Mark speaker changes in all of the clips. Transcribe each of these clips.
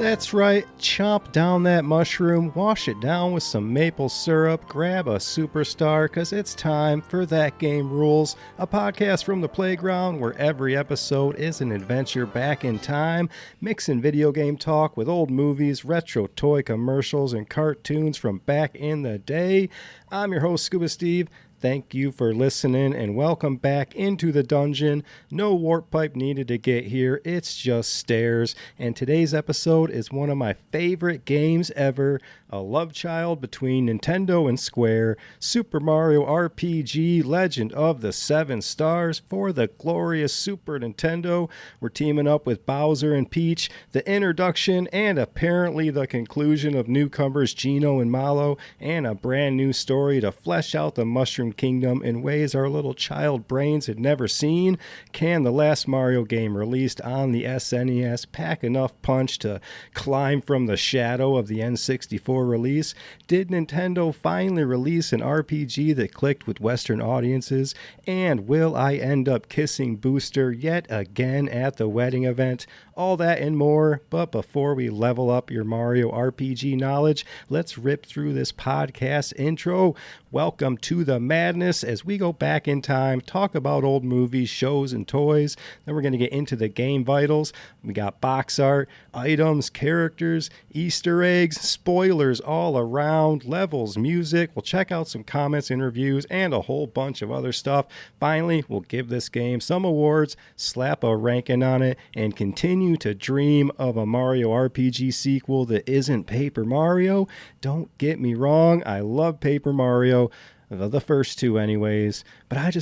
Speaker 1: That's right, chomp down that mushroom, wash it down with some maple syrup, grab a superstar, cause it's time for That Game Rules, a podcast from the playground where every episode is an adventure back in time, mixing video game talk with old movies, retro toy commercials, and cartoons from back in the day. I'm your host, Scuba Steve. Thank you for listening and welcome back into the dungeon. No warp pipe needed to get here, it's just stairs. And today's episode is one of my favorite games ever, a love child between Nintendo and Square, Super Mario RPG Legend of the Seven Stars for the glorious Super Nintendo. We're teaming up with Bowser and Peach, the introduction and apparently the conclusion of newcomers Geno and Mallow, and a brand new story to flesh out the Mushroom Kingdom in ways our little child brains had never seen. Can the last Mario game released on the SNES pack enough punch to climb from the shadow of the N64 release? Did Nintendo finally release an RPG that clicked with Western audiences? And will I end up kissing Booster yet again at the wedding event? All that and more, but before we level up your Mario RPG knowledge, let's rip through this podcast intro. Welcome to the madness as we go back in time, talk about old movies, shows, and toys. Then we're going to get into the game vitals. We got box art, items, characters, Easter eggs, spoilers all around, levels, music. We'll check out some comments and reviews and a whole bunch of other stuff. Finally, we'll give this game some awards, slap a ranking on it, and continue to dream of a Mario RPG sequel that isn't Paper Mario. Don't get me wrong, I love Paper Mario, the first two anyways, but I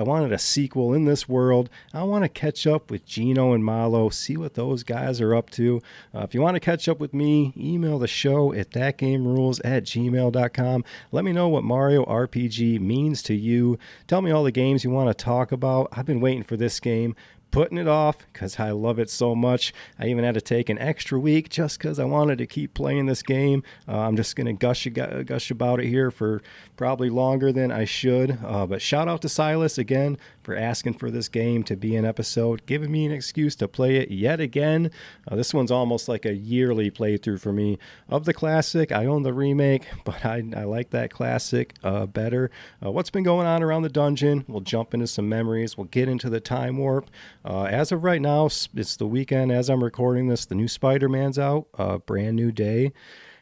Speaker 1: wanted a sequel in this world. I want to catch up with Geno and Mallow, see what those guys are up to. If you want to catch up with me, email the show at thatgamerules@gmail.com. Let me know what Mario RPG means to you. Tell me all the games you want to talk about. I've been waiting for this game, putting it off because I love it so much. I even had to take an extra week just because I wanted to keep playing this game. I'm just going to gush about it here for probably longer than I should. But shout out to Silas again for asking for this game to be an episode, giving me an excuse to play it yet again. This one's almost like a yearly playthrough for me of the classic. I own the remake, but I like that classic better. What's been going on around the dungeon? We'll jump into some memories. We'll get into the time warp. As of right now, it's the weekend as I'm recording this. The new Spider-Man's out, brand new day.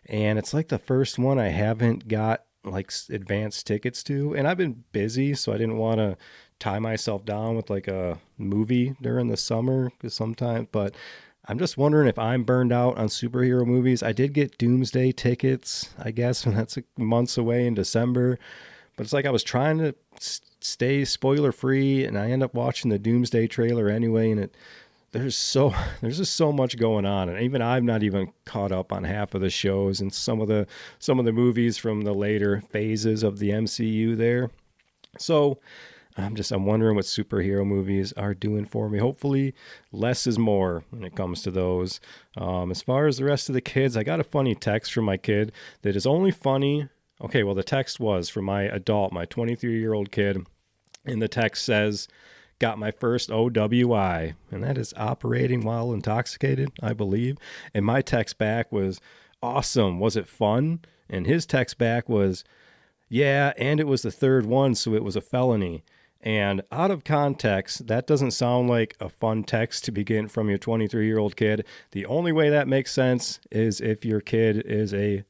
Speaker 1: And it's like the first one I haven't got like advanced tickets to. And I've been busy, so I didn't want to tie myself down with like a movie during the summer because sometimes, but I'm just wondering if I'm burned out on superhero movies. I did get Doomsday tickets, I guess, and that's months away in December. But it's like I was trying to stay spoiler free, and I end up watching the Doomsday trailer anyway, and there's just so much going on, and even I'm not even caught up on half of the shows and some of the movies from the later phases of the MCU there. So I'm wondering what superhero movies are doing for me. Hopefully less is more when it comes to those. As far as the rest of the kids, I got a funny text from my kid that is only funny. Okay, well, the text was from my 23-year-old kid, and the text says, got my first OWI, and that is operating while intoxicated, I believe. And my text back was, awesome, was it fun? And his text back was, yeah, and it was the third one, so it was a felony. And out of context, that doesn't sound like a fun text to be getting from your 23-year-old kid. The only way that makes sense is if your kid is a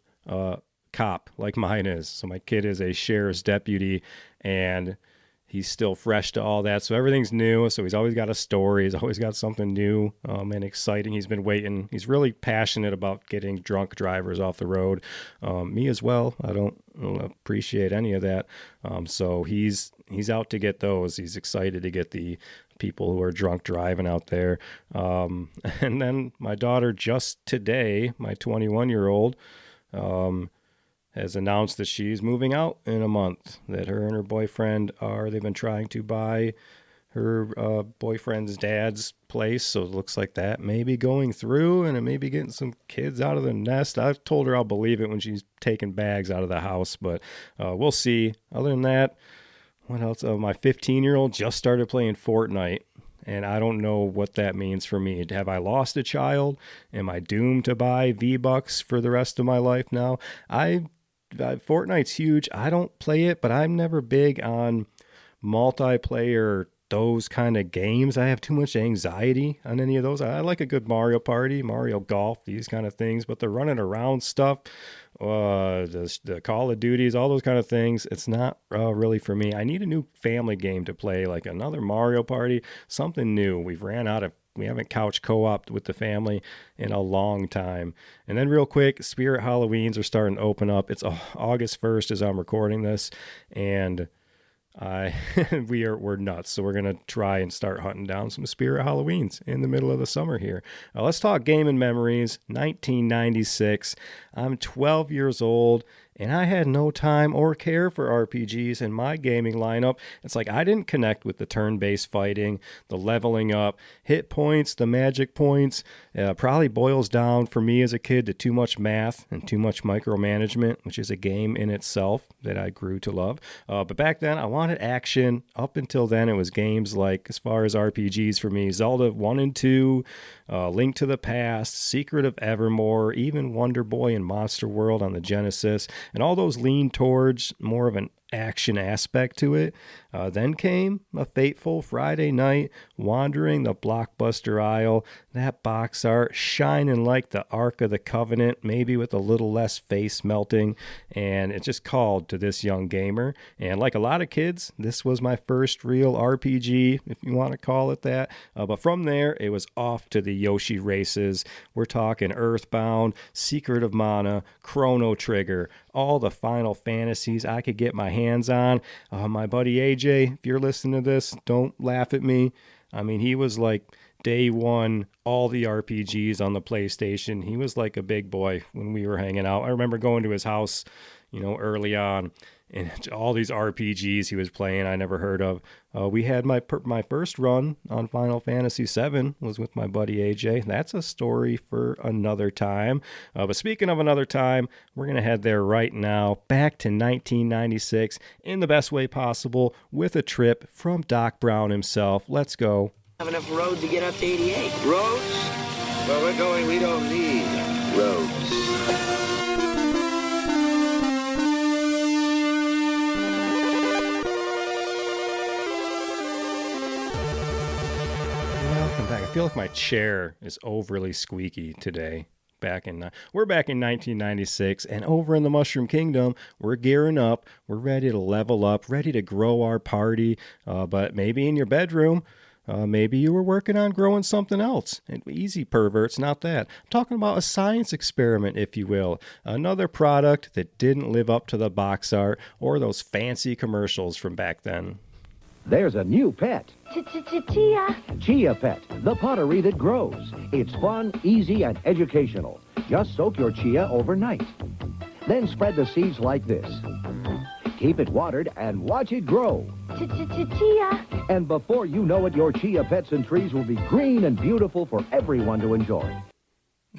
Speaker 1: cop like mine is. So my kid is a sheriff's deputy and he's still fresh to all that. So everything's new. So he's always got a story. He's always got something new and exciting. He's been waiting. He's really passionate about getting drunk drivers off the road. Me as well. I don't appreciate any of that. So he's out to get those. He's excited to get the people who are drunk driving out there. And then my daughter just today, my 21-year-old, has announced that she's moving out in a month, that her and her boyfriend they've been trying to buy her boyfriend's dad's place. So it looks like that may be going through, and it may be getting some kids out of the nest. I've told her I'll believe it when she's taking bags out of the house, but we'll see. Other than that, what else? My 15-year-old just started playing Fortnite, And I don't know what that means for me. Have I lost a child? Am I doomed to buy V-Bucks for the rest of my life now? Fortnite's huge. I don't play it, but I'm never big on multiplayer, those kind of games. I have too much anxiety on any of those. I like a good Mario Party, Mario Golf, these kind of things, but the running around stuff, the Call of Duties, all those kind of things, it's not really for me. I need a new family game to play, like another Mario Party, something new. We haven't couch co-opted with the family in a long time. And then real quick, Spirit Halloweens are starting to open up. It's August 1st as I'm recording this, and we're nuts. So we're going to try and start hunting down some Spirit Halloweens in the middle of the summer here. Let's talk gaming memories. 1996. I'm 12 years old, and I had no time or care for RPGs in my gaming lineup. It's like I didn't connect with the turn-based fighting, the leveling up, hit points, the magic points. Probably boils down for me as a kid to too much math and too much micromanagement, which is a game in itself that I grew to love. But back then, I wanted action. Up until then, it was games like, as far as RPGs for me, Zelda 1 and 2, Link to the Past, Secret of Evermore, even Wonder Boy and Monster World on the Genesis. And all those lean towards more of an action aspect to it. Then came a fateful Friday night, wandering the Blockbuster aisle, that box art shining like the Ark of the Covenant, maybe with a little less face melting, and it just called to this young gamer. And like a lot of kids, this was my first real RPG, if you want to call it that. But from there, it was off to the Yoshi races. We're talking Earthbound, Secret of Mana, Chrono Trigger, all the Final Fantasies I could get my hands on. My buddy AJ, if you're listening to this, don't laugh at me. I mean, he was like day one, all the RPGs on the PlayStation. He was like a big boy when we were hanging out. I remember going to his house, early on, and all these RPGs he was playing I never heard of. We had my first run on Final Fantasy VII was with my buddy AJ. That's a story for another time. But speaking of another time, we're going to head there right now, back to 1996 in the best way possible with a trip from Doc Brown himself. Let's go.
Speaker 2: Have enough road to get up to 88.
Speaker 3: Roads? Where we're going, we don't need roads.
Speaker 1: Back. I feel like my chair is overly squeaky today. We're back in 1996, and over in the Mushroom Kingdom, we're gearing up. We're ready to level up, ready to grow our party. But maybe in your bedroom, maybe you were working on growing something else. And easy, perverts, not that. I'm talking about a science experiment, if you will. Another product that didn't live up to the box art or those fancy commercials from back then.
Speaker 4: There's a new pet.
Speaker 5: Chia.
Speaker 4: Chia Pet, the pottery that grows. It's fun, easy, and educational. Just soak your chia overnight. Then spread the seeds like this. Keep it watered and watch it grow.
Speaker 5: Chia.
Speaker 4: And before you know it, your chia pets and trees will be green and beautiful for everyone to enjoy.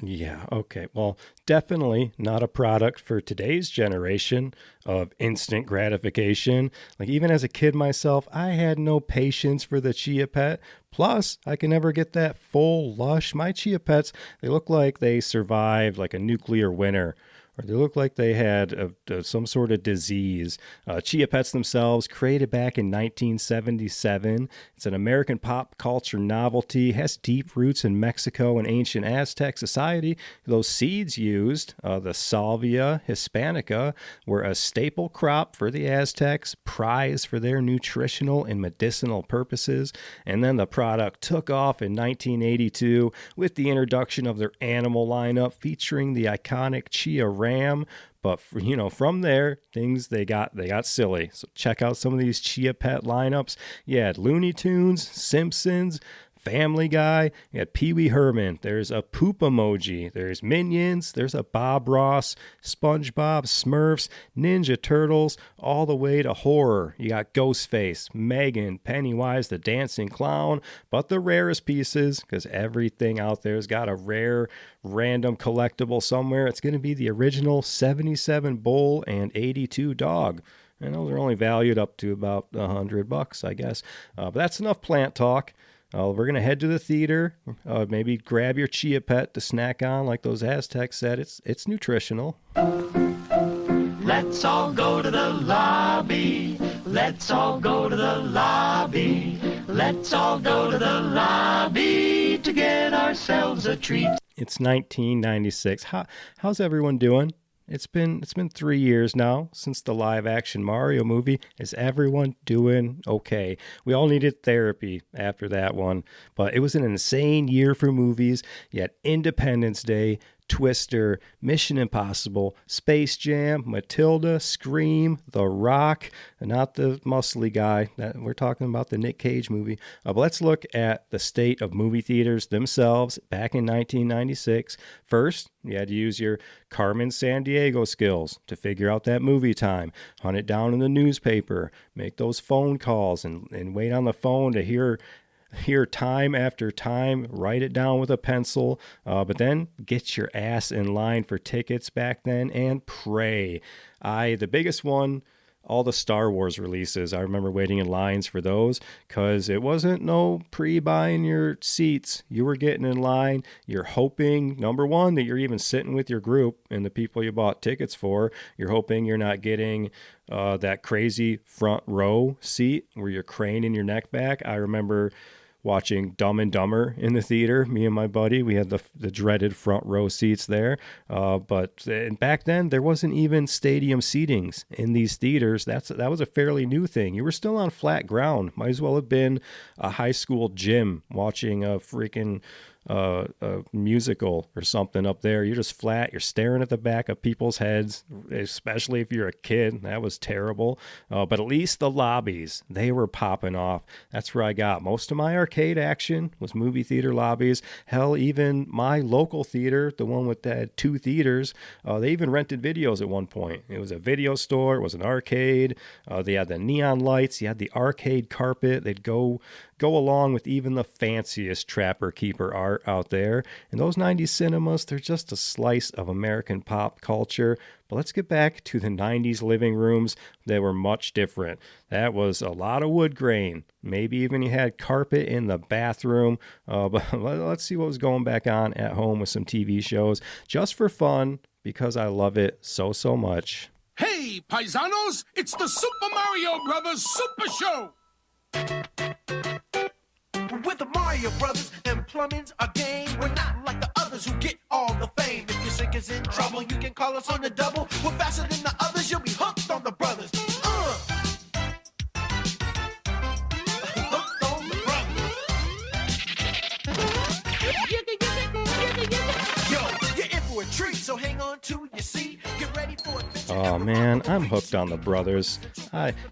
Speaker 1: Yeah, okay. Well, definitely not a product for today's generation of instant gratification. Like, even as a kid myself, I had no patience for the Chia Pet. Plus, I can never get that full lush. My Chia Pets, they look like they survived like a nuclear winter. Or they look like they had some sort of disease. Chia Pets themselves, created back in 1977. It's an American pop culture novelty, has deep roots in Mexico and ancient Aztec society. Those seeds used, the Salvia hispanica, were a staple crop for the Aztecs, prized for their nutritional and medicinal purposes. And then the product took off in 1982 with the introduction of their animal lineup featuring the iconic Chia Ram. But from there, they got silly. So check out some of these Chia Pet lineups. You had Looney Tunes, Simpsons, Family Guy, you had Pee Wee Herman, there's a poop emoji, there's Minions, there's a Bob Ross, SpongeBob, Smurfs, Ninja Turtles, all the way to horror. You got Ghostface, Megan, Pennywise the Dancing Clown, but the rarest pieces, because everything out there's got a rare random collectible somewhere, it's going to be the original 77 bull and 82 dog. And those are only valued up to about $100, I guess. But that's enough plant talk. We're going to head to the theater, maybe grab your Chia Pet to snack on like those Aztecs said. It's nutritional.
Speaker 6: Let's all go to the lobby. Let's all go to the lobby. Let's all go to the lobby to get ourselves a treat.
Speaker 1: It's 1996. How's everyone doing? It's been 3 years now since the live action Mario movie. Is everyone doing okay? We all needed therapy after that one, but it was an insane year for movies. Yet Independence Day, Twister, Mission Impossible, Space Jam, Matilda, Scream, The Rock, not the muscly guy. We're talking about the Nick Cage movie. But let's look at the state of movie theaters themselves back in 1996. First, you had to use your Carmen Sandiego skills to figure out that movie time, hunt it down in the newspaper, make those phone calls, and wait on the phone to hear time after time, write it down with a pencil, but then get your ass in line for tickets back then and pray. The biggest one, all the Star Wars releases. I remember waiting in lines for those because it wasn't no pre-buying your seats. You were getting in line. You're hoping, number one, that you're even sitting with your group and the people you bought tickets for. You're hoping you're not getting that crazy front row seat where you're craning your neck back. I remember watching Dumb and Dumber in the theater. Me and my buddy, we had the dreaded front row seats there. But back then, there wasn't even stadium seatings in these theaters. That was a fairly new thing. You were still on flat ground. Might as well have been a high school gym watching a freaking a musical or something up there. You're just flat. You're staring at the back of people's heads, especially if you're a kid. That was terrible. But at least the lobbies, they were popping off. That's where I got most of my arcade action, was movie theater lobbies. Hell, even my local theater, the one with that 2 theaters, they even rented videos at one point. It was a video store. It was an arcade. They had the neon lights. You had the arcade carpet. They'd go along with even the fanciest Trapper Keeper art out there. And those 90s cinemas, they're just a slice of American pop culture. But let's get back to the 90s living rooms. They were much different. That was a lot of wood grain. Maybe even you had carpet in the bathroom. But let's see what was going back on at home with some TV shows. Just for fun, because I love it so much.
Speaker 7: Hey, paisanos, it's the Super Mario Brothers Super Show!
Speaker 8: With the Mario Brothers and plumbing's a game. We're not like the others who get all the fame. If your sink is in trouble, you can call us on the double. We're faster than the others, you'll be hooked on the brothers. Hooked on the brothers. Yo, you're in for a treat, so hang on to your seat. Get ready for adventure.
Speaker 1: Oh man, I'm hooked on the brothers.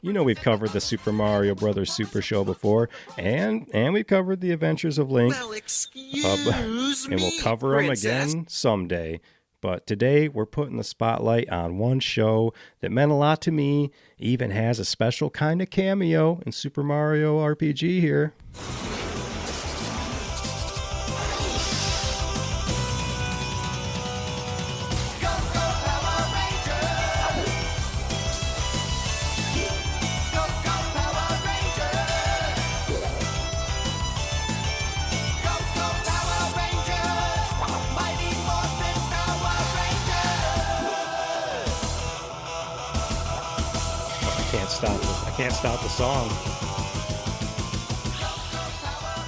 Speaker 1: We've covered the Super Mario Brothers Super Show before, and we've covered the Adventures of Link.
Speaker 8: Well, excuse me,
Speaker 1: and we'll cover them again someday. But today we're putting the spotlight on one show that meant a lot to me, even has a special kind of cameo in Super Mario RPG here. I can't stop the song.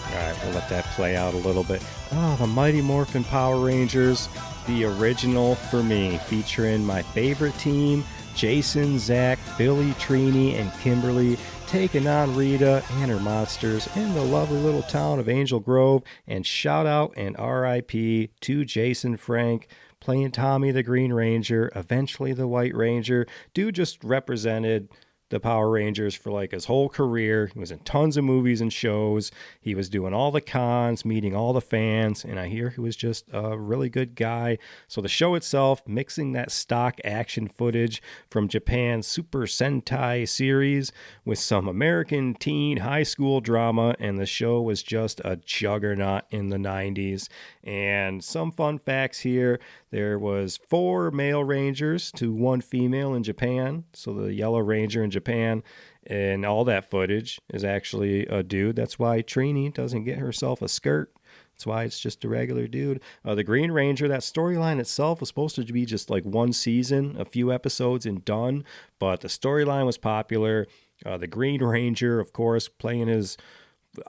Speaker 1: All right, we'll let that play out a little bit. Oh, the Mighty Morphin Power Rangers, the original for me, featuring my favorite team, Jason, Zach, Billy, Trini, and Kimberly, taking on Rita and her monsters in the lovely little town of Angel Grove. And shout out and RIP to Jason Frank, playing Tommy the Green Ranger, eventually the White Ranger. Dude just represented the Power Rangers for like his whole career. He was in tons of movies and shows. He was doing all the cons, meeting all the fans, and I hear he was just a really good guy. So the show itself, mixing that stock action footage from Japan's Super Sentai series with some American teen high school drama, and the show was just a juggernaut in the 90s. And some fun facts here. There was 4 male Rangers to 1 female in Japan. So the Yellow Ranger in Japan Japan. And all that footage is actually a dude. That's why Trini doesn't get herself a skirt. That's why it's just a regular dude. The Green Ranger, that storyline itself was supposed to be just like one season, a few episodes and done. But the storyline was popular. The Green Ranger, of course, playing his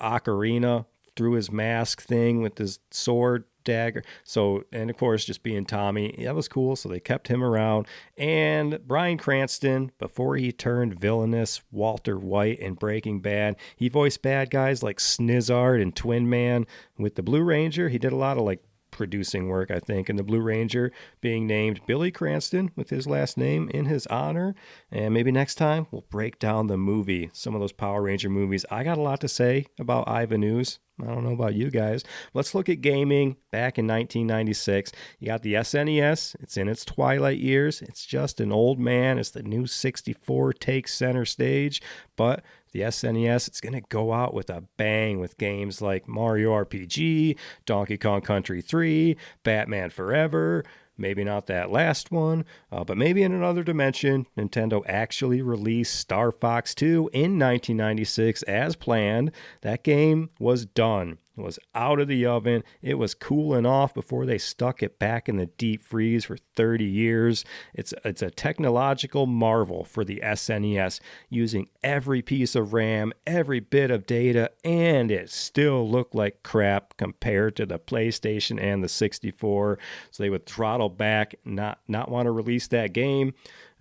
Speaker 1: ocarina through his mask thing with his sword dagger. So, and of course, just being Tommy, that was cool. So they kept him around. And Bryan Cranston, before he turned villainous Walter White in Breaking Bad, he voiced bad guys like Snizzard and Twin Man. With the Blue Ranger, he did a lot of like producing work, I think, and the Blue Ranger being named Billy Cranston with his last name in his honor. And maybe next time we'll break down the movie, some of those Power Ranger movies. I got a lot to say about Ivan Ooze. I don't know about you guys. Let's look at gaming back in 1996. You got the SNES. It's in its twilight years. It's just an old man as the new 64 takes center stage. But the SNES, it's going to go out with a bang with games like Mario RPG, Donkey Kong Country 3, Batman Forever. Maybe not that last one, but maybe in another dimension, Nintendo actually released Star Fox 2 in 1996 as planned. That game was done. It was out of the oven. It was cooling off before they stuck it back in the deep freeze for 30 years. It's a technological marvel for the SNES, using every piece of RAM, every bit of data, and it still looked like crap compared to the PlayStation and the 64. So they would throttle back, not want to release that game.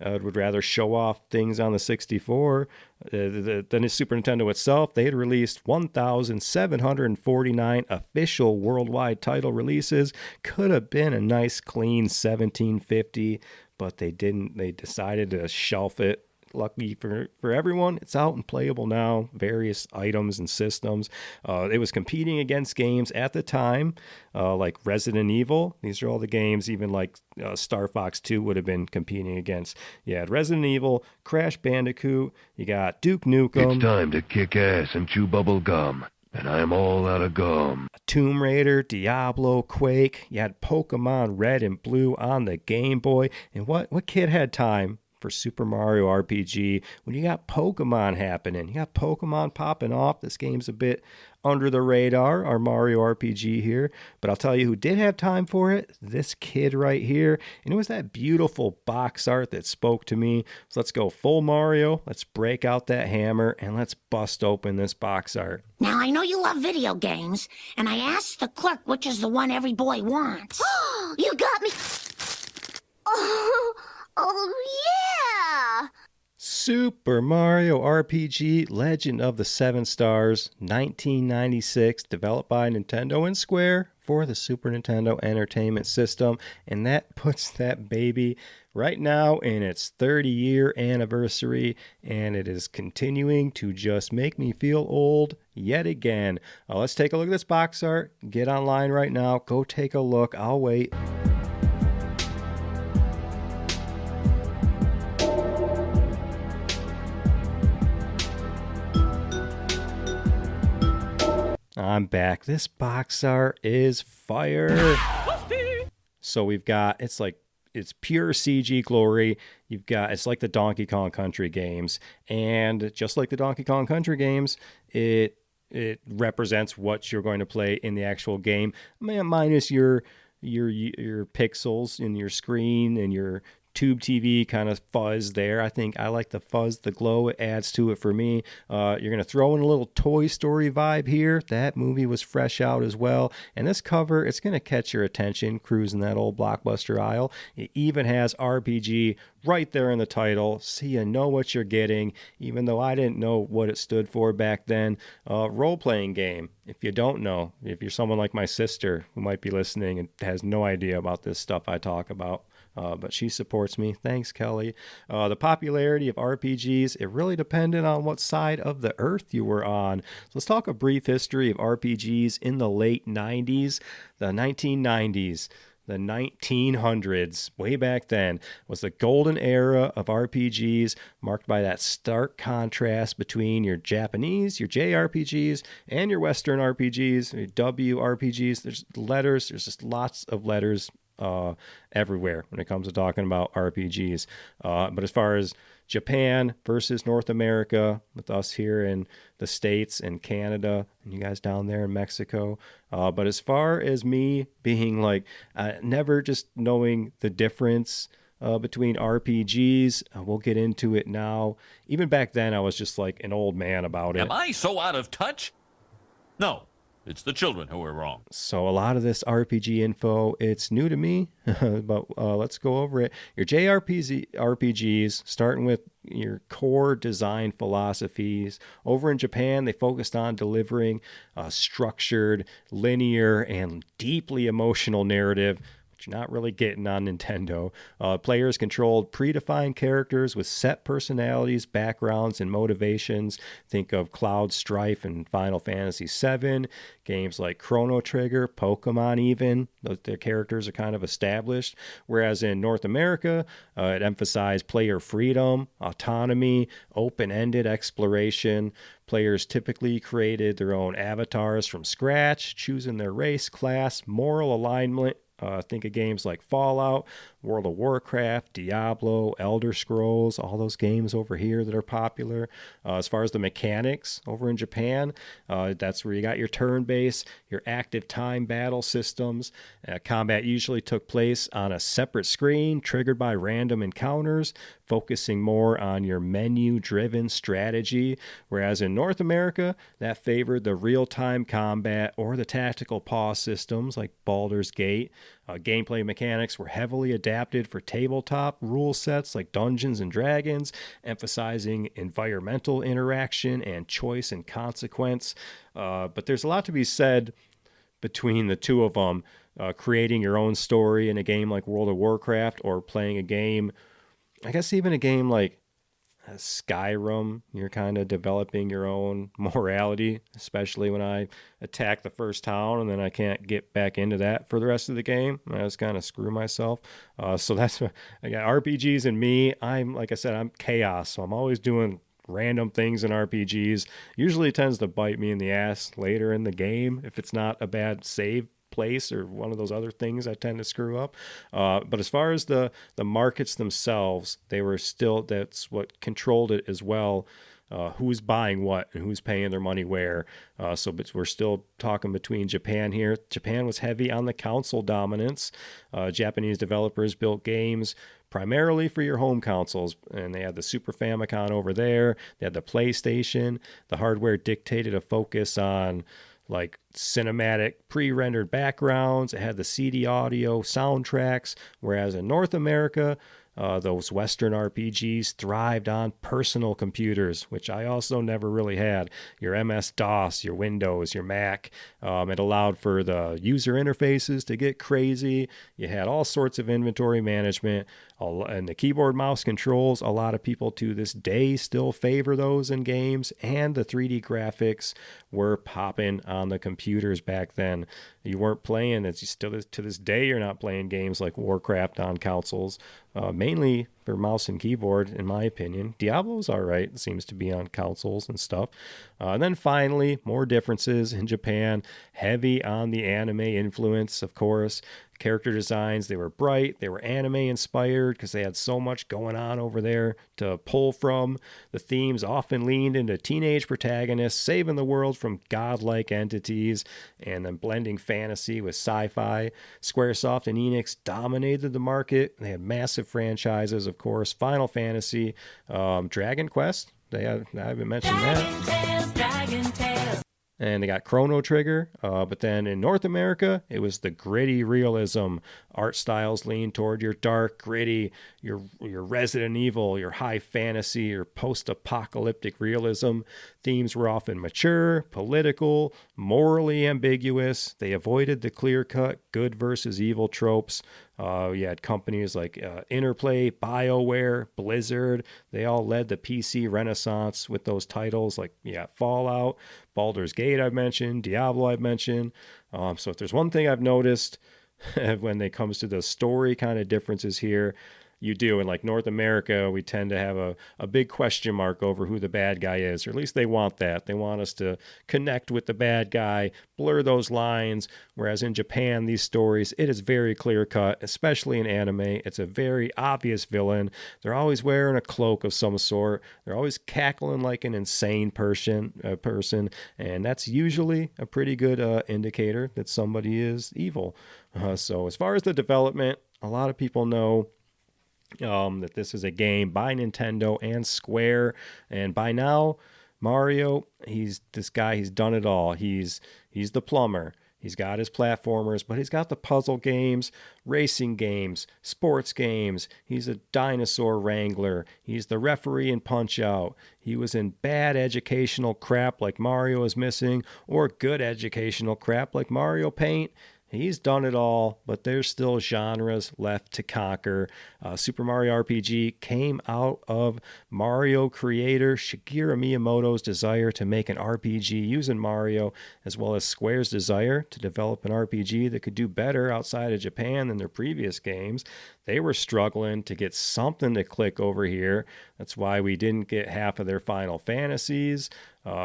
Speaker 1: Would rather show off things on the 64. The Super Nintendo itself, they had released 1,749 official worldwide title releases. Could have been a nice clean 1,750, but they didn't. They decided to shelf it. Lucky for everyone, it's out and playable now, various items and systems. It was competing against games at the time, like Resident Evil. These are all the games, even like Star Fox 2 would have been competing against. You had Resident Evil, Crash Bandicoot, you got Duke Nukem.
Speaker 9: It's time to kick ass and chew bubble gum, and I'm all out of gum.
Speaker 1: Tomb Raider, Diablo, Quake. You had Pokemon Red and Blue on the Game Boy. And what kid had time for Super Mario RPG when you got Pokemon happening? You got Pokemon popping off. This game's a bit under the radar, our Mario RPG here, but I'll tell you who did have time for it, this kid right here. And it was that beautiful box art that spoke to me. So let's go full Mario, let's break out that hammer, and let's bust open this box art.
Speaker 10: Now, I know you love video games, and I asked the clerk which is the one every boy wants.
Speaker 5: You got me. Oh, yeah!
Speaker 1: Super Mario RPG Legend of the Seven Stars, 1996, developed by Nintendo and Square for the Super Nintendo Entertainment System. And that puts that baby right now in its 30-year anniversary, and it is continuing to just make me feel old yet again. Let's take a look at this box art. Get online right now. Go take a look. I'll wait. I'm back. This box art is fire. So we've got, it's pure CG glory. You've got, it's like the Donkey Kong Country games. And just like the Donkey Kong Country games, it represents what you're going to play in the actual game, minus your pixels in your screen and your tube TV kind of fuzz there. I think I like the fuzz, the glow it adds to it for me. You're going to throw in a little Toy Story vibe here. That movie was fresh out as well. And this cover, it's going to catch your attention, cruising that old Blockbuster aisle. It even has RPG right there in the title, so you know what you're getting, even though I didn't know what it stood for back then. Role-playing game. If you don't know, if you're someone like my sister who might be listening and has no idea about this stuff I talk about, but she supports me. Thanks, Kelly. The popularity of RPGs, it really depended on what side of the earth you were on. So let's talk a brief history of RPGs in the late 90s, the 1990s. The 1900s, way back then, was the golden era of RPGs, marked by that stark contrast between your Japanese, your JRPGs, and your Western RPGs, your WRPGs. There's letters, there's just lots of letters everywhere when it comes to talking about RPGs. But as far as Japan versus North America, with us here in the States and Canada, and you guys down there in Mexico. But as far as me being like, never just knowing the difference between RPGs, we'll get into it now. Even back then, I was just like an old man about it.
Speaker 11: Am I so out of touch? No. It's the children who are wrong.
Speaker 1: So a lot of this RPG info, it's new to me, but let's go over it. Your JRPGs, starting with your core design philosophies. Over in Japan, they focused on delivering a structured, linear, and deeply emotional narrative, you're not really getting on Nintendo. Players controlled predefined characters with set personalities, backgrounds, and motivations. Think of Cloud Strife and Final Fantasy VII. Games like Chrono Trigger, Pokemon even. Their characters are kind of established. Whereas in North America, it emphasized player freedom, autonomy, open-ended exploration. Players typically created their own avatars from scratch, choosing their race, class, moral alignment. Think of games like Fallout, World of Warcraft, Diablo, Elder Scrolls, all those games over here that are popular. As far as the mechanics over in Japan, that's where you got your turn-based, your active time battle systems. Combat usually took place on a separate screen, triggered by random encounters, focusing more on your menu-driven strategy. Whereas in North America, that favored the real-time combat or the tactical pause systems like Baldur's Gate. Gameplay mechanics were heavily adapted for tabletop rule sets like Dungeons and Dragons, emphasizing environmental interaction and choice and consequence. But there's a lot to be said between the two of them. Creating your own story in a game like World of Warcraft, or playing a game, I guess even a game like Skyrim, you're kind of developing your own morality, especially when I attack the first town and then I can't get back into that for the rest of the game. I just kind of screw myself. So that's what I got. RPGs and me, like I said, I'm chaos. So I'm always doing random things in RPGs. Usually it tends to bite me in the ass later in the game if it's not a bad save place or one of those other things I tend to screw up. But as far as the markets themselves, they were still, that's what controlled it as well. Who's buying what and who's paying their money where. But we're still talking between Japan here. Japan was heavy on the console dominance. Japanese developers built games primarily for your home consoles, and they had the Super Famicom over there. They had the PlayStation. The hardware dictated a focus on like cinematic pre-rendered backgrounds. It had the CD audio soundtracks, whereas in North America, those Western RPGs thrived on personal computers, which I also never really had. Your MS-DOS, your Windows, your Mac. It allowed for the user interfaces to get crazy. You had all sorts of inventory management, and the keyboard mouse controls. A lot of people to this day still favor those in games, and the 3D graphics were popping on the computers back then. You weren't playing, it's still to this day, you're not playing games like Warcraft on consoles. Mainly for mouse and keyboard, in my opinion. Diablo's all right. It seems to be on consoles and stuff. And then finally, more differences in Japan. Heavy on the anime influence, of course. Character designs, they were bright, they were anime inspired because they had so much going on over there to pull from. The themes often leaned into teenage protagonists saving the world from godlike entities and then blending fantasy with sci-fi. Squaresoft and Enix dominated the market. They had massive franchises, of course. Final Fantasy, Dragon Quest, I haven't mentioned that. Dragon Tales. And they got Chrono Trigger, but then in North America, it was the gritty realism. Art styles lean toward your dark, gritty, your Resident Evil, your high fantasy, your post-apocalyptic realism. Themes were often mature, political, morally ambiguous. They avoided the clear-cut good versus evil tropes. You had companies like Interplay, BioWare, Blizzard. They all led the PC renaissance with those titles like Fallout, Baldur's Gate I've mentioned, Diablo I've mentioned. So if there's one thing I've noticed when it comes to the story kind of differences here, you do. In like North America, we tend to have a big question mark over who the bad guy is, or at least they want that. They want us to connect with the bad guy, blur those lines, whereas in Japan, these stories, it is very clear cut, especially in anime. It's a very obvious villain. They're always wearing a cloak of some sort. They're always cackling like an insane person, and that's usually a pretty good indicator that somebody is evil. So as far as the development, a lot of people know that this is a game by Nintendo and Square, and by now, Mario, he's done it all. He's the plumber. He's got his platformers, but he's got the puzzle games, racing games, sports games. He's a dinosaur wrangler. He's the referee in Punch-Out. He was in bad educational crap like Mario is missing, or good educational crap like Mario Paint. He's done it all, but there's still genres left to conquer. Super Mario RPG came out of Mario creator Shigeru Miyamoto's desire to make an RPG using Mario, as well as Square's desire to develop an RPG that could do better outside of Japan than their previous games. They were struggling to get something to click over here. That's why we didn't get half of their Final Fantasies.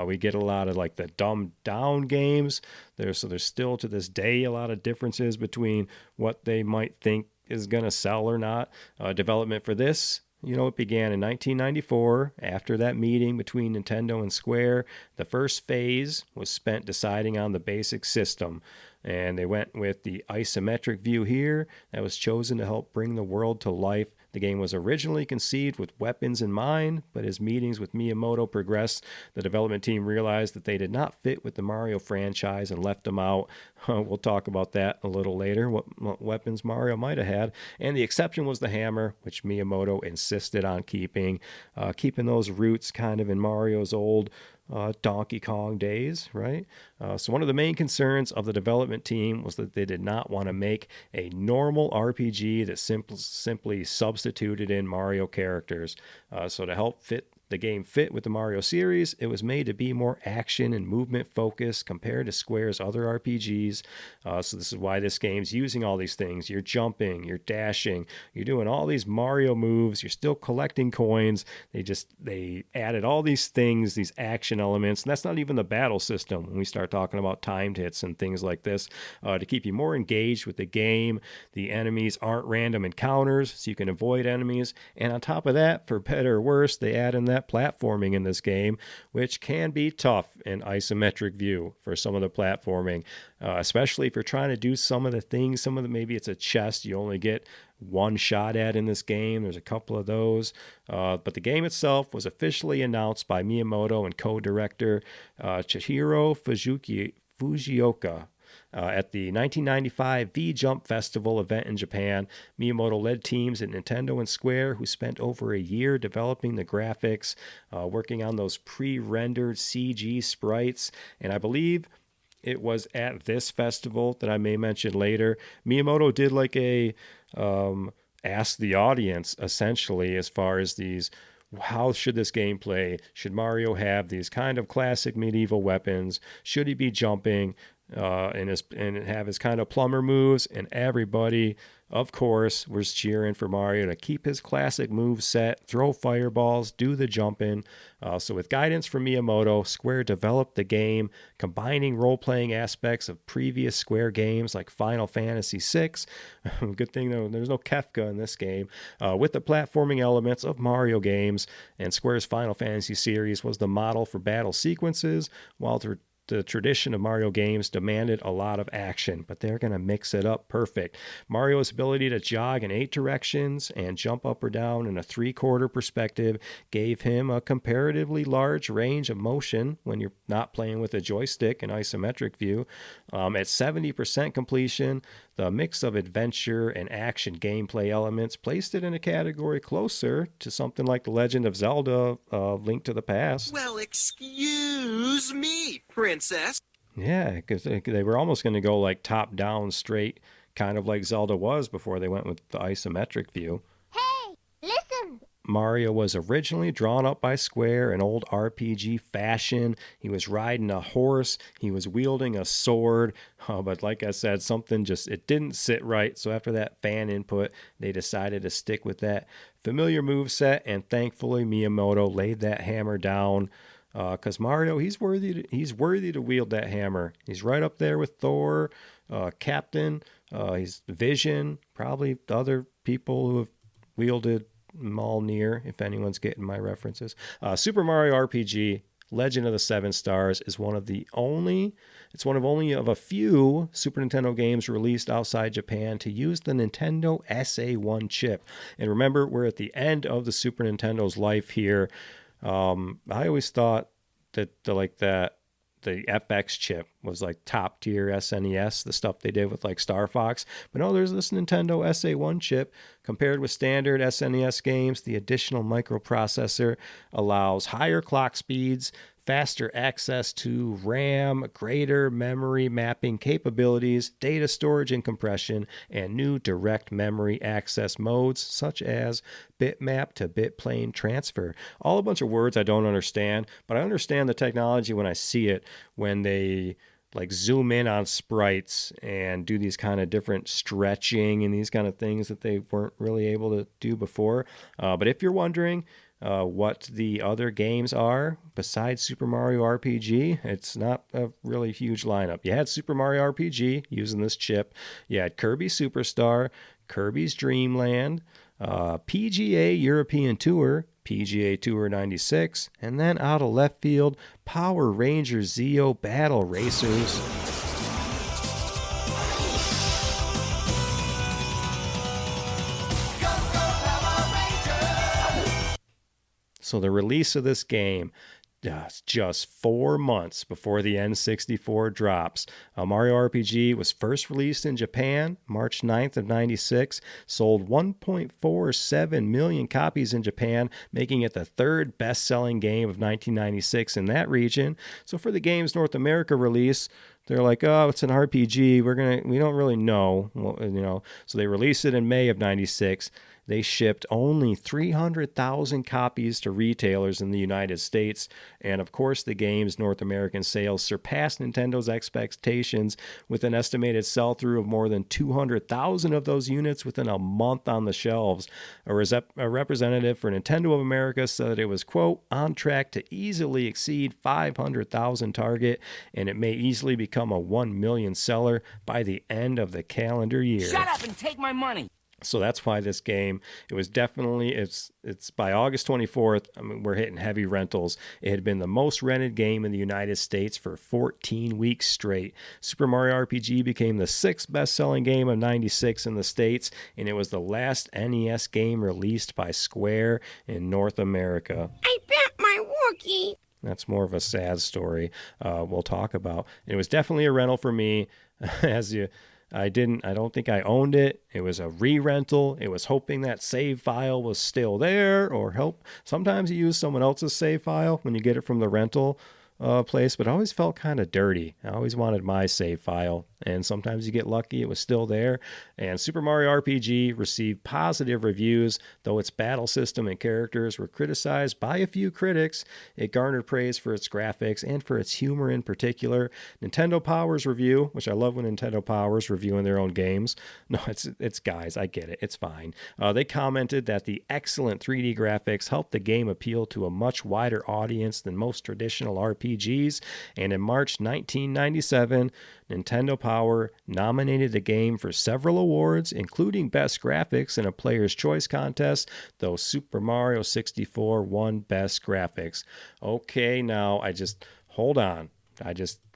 Speaker 1: We get a lot of like the dumbed down games. There's still to this day a lot of differences between what they might think is going to sell or not. Development for this, it began in 1994 after that meeting between Nintendo and Square. The first phase was spent deciding on the basic system. And they went with the isometric view here that was chosen to help bring the world to life. The game was originally conceived with weapons in mind, but as meetings with Miyamoto progressed, the development team realized that they did not fit with the Mario franchise and left them out. We'll talk about that a little later, what weapons Mario might have had. And the exception was the hammer, which Miyamoto insisted on keeping those roots kind of in Mario's old Donkey Kong days, right? So one of the main concerns of the development team was that they did not want to make a normal RPG that simply substituted in Mario characters. So to help the game fit with the Mario series, it was made to be more action and movement focused compared to Square's other RPGs. So this is why this game's using all these things. You're jumping, you're dashing, you're doing all these Mario moves, you're still collecting coins. They added all these things, these action elements, and that's not even the battle system when we start talking about timed hits and things like this, to keep you more engaged with the game. The enemies aren't random encounters, so you can avoid enemies. And on top of that, for better or worse, they add in that platforming in this game, which can be tough in isometric view for some of the platforming, especially if you're trying to do some of the things. Maybe it's a chest you only get one shot at in this game. There's a couple of those, but the game itself was officially announced by Miyamoto and co-director Chihiro Fujioka. At the 1995 V-Jump Festival event in Japan, Miyamoto led teams at Nintendo and Square who spent over a year developing the graphics, working on those pre-rendered CG sprites, and I believe it was at this festival that I may mention later, Miyamoto did like a ask the audience, essentially, as far as these, how should this game play? Should Mario have these kind of classic medieval weapons? Should he be jumping? And have his kind of plumber moves, and everybody, of course, was cheering for Mario to keep his classic move set, throw fireballs, do the jumping. So with guidance from Miyamoto, Square developed the game, combining role-playing aspects of previous Square games like Final Fantasy VI. Good thing, though, there's no Kefka in this game. With the platforming elements of Mario games, and Square's Final Fantasy series was the model for battle sequences, while the tradition of Mario games demanded a lot of action, but they're going to mix it up perfect. Mario's ability to jog in 8 directions and jump up or down in a 3/4 perspective gave him a comparatively large range of motion when you're not playing with a joystick in isometric view. At 70% completion, the mix of adventure and action gameplay elements placed it in a category closer to something like The Legend of Zelda, Link to the Past.
Speaker 8: Well, excuse me, princess.
Speaker 1: Yeah, because they were almost going to go like top-down, straight, kind of like Zelda was before they went with the isometric view.
Speaker 5: Hey, listen.
Speaker 1: Mario was originally drawn up by Square in old RPG fashion. He was riding a horse. He was wielding a sword. But like I said, it didn't sit right. So after that fan input, they decided to stick with that familiar moveset. And thankfully, Miyamoto laid that hammer down. Because Mario, he's worthy to wield that hammer. He's right up there with Thor, Captain. He's Vision. Probably other people who have wielded Mjolnir, if anyone's getting my references. Super Mario RPG Legend of the Seven Stars is one of only of a few Super Nintendo games released outside Japan to use the Nintendo SA1 chip. And remember, we're at the end of the Super Nintendo's life here. I always thought that the FX chip was like top tier SNES, the stuff they did with like Star Fox. But no, there's this Nintendo SA1 chip. Compared with standard SNES games, the additional microprocessor allows higher clock speeds, faster access to RAM, greater memory mapping capabilities, data storage and compression, and new direct memory access modes such as bitmap to bitplane transfer. All a bunch of words I don't understand, but I understand the technology when I see it, when they like zoom in on sprites and do these kind of different stretching and these kind of things that they weren't really able to do before. But if you're wondering what the other games are besides Super Mario RPG, it's not a really huge lineup. You had Super Mario RPG using this chip. You had Kirby Superstar, Kirby's Dream Land, PGA European Tour, PGA Tour 96, and then out of left field, Power Rangers Zeo Battle Racers. So the release of this game, just 4 months before the N64 drops. Mario RPG was first released in Japan March 9th of 96, sold 1.47 million copies in Japan, making it the third best-selling game of 1996 in that region. So for the game's North America release, they're like, oh, it's an RPG. We don't really know, So they released it in May of 96. They shipped only 300,000 copies to retailers in the United States. And of course, the game's North American sales surpassed Nintendo's expectations with an estimated sell-through of more than 200,000 of those units within a month on the shelves. A representative for Nintendo of America said that it was, quote, on track to easily exceed 500,000 target, and it may easily become a 1 million seller by the end of the calendar year.
Speaker 2: Shut up and take my money.
Speaker 1: So that's why this game, it's by August 24th, we're hitting heavy rentals. It had been the most rented game in the United States for 14 weeks straight. Super Mario RPG became the 6th best-selling game of 96 in the States, and it was the last NES game released by Square in North America.
Speaker 10: I bet my Wookiee.
Speaker 1: That's more of a sad story we'll talk about. It was definitely a rental for me, I don't think I owned it. It was a re-rental. It was hoping that save file was still there, or sometimes you use someone else's save file when you get it from the rental place, but I always felt kind of dirty. I always wanted my save file, and sometimes you get lucky, it was still there. And Super Mario RPG received positive reviews, though its battle system and characters were criticized by a few critics. It garnered praise for its graphics and for its humor in particular. Nintendo Power's review, which I love when Nintendo Power's reviewing their own games. No, it's guys, I get it, it's fine. They commented that the excellent 3D graphics helped the game appeal to a much wider audience than most traditional RPGs. And in March 1997, Nintendo Power nominated the game for several awards, including Best Graphics in a Player's Choice contest, though Super Mario 64 won Best Graphics. Okay, now hold on.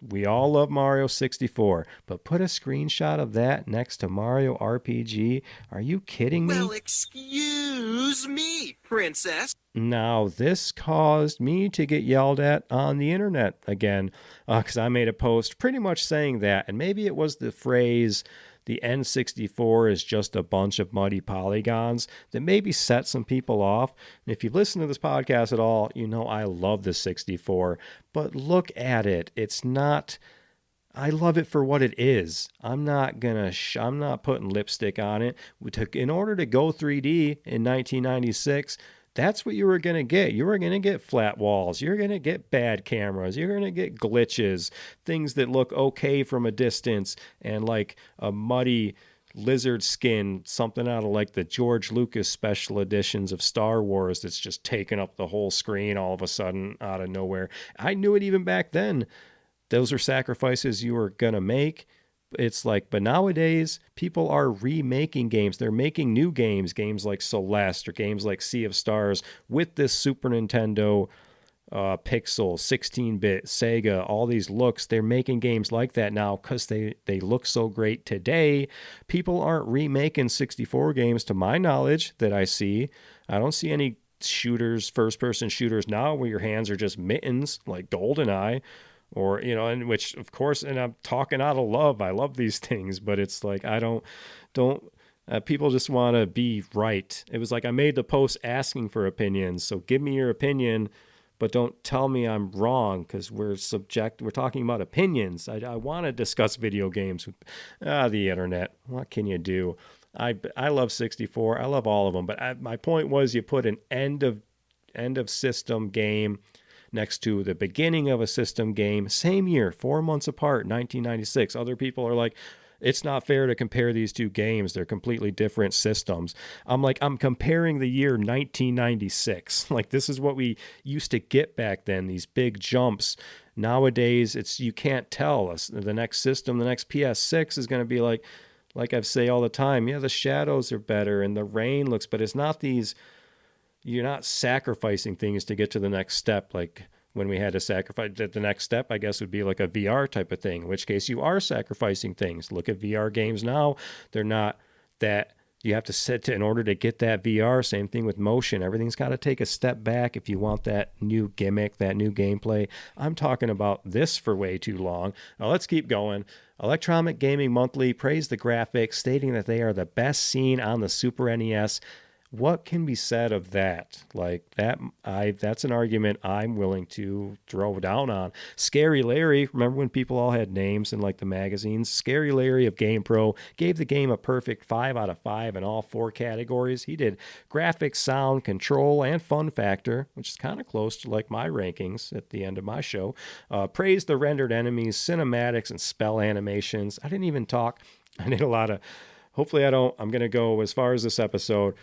Speaker 1: We all love Mario 64, but put a screenshot of that next to Mario RPG. Are you kidding me?
Speaker 8: Well, excuse me, princess.
Speaker 1: Now, this caused me to get yelled at on the internet again, because I made a post pretty much saying that, and maybe it was the phrase, the N64 is just a bunch of muddy polygons, that maybe set some people off. And if you listen to this podcast at all, you know I love the 64, but look at it. It's not... I love it for what it is. I'm not putting lipstick on it. In order to go 3D in 1996, That's what you were going to get. You were going to get flat walls. You're going to get bad cameras. You're going to get glitches, things that look okay from a distance, and like a muddy lizard skin, something out of like the George Lucas special editions of Star Wars that's just taking up the whole screen all of a sudden out of nowhere. I knew it even back then. Those are sacrifices you were going to make. It's like, but nowadays people are remaking games. They're making new games like Celeste or games like Sea of Stars with this Super Nintendo Pixel, 16-bit, Sega, all these looks. They're making games like that now because they look so great today. People aren't remaking 64 games to my knowledge that I see. I don't see any shooters, first-person shooters now where your hands are just mittens like GoldenEye. Or, you know, and which, of course, and I'm talking out of love. I love these things, but it's like, I don't, people just want to be right. It was like, I made the post asking for opinions. So give me your opinion, but don't tell me I'm wrong, because we're talking about opinions. I want to discuss video games with the internet. What can you do? I love 64. I love all of them. But my point was, you put an end of system game next to the beginning of a system game, same year, 4 months apart, 1996. Other people are like, it's not fair to compare these two games. They're completely different systems. I'm like, I'm comparing the year 1996. Like, this is what we used to get back then, these big jumps. Nowadays, you can't tell us. The next system, the next PS6 is going to be like I say all the time, yeah, the shadows are better and the rain looks, but it's not these... You're not sacrificing things to get to the next step. Like when we had to sacrifice, the next step, I guess, would be like a VR type of thing, in which case you are sacrificing things. Look at VR games now. They're not that you have to sit to in order to get that VR. Same thing with motion. Everything's got to take a step back if you want that new gimmick, that new gameplay. I'm talking about this for way too long. Now let's keep going. Electronic Gaming Monthly praised the graphics, stating that they are the best seen on the Super NES. What can be said of that? Like that's an argument I'm willing to throw down on. Scary Larry, remember when people all had names in like the magazines? Scary Larry of GamePro gave the game a perfect 5 out of 5 in all 4 categories. He did graphics, sound, control, and fun factor, which is kind of close to like my rankings at the end of my show. Praised the rendered enemies, cinematics, and spell animations. I didn't even talk. I did a lot of, hopefully I'm going to go as far as this episode.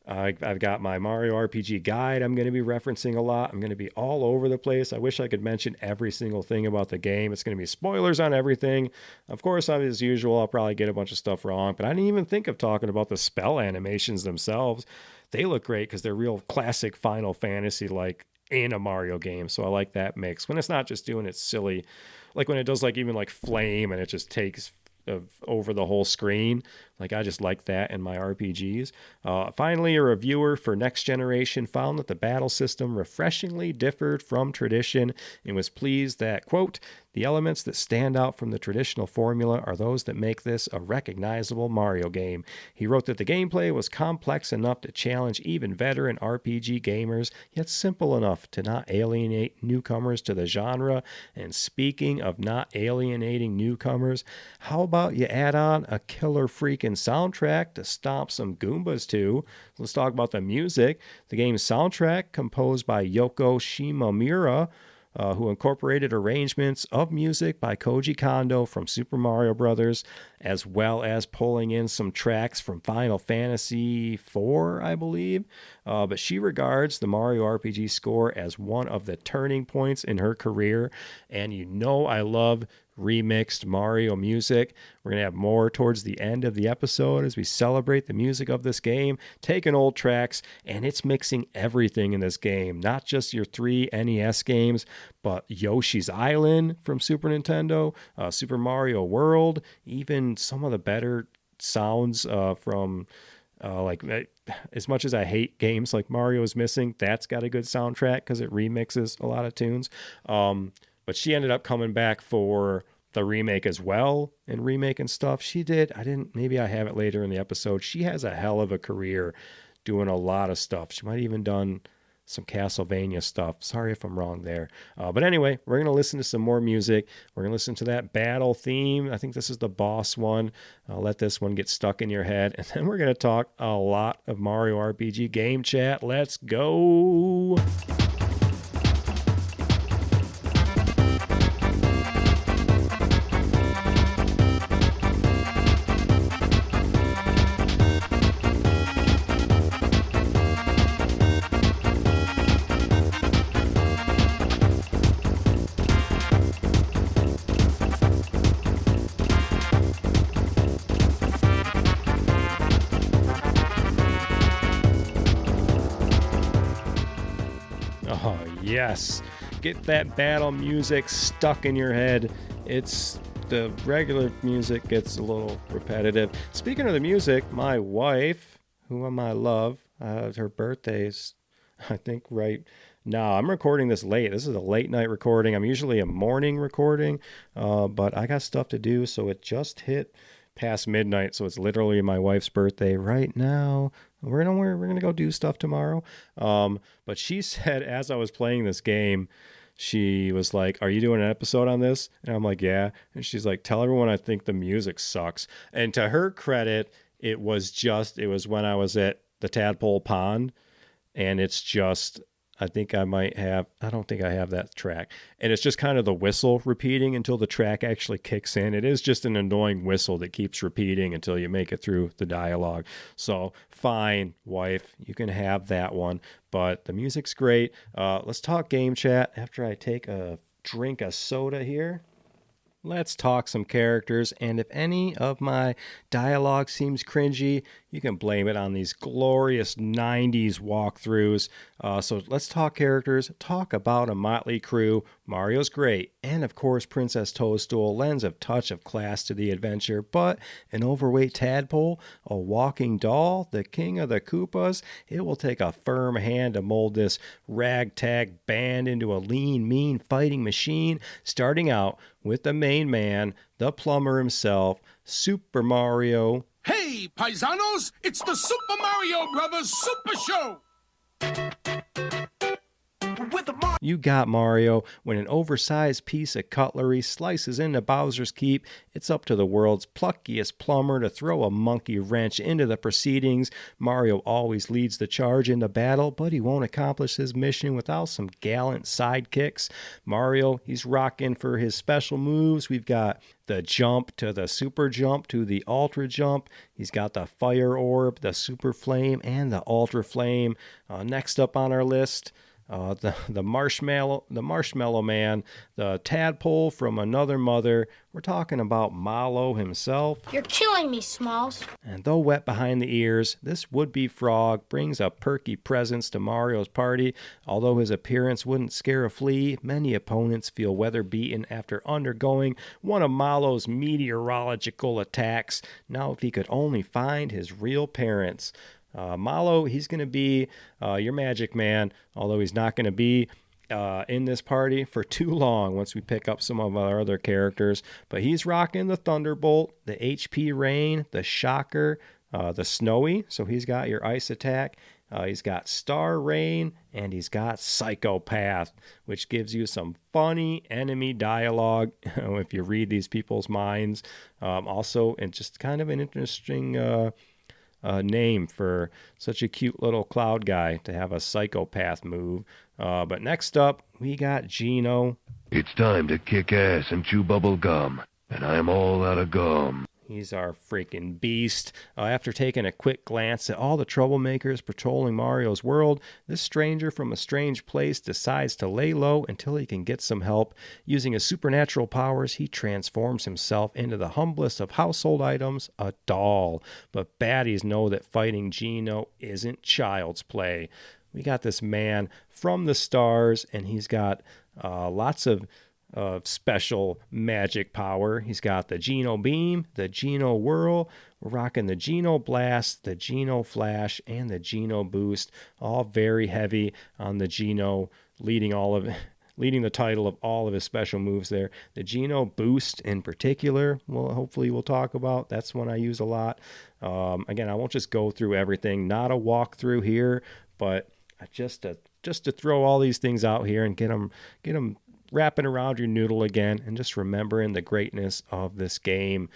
Speaker 1: I've got my Mario RPG guide I'm going to be referencing a lot. I'm going to be all over the place. I wish I could mention every single thing about the game. It's going to be spoilers on everything. Of course, as usual, I'll probably get a bunch of stuff wrong, but I didn't even think of talking about the spell animations themselves. They look great because they're real classic Final Fantasy like in a Mario game. So I like that mix. When it's not just doing it silly, like when it does like even like flame and it just takes over the whole screen. Like, I just like that in my RPGs. Finally, a reviewer for Next Generation found that the battle system refreshingly differed from tradition and was pleased that, quote, the elements that stand out from the traditional formula are those that make this a recognizable Mario game. He wrote that the gameplay was complex enough to challenge even veteran RPG gamers, yet simple enough to not alienate newcomers to the genre. And speaking of not alienating newcomers, how about you add on a killer freaking soundtrack to stomp some Goombas to? Let's talk about the music. The game's soundtrack, composed by Yoko Shimomura, who incorporated arrangements of music by Koji Kondo from Super Mario Bros., as well as pulling in some tracks from Final Fantasy IV, I believe. But she regards the Mario RPG score as one of the turning points in her career. And you know I love remixed Mario music. We're going to have more towards the end of the episode as we celebrate the music of this game, taking old tracks, and it's mixing everything in this game, not just your 3 NES games, but Yoshi's Island from Super Nintendo, Super Mario World, even some of the better sounds from like, as much as I hate games like Mario is Missing, that's got a good soundtrack because it remixes a lot of tunes. But she ended up coming back for the remake as well and remaking stuff. She did. Maybe I have it later in the episode. She has a hell of a career doing a lot of stuff. She might have even done some Castlevania stuff. Sorry if I'm wrong there. But anyway, we're going to listen to some more music. We're going to listen to that battle theme. I think this is the boss one. I'll let this one get stuck in your head. And then we're going to talk a lot of Mario RPG game chat. Let's go. Oh, yes. Get that battle music stuck in your head. The regular music gets a little repetitive. Speaking of the music, my wife, whom I love, her birthday's, I think, right now. I'm recording this late. This is a late night recording. I'm usually a morning recording, but I got stuff to do, so it just hit past midnight, so it's literally my wife's birthday right now. We're gonna go do stuff tomorrow. But she said as I was playing this game, she was like, "Are you doing an episode on this?" And I'm like, "Yeah." And she's like, "Tell everyone I think the music sucks." And to her credit, it was when I was at the Tadpole Pond, and it's just, I don't think I have that track. And it's just kind of the whistle repeating until the track actually kicks in. It is just an annoying whistle that keeps repeating until you make it through the dialogue. So fine, wife, you can have that one. But the music's great. Let's talk game chat after I take a drink of soda here. Let's talk some characters, and if any of my dialogue seems cringy, you can blame it on these glorious 90s walkthroughs. So let's talk characters, talk about a motley crew. Mario's great, and of course Princess Toadstool lends a touch of class to the adventure, but an overweight tadpole, a walking doll, the king of the Koopas, it will take a firm hand to mold this ragtag band into a lean, mean fighting machine, starting out with the main man, the plumber himself, Super Mario.
Speaker 7: Hey, paisanos, it's the Super Mario Brothers Super Show!
Speaker 1: You got Mario. When an oversized piece of cutlery slices into Bowser's Keep, it's up to the world's pluckiest plumber to throw a monkey wrench into the proceedings. Mario always leads the charge in the battle, but he won't accomplish his mission without some gallant sidekicks. Mario, he's rocking for his special moves. We've got the jump to the super jump to the ultra jump. He's got the fire orb, the super flame, and the ultra flame. Next up on our list, the marshmallow man, the tadpole from another mother. We're talking about Mallow himself.
Speaker 10: You're killing me, Smalls.
Speaker 1: And though wet behind the ears, this would-be frog brings a perky presence to Mario's party. Although his appearance wouldn't scare a flea, many opponents feel weather-beaten after undergoing one of Mallow's meteorological attacks. Now if he could only find his real parents. Mallow, he's going to be your magic man, although he's not going to be in this party for too long once we pick up some of our other characters. But he's rocking the Thunderbolt, the HP Rain, the Shocker, the Snowy, so he's got your ice attack. He's got Star Rain, and he's got Psychopath, which gives you some funny enemy dialogue if you read these people's minds. Also, and just kind of an interesting name for such a cute little cloud guy to have a Psychopath move. But next up, we got Geno.
Speaker 9: It's time to kick ass and chew bubble gum, and I'm all out of gum.
Speaker 1: He's our freaking beast. After taking a quick glance at all the troublemakers patrolling Mario's world, this stranger from a strange place decides to lay low until he can get some help. Using his supernatural powers, he transforms himself into the humblest of household items, a doll. But baddies know that fighting Geno isn't child's play. We got this man from the stars, and he's got lots of special magic power. He's got the Geno Beam, the Geno Whirl. We're rocking the Geno Blast, the Geno Flash, and the Geno Boost. All very heavy on the Geno, leading the title of all of his special moves there. The Geno Boost in particular, hopefully we'll talk about. That's one I use a lot. Again, I won't just go through everything. Not a walkthrough here, but just a just to throw all these things out here and get them wrapping around your noodle again, and just remembering the greatness of this game.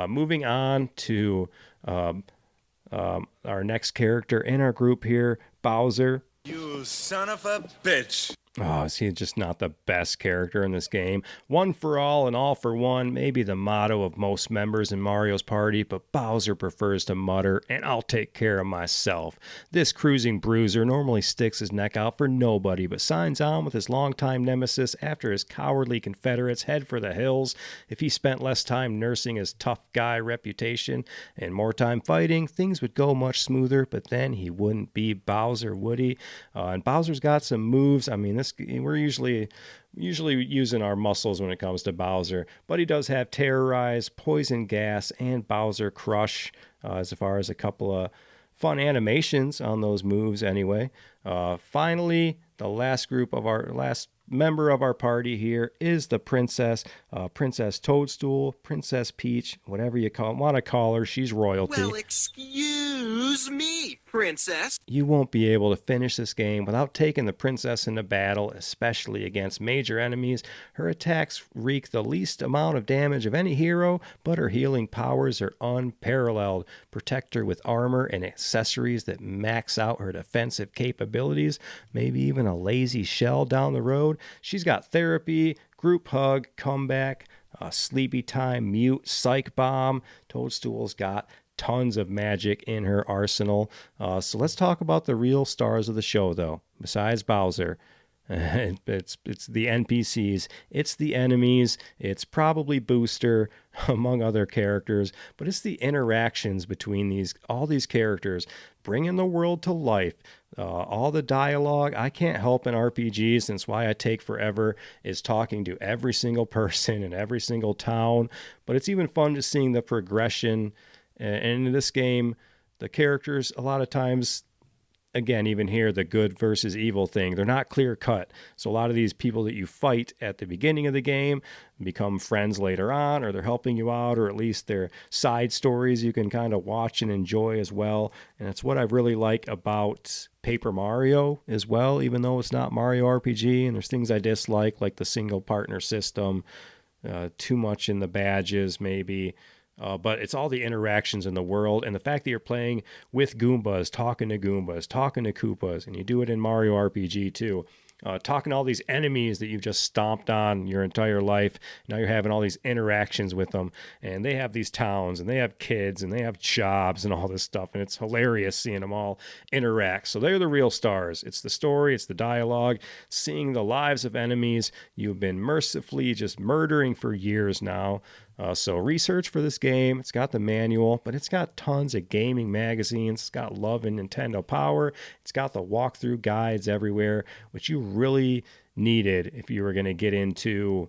Speaker 1: Moving on to our next character in our group here, Bowser.
Speaker 3: You son of a bitch.
Speaker 1: Oh, is he just not the best character in this game? One for all and all for one, maybe the motto of most members in Mario's party, but Bowser prefers to mutter, and I'll take care of myself. This cruising bruiser normally sticks his neck out for nobody, but signs on with his longtime nemesis after his cowardly Confederates head for the hills. If he spent less time nursing his tough guy reputation and more time fighting, things would go much smoother, but then he wouldn't be Bowser, would he? And Bowser's got some moves. I mean, we're usually using our muscles when it comes to Bowser, but he does have Terrorize, Poison Gas, and Bowser Crush, as far as a couple of fun animations on those moves anyway. Finally, the last member of our party here is the princess, Princess Toadstool, Princess Peach, whatever you want to call her. She's royalty.
Speaker 8: Well, excuse me, princess.
Speaker 1: You won't be able to finish this game without taking the princess into battle, especially against major enemies. Her attacks wreak the least amount of damage of any hero, but her healing powers are unparalleled. Protect her with armor and accessories that max out her defensive capabilities, maybe even a lazy shell down the road. She's got therapy, group hug, comeback, sleepy time, mute, psych bomb. Toadstool's got tons of magic in her arsenal. So let's talk about the real stars of the show, though. Besides Bowser, it's the NPCs, it's the enemies, it's probably Booster, among other characters, but it's the interactions between all these characters, bringing the world to life. All the dialogue, I can't help in RPGs, since why I take forever is talking to every single person in every single town, but it's even fun just seeing the progression. And in this game, the characters, a lot of times, again, even here, the good versus evil thing, they're not clear cut. So a lot of these people that you fight at the beginning of the game become friends later on, or they're helping you out, or at least they're side stories you can kind of watch and enjoy as well. And it's what I really like about Paper Mario as well, even though it's not Mario RPG, and there's things I dislike, like the single partner system, too much in the badges maybe. But it's all the interactions in the world, and the fact that you're playing with Goombas, talking to Koopas, and you do it in Mario RPG too. Talking to all these enemies that you've just stomped on your entire life. Now you're having all these interactions with them, and they have these towns, and they have kids, and they have jobs, and all this stuff, and it's hilarious seeing them all interact. So they're the real stars. It's the story, it's the dialogue, seeing the lives of enemies you've been mercifully just murdering for years now. So research for this game. It's got the manual, but it's got tons of gaming magazines. It's got Love and Nintendo Power. It's got the walkthrough guides everywhere, which you really needed if you were going to get into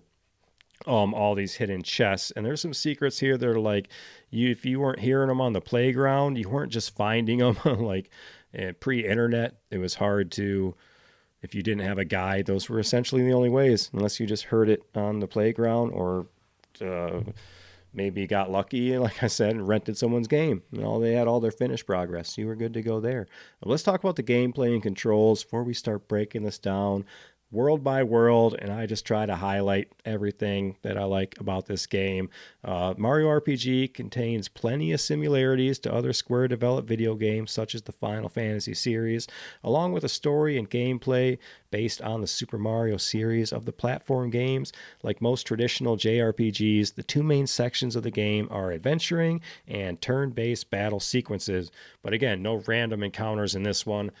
Speaker 1: all these hidden chests. And there's some secrets here that are like, if you weren't hearing them on the playground, you weren't just finding them. Like pre-internet, it was hard to, if you didn't have a guide, those were essentially the only ways, unless you just heard it on the playground, or maybe got lucky, like I said, and rented someone's game. They had all their finished progress. You were good to go there. Let's talk about the gameplay and controls before we start breaking this down world by world, and I just try to highlight everything that I like about this game. Mario RPG contains plenty of similarities to other Square-developed video games, such as the Final Fantasy series, along with a story and gameplay based on the Super Mario series of the platform games. Like most traditional JRPGs, the two main sections of the game are adventuring and turn-based battle sequences. But again, no random encounters in this one.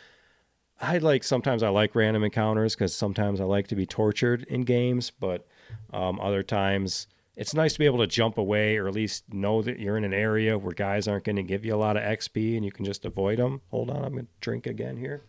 Speaker 1: Sometimes I like random encounters because sometimes I like to be tortured in games, but other times it's nice to be able to jump away, or at least know that you're in an area where guys aren't going to give you a lot of XP and you can just avoid them. Hold on, I'm going to drink again here.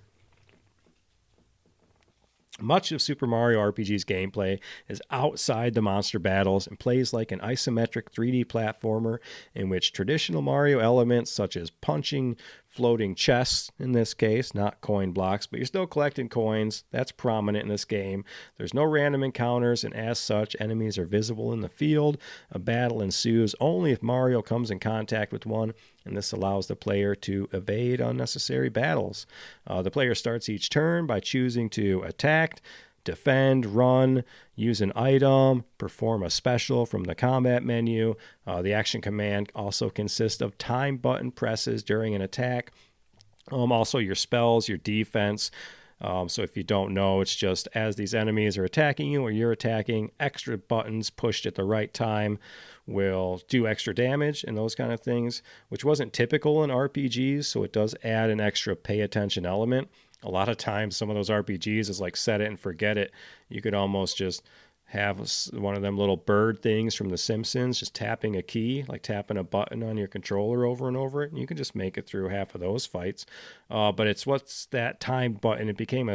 Speaker 1: Much of Super Mario RPG's gameplay is outside the monster battles and plays like an isometric 3D platformer in which traditional Mario elements such as punching floating chests in this case, not coin blocks, but you're still collecting coins. That's prominent in this game. There's no random encounters, and as such, enemies are visible in the field. A battle ensues only if Mario comes in contact with one, and this allows the player to evade unnecessary battles. The player starts each turn by choosing to attack, defend, run, use an item, perform a special from the combat menu. The action command also consists of time button presses during an attack. Also your spells, your defense. So if you don't know, it's just as these enemies are attacking you or you're attacking, extra buttons pushed at the right time will do extra damage and those kind of things, which wasn't typical in RPGs, so it does add an extra pay attention element. A lot of times, some of those RPGs is like set it and forget it. You could almost just have one of them little bird things from The Simpsons, just tapping a key, like tapping a button on your controller over and over it, and you can just make it through half of those fights. But it's what's that time button. It became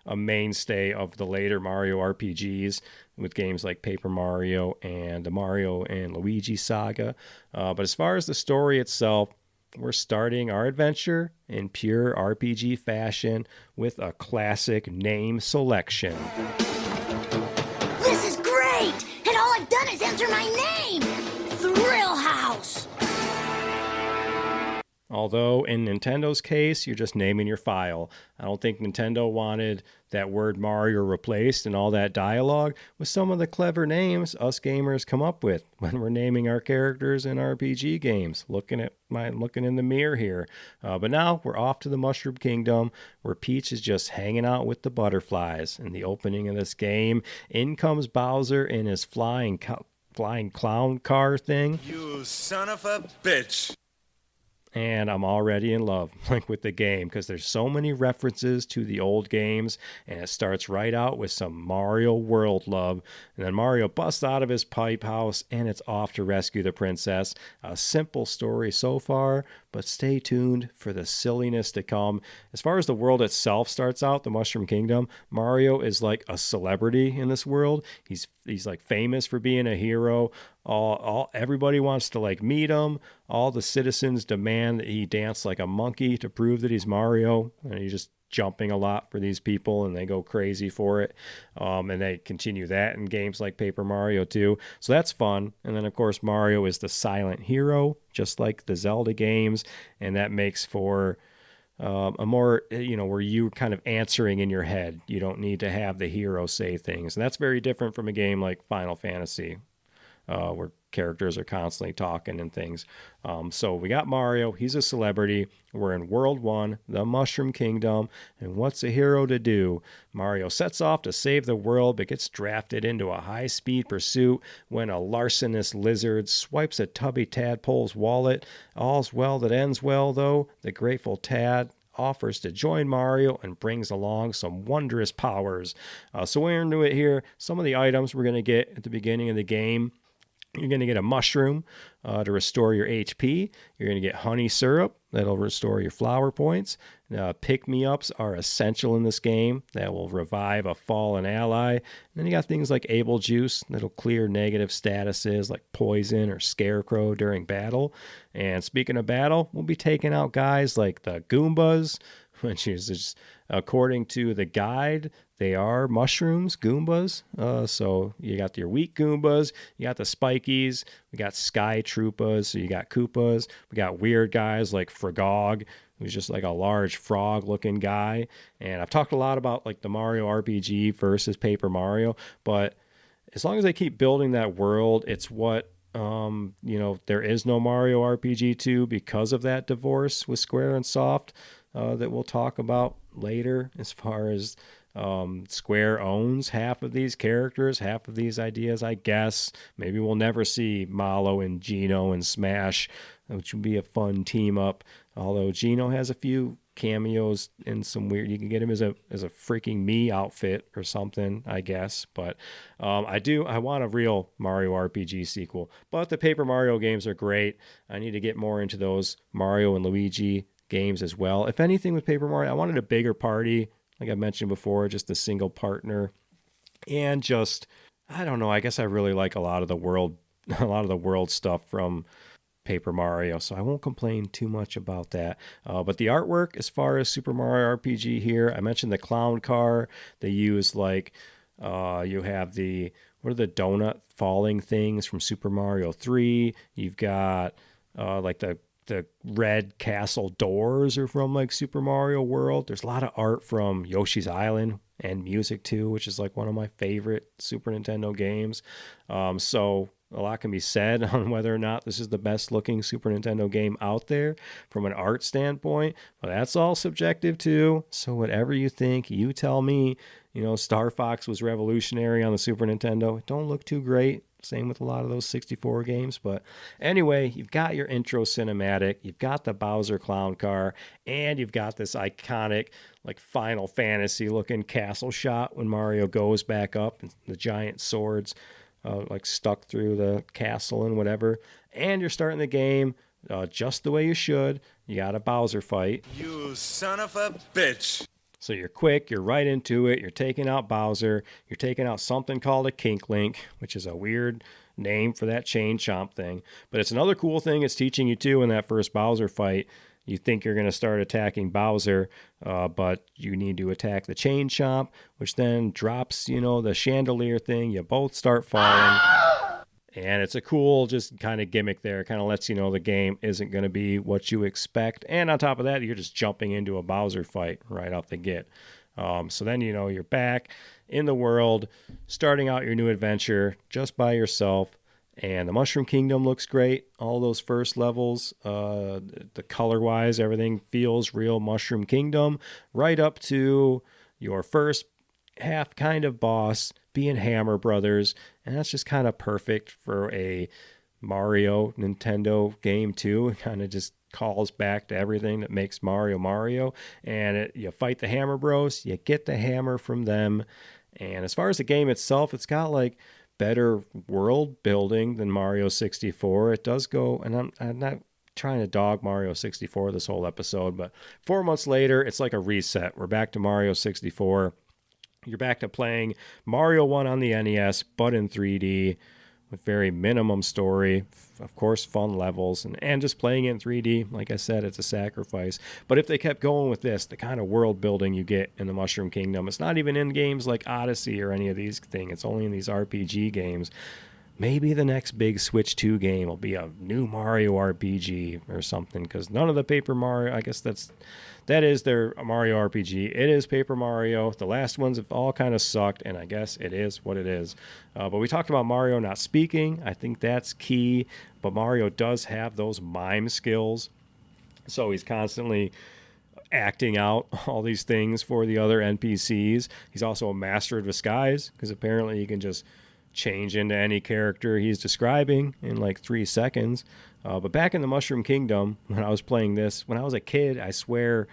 Speaker 1: a mainstay of the later Mario RPGs with games like Paper Mario and the Mario and Luigi saga. But as far as the story itself, we're starting our adventure in pure RPG fashion with a classic name selection.
Speaker 10: This is great! And all I've done is enter my name! Thrill House!
Speaker 1: Although in Nintendo's case, you're just naming your file. I don't think Nintendo wanted that word Mario replaced and all that dialogue with some of the clever names us gamers come up with when we're naming our characters in RPG games. Looking in the mirror here. But now we're off to the Mushroom Kingdom where Peach is just hanging out with the butterflies. In the opening of this game, in comes Bowser in his flying clown car thing.
Speaker 3: You son of a bitch.
Speaker 1: And I'm already in love with the game because there's so many references to the old games, and it starts right out with some Mario World love. And then Mario busts out of his pipe house and it's off to rescue the princess. A simple story so far, but stay tuned for the silliness to come. As far as the world itself starts out, the Mushroom Kingdom, Mario is like a celebrity in this world. He's like famous for being a hero. Everybody wants to like meet him. All the citizens demand that he dance like a monkey to prove that he's Mario, and he's just jumping a lot for these people, and they go crazy for it. And they continue that in games like Paper Mario too. So that's fun. And then of course Mario is the silent hero, just like the Zelda games, and that makes for a more, where you kind of answering in your head. You don't need to have the hero say things. And that's very different from a game like Final Fantasy, where characters are constantly talking and things. So we got Mario. He's a celebrity. We're in World 1, the Mushroom Kingdom. And what's a hero to do? Mario sets off to save the world, but gets drafted into a high-speed pursuit when a larcenous lizard swipes a tubby tadpole's wallet. All's well that ends well, though. The grateful Tad offers to join Mario and brings along some wondrous powers. So we're into it here. Some of the items we're going to get at the beginning of the game. You're going to get a mushroom to restore your HP. You're going to get honey syrup. That'll restore your flower points. Pick-me-ups are essential in this game. That will revive a fallen ally. And then you got things like Able Juice. That'll clear negative statuses like poison or scarecrow during battle. And speaking of battle, we'll be taking out guys like the Goombas, which is just, according to the guide, they are mushrooms, Goombas. So you got your weak Goombas, you got the Spikies, we got Sky Troopas, so you got Koopas, we got weird guys like Fragog, who's just like a large frog-looking guy. And I've talked a lot about like the Mario RPG versus Paper Mario, but as long as they keep building that world, it's what there is no Mario RPG 2 because of that divorce with Square and Soft that we'll talk about later, as far as Square owns half of these characters, half of these ideas, I guess. Maybe we'll never see Malo and Geno and Smash, which would be a fun team up. Although Geno has a few cameos in some weird, you can get him as a freaking Mii outfit or something, I guess. But I want a real Mario RPG sequel. But the Paper Mario games are great. I need to get more into those Mario and Luigi games as well. If anything with Paper Mario, I wanted a bigger party, like I mentioned before, just a single partner. And just, I don't know, I guess I really like a lot of the world stuff from Paper Mario, so I won't complain too much about that. But the artwork, as far as Super Mario RPG here, I mentioned the clown car. They use like, you have the, what are the donut falling things from Super Mario 3? You've got like the red castle doors are from like Super Mario World. There's a lot of art from Yoshi's Island and music too, which is like one of my favorite Super Nintendo games. So a lot can be said on whether or not this is the best looking Super Nintendo game out there from an art standpoint, but that's all subjective too. So whatever you think, you tell me. You know, Star Fox was revolutionary on the Super Nintendo. It don't look too great. Same with a lot of those 64 games. But anyway, you've got your intro cinematic, you've got the Bowser clown car, and you've got this iconic, like Final Fantasy looking castle shot when Mario goes back up and the giant swords like stuck through the castle and whatever. And you're starting the game just the way you should. You got a Bowser fight.
Speaker 3: You son of a bitch.
Speaker 1: So you're quick, you're right into it, you're taking out Bowser, you're taking out something called a Kink Link, which is a weird name for that chain chomp thing. But it's another cool thing it's teaching you too in that first Bowser fight. You think you're going to start attacking Bowser, but you need to attack the chain chomp, which then drops, you know, the chandelier thing. You both start falling. And it's a cool just kind of gimmick there. It kind of lets you know the game isn't going to be what you expect. And on top of that, you're just jumping into a Bowser fight right off the get. So then, you know, you're back in the world, starting out your new adventure just by yourself. And the Mushroom Kingdom looks great. All those first levels, the color-wise, everything feels real Mushroom Kingdom. Right up to your first half kind of boss being Hammer Brothers, and that's just kind of perfect for a Mario Nintendo game too. It kind of just calls back to everything that makes Mario Mario, and you fight the Hammer Bros, you get the hammer from them. And as far as the game itself, it's got like better world building than Mario 64. It does go, and I'm not trying to dog Mario 64 this whole episode, but 4 months later, it's like a reset. We're back to Mario 64. You're back to playing Mario 1 on the NES, but in 3D, with very minimum story, of course, fun levels, and just playing it in 3D. Like I said, it's a sacrifice. But if they kept going with this, the kind of world building you get in the Mushroom Kingdom, it's not even in games like Odyssey or any of these things. It's only in these RPG games. Maybe the next big Switch 2 game will be a new Mario RPG or something, because none of the Paper Mario, I guess that is their Mario RPG. It is Paper Mario. The last ones have all kind of sucked, and I guess it is what it is. But we talked about Mario not speaking. I think that's key, but Mario does have those mime skills, so he's constantly acting out all these things for the other NPCs. He's also a master of disguise, because apparently he can just change into any character he's describing in like 3 seconds. But back in the Mushroom Kingdom, when I was playing this, when I was a kid, I swear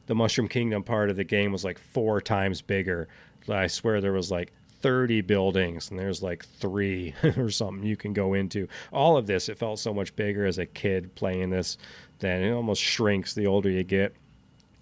Speaker 1: the Mushroom Kingdom part of the game was like 4 times bigger. I swear there was like 30 buildings and there's like 3 or something you can go into. All of this, it felt so much bigger as a kid playing this than it almost shrinks the older you get.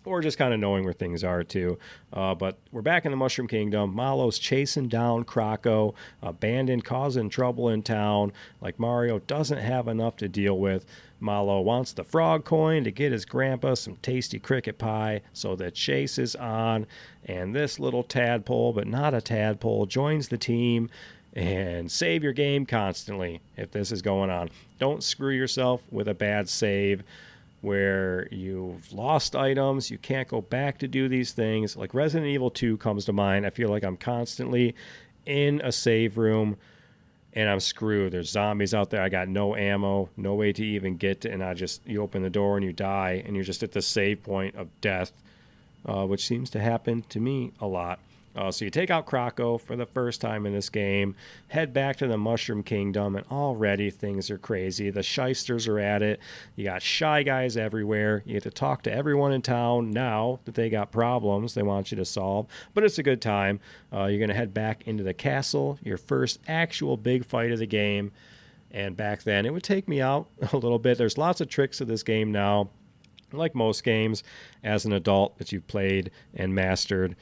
Speaker 1: Or just kind of knowing where things are, too. But we're back in the Mushroom Kingdom. Malo's chasing down Croco, abandoned, causing trouble in town. Like Mario doesn't have enough to deal with. Malo wants the frog coin to get his grandpa some tasty cricket pie, so the chase is on. And this little tadpole, but not a tadpole, joins the team. And save your game constantly if this is going on. Don't screw yourself with a bad save where you've lost items, you can't go back to do these things. Like Resident Evil 2 comes to mind. I feel like I'm constantly in a save room and I'm screwed. There's zombies out there. I got no ammo, no way to even get to, and you open the door and you die, and you're just at the save point of death, which seems to happen to me a lot. So you take out Croco for the first time in this game, head back to the Mushroom Kingdom, and already things are crazy. The shysters are at it. You got shy guys everywhere. You get to talk to everyone in town now that they got problems they want you to solve. But it's a good time. You're going to head back into the castle, your first actual big fight of the game. And back then, it would take me out a little bit. There's lots of tricks to this game now, like most games, as an adult that you've played and mastered.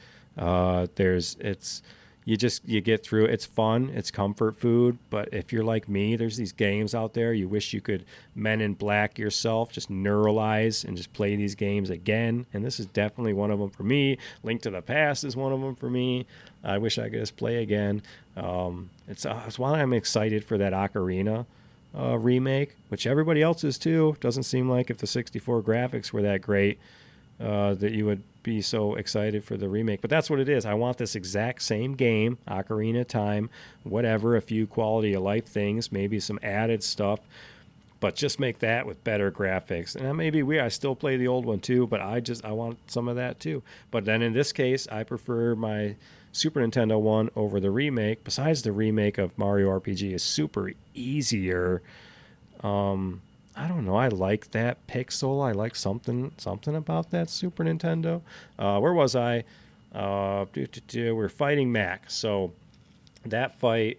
Speaker 1: you get through it. It's fun. It's comfort food. But if you're like me, there's these games out there you wish you could Men in Black yourself, just neuralize and just play these games again. And this is definitely one of them for me. Link to the Past is one of them for me. I wish I could just play again. It's why I'm excited for that Ocarina remake, which everybody else is too. Doesn't seem like if the 64 graphics were that great that you would be so excited for the remake. But that's what it is. I want this exact same game, Ocarina Time, whatever, a few quality of life things, maybe some added stuff, but just make that with better graphics. And maybe I still play the old one too, but I want some of that too. But then in this case, I prefer my Super Nintendo one over the remake. Besides, the remake of Mario RPG is super easier. I don't know. I like that pixel. I like something about that Super Nintendo. Where was I? We're fighting Mac. So that fight,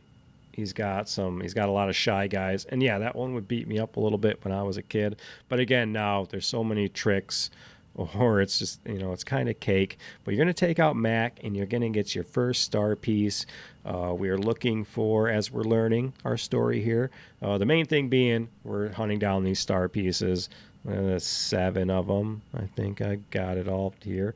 Speaker 1: he's got a lot of shy guys, and yeah, that one would beat me up a little bit when I was a kid. But again, now there's so many tricks, or it's just, it's kind of cake. But you're going to take out Mac, and you're going to get your first star piece. We are looking for, as we're learning our story here, the main thing being we're hunting down these star pieces. There's 7 of them. I think I got it all here.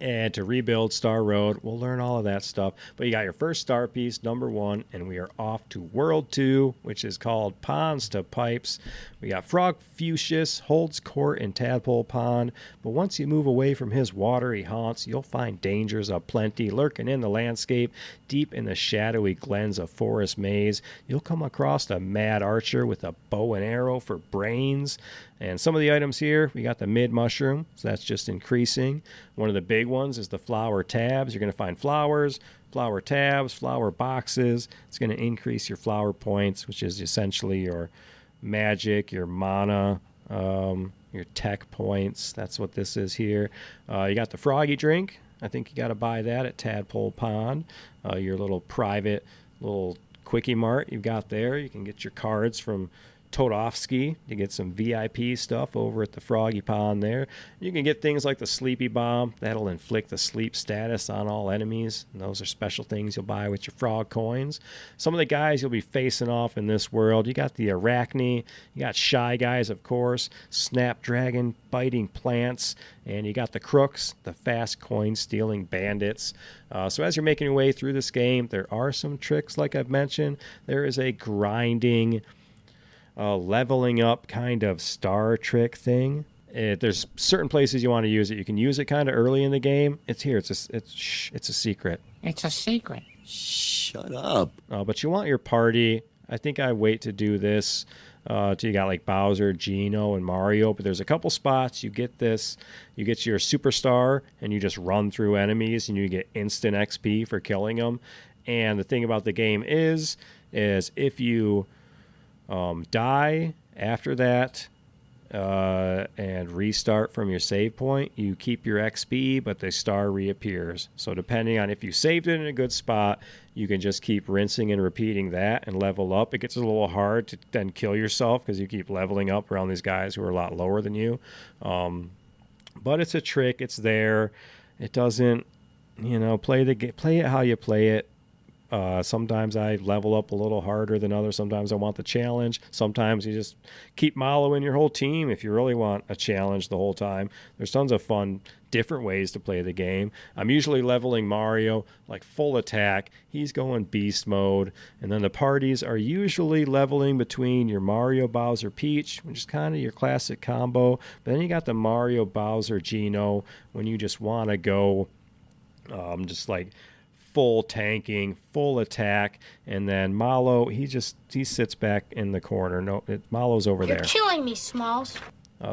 Speaker 1: And to rebuild Star Road, we'll learn all of that stuff. But you got your first star piece, number 1, and we are off to World 2, which is called Ponds to Pipes. We got Frog Fuchsius, holds court in Tadpole Pond, but once you move away from his watery haunts, you'll find dangers aplenty lurking in the landscape. Deep in the shadowy glens of Forest Maze, you'll come across a mad archer with a bow and arrow for brains. And some of the items here, we got the mid mushroom, so that's just increasing. One of the big ones is the flower tabs. You're going to find flowers, flower tabs, flower boxes. It's going to increase your flower points, which is essentially your magic, your mana, your tech points. That's what this is here. You got the froggy drink. I think you got to buy that at Tadpole Pond. Your little private little quickie mart you've got there. You can get your cards from Toadofsky to get some VIP stuff over at the Froggy Pond there. You can get things like the Sleepy Bomb. That'll inflict the sleep status on all enemies. And those are special things you'll buy with your frog coins. Some of the guys you'll be facing off in this world, you got the Arachne, you got Shy Guys, of course, Snapdragon biting plants, and you got the Crooks, the fast coin stealing bandits. So as you're making your way through this game, there are some tricks like I've mentioned. There is a grinding leveling up kind of star trick thing. There's certain places you want to use it. You can use it kind of early in the game. It's here. It's a secret.
Speaker 10: It's a secret.
Speaker 3: Shut up.
Speaker 1: But you want your party. I think I wait to do this till you got like Bowser, Geno, and Mario. But there's a couple spots. You get this. You get your superstar, and you just run through enemies, and you get instant XP for killing them. And the thing about the game is if you die after that and restart from your save point, you keep your XP, but the star reappears. So depending on if you saved it in a good spot, you can just keep rinsing and repeating that and level up. It gets a little hard to then kill yourself because you keep leveling up around these guys who are a lot lower than you. But it's a trick. It's there. It doesn't, play it how you play it. Sometimes I level up a little harder than others. Sometimes I want the challenge. Sometimes you just keep Mallow in your whole team if you really want a challenge the whole time. There's tons of fun, different ways to play the game. I'm usually leveling Mario like full attack. He's going beast mode. And then the parties are usually leveling between your Mario, Bowser, Peach, which is kind of your classic combo. But then you got the Mario, Bowser, Geno when you just want to go just like full tanking, full attack, and then Mallow, he sits back in the corner. Mallow's over there.
Speaker 10: You're killing me, Smalls.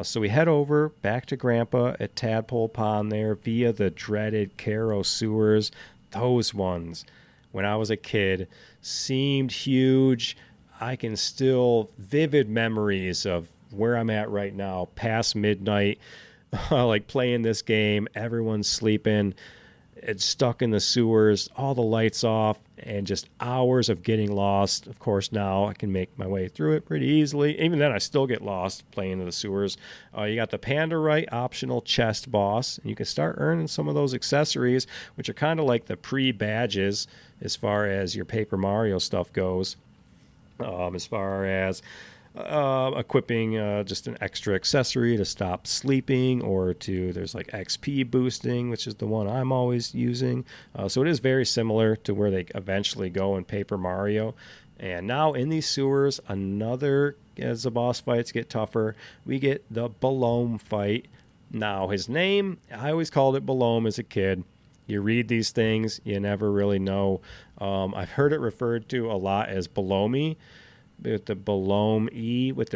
Speaker 1: So we head over back to Grandpa at Tadpole Pond there via the dreaded Kero sewers. Those ones, when I was a kid, seemed huge. I can still vivid memories of where I'm at right now, past midnight, like playing this game, everyone's sleeping. it's stuck in the sewers, all the lights off, and just hours of getting lost. Of course, now I can make my way through it pretty easily. Even then, I still get lost playing in the sewers. You got the Pandorite optional chest boss, and you can start earning some of those accessories, which are kind of like the pre-badges as far as your Paper Mario stuff goes. As far as equipping just an extra accessory to stop sleeping, or there's like XP boosting, which is the one I'm always using. So it is very similar to where they eventually go in Paper Mario. And now in these sewers, as the boss fights get tougher, we get the Balloam fight. Now his name, I always called it Balloam as a kid. You read these things, you never really know. I've heard it referred to a lot as Balloamy, with the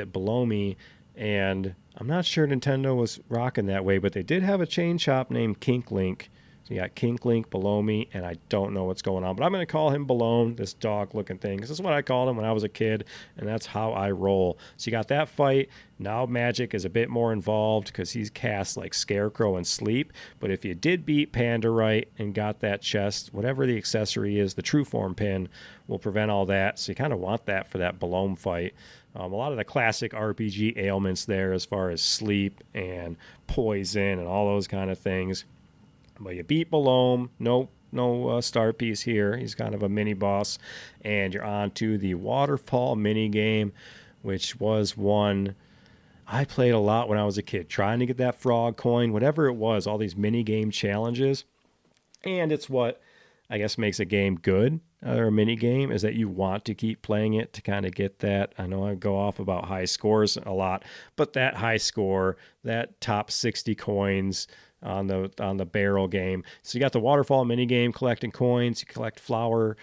Speaker 1: Balloamy, and I'm not sure Nintendo was rocking that way, but they did have a chain shop named Kink Link. So you got Kink Link, Balloamy, and I don't know what's going on, but I'm going to call him Balloam, this dog-looking thing, because this is what I called him when I was a kid, and that's how I roll. So you got that fight. Now Magic is a bit more involved because he's cast like Scarecrow and Sleep, but if you did beat Pandorite and got that chest, whatever the accessory is, the True Form pin will prevent all that, so you kind of want that for that Balloam fight. A lot of the classic RPG ailments there as far as sleep and poison and all those kind of things. But you beat Balloam, no star piece here. He's kind of a mini boss, and you're on to the waterfall mini game, which was one I played a lot when I was a kid, trying to get that frog coin, whatever it was, all these mini game challenges. And it's what I guess makes a game good, or a mini game, is that you want to keep playing it to kind of get that. I know I go off about high scores a lot, but that high score, that top 60 coins on the barrel game. So you got the waterfall mini game, collecting coins. You collect flower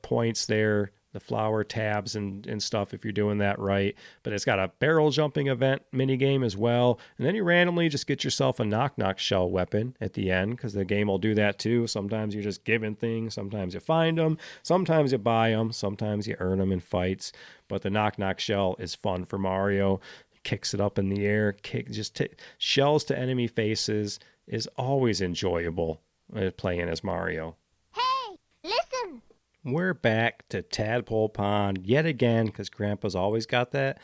Speaker 1: points there, the flower tabs and stuff if you're doing that right. But it's got a barrel jumping event mini game as well. And then you randomly just get yourself a knock-knock shell weapon at the end, because the game will do that too. Sometimes you're just given things. Sometimes you find them. Sometimes you buy them. Sometimes you earn them in fights. But the knock-knock shell is fun for Mario. Kicks it up in the air. Shells to enemy faces is always enjoyable playing as Mario.
Speaker 5: Hey, listen!
Speaker 1: We're back to Tadpole Pond yet again, because Grandpa's always got that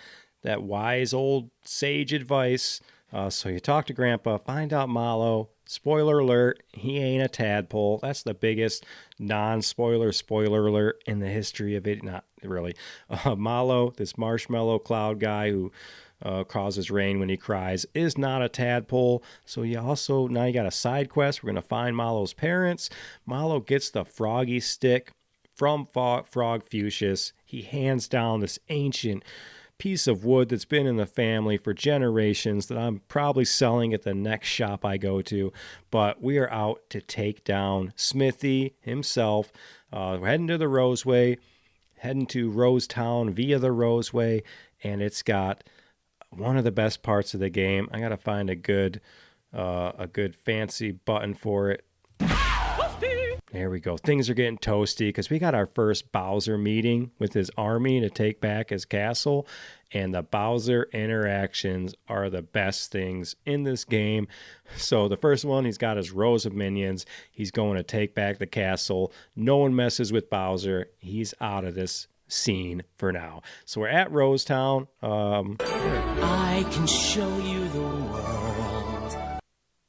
Speaker 1: wise old sage advice. So you talk to Grandpa, find out Mallow. Spoiler alert, he ain't a tadpole. That's the biggest non-spoiler spoiler alert in the history of it. Not really. Mallow, this marshmallow cloud guy who causes rain when he cries, is not a tadpole. So now you got a side quest. We're going to find Mallow's parents. Mallow gets the froggy stick from Frog Fuchsius. He hands down this ancient piece of wood that's been in the family for generations that I'm probably selling at the next shop I go to. But we are out to take down Smithy himself. We're heading to the Roseway, heading to Rosetown via the Roseway, and it's got one of the best parts of the game. I gotta find a good fancy button for it. There we go. Things are getting toasty because we got our first Bowser meeting with his army to take back his castle, and the Bowser interactions are the best things in this game. So the first one, he's got his rows of minions. He's going to take back the castle. No one messes with Bowser. He's out of this scene for now. So we're at Rosetown.
Speaker 6: I can show you the world.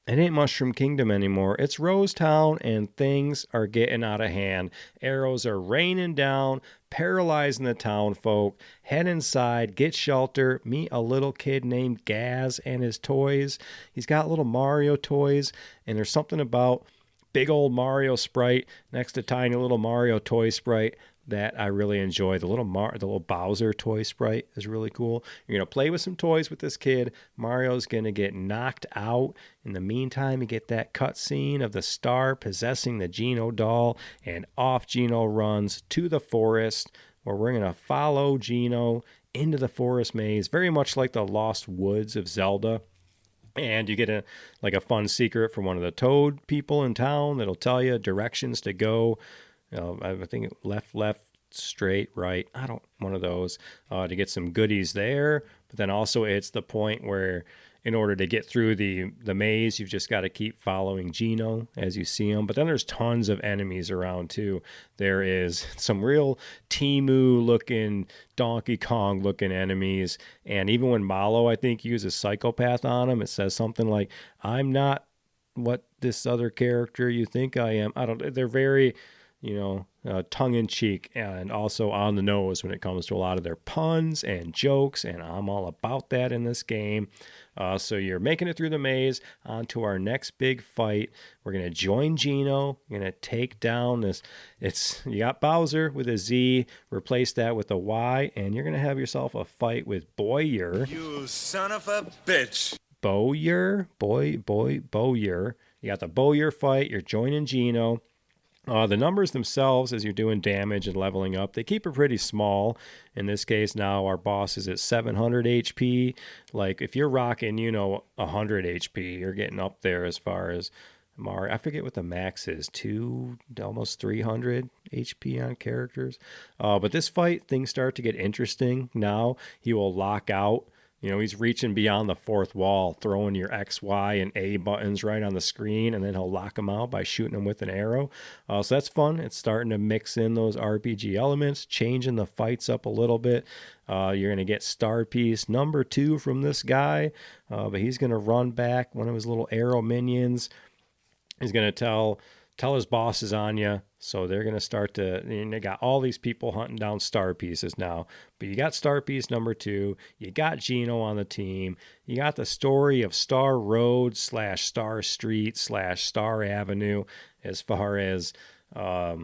Speaker 1: It ain't Mushroom Kingdom anymore. It's Rosetown, and things are getting out of hand. Arrows are raining down, paralyzing the town folk. Head inside, get shelter, meet a little kid named Gaz and his toys. He's got little Mario toys, and there's something about big old Mario sprite next to tiny little Mario toy sprite that I really enjoy. The little Bowser toy sprite is really cool. You're going to play with some toys with this kid. Mario's going to get knocked out. In the meantime, you get that cutscene of the star possessing the Geno doll, and off Geno runs to the forest, where we're going to follow Geno into the forest maze, very much like the Lost Woods of Zelda. And you get a fun secret from one of the Toad people in town that'll tell you directions to go. I think left, straight, right. One of those to get some goodies there. But then also it's the point where in order to get through the maze, you've just got to keep following Gino as you see him. But then there's tons of enemies around too. There is some real Timu looking, Donkey Kong looking enemies. And even when Malo, I think, uses Psychopath on him, it says something like, I'm not what this other character you think I am. They're very, tongue-in-cheek and also on the nose when it comes to a lot of their puns and jokes, and I'm all about that in this game. So you're making it through the maze, on to our next big fight. We're going to join Gino. We're going to take down this. You got Bowser with a Z, replace that with a Y, and you're going to have yourself a fight with Bowyer.
Speaker 3: You son of a bitch.
Speaker 1: Bowyer. You got the Bowyer fight. You're joining Gino. The numbers themselves, as you're doing damage and leveling up, they keep it pretty small. In this case, now our boss is at 700 HP. Like, if you're rocking, 100 HP, you're getting up there as far as Mario. I forget what the max is, almost 300 HP on characters. But this fight, things start to get interesting. Now he will lock out. He's reaching beyond the fourth wall, throwing your X, Y, and A buttons right on the screen, and then he'll lock them out by shooting them with an arrow. So that's fun. It's starting to mix in those RPG elements, changing the fights up a little bit. You're going to get star piece number 2 from this guy, but he's going to run back one of his little arrow minions. He's going to tell his boss is on you. So they're going to start to, they got all these people hunting down star pieces now. But you got star piece number 2. You got Gino on the team. You got the story of Star Road / Star Street / Star Avenue. As far as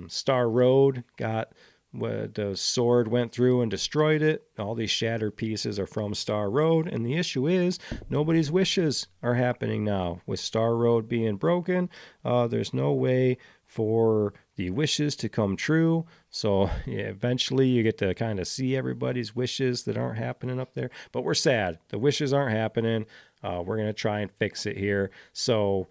Speaker 1: Star Road, got what the sword went through and destroyed it. All these shattered pieces are from Star Road. And the issue is nobody's wishes are happening now. With Star Road being broken, there's no way for the wishes to come true. So eventually you get to kind of see everybody's wishes that aren't happening up there. But we're sad. The wishes aren't happening. We're going to try and fix it here. So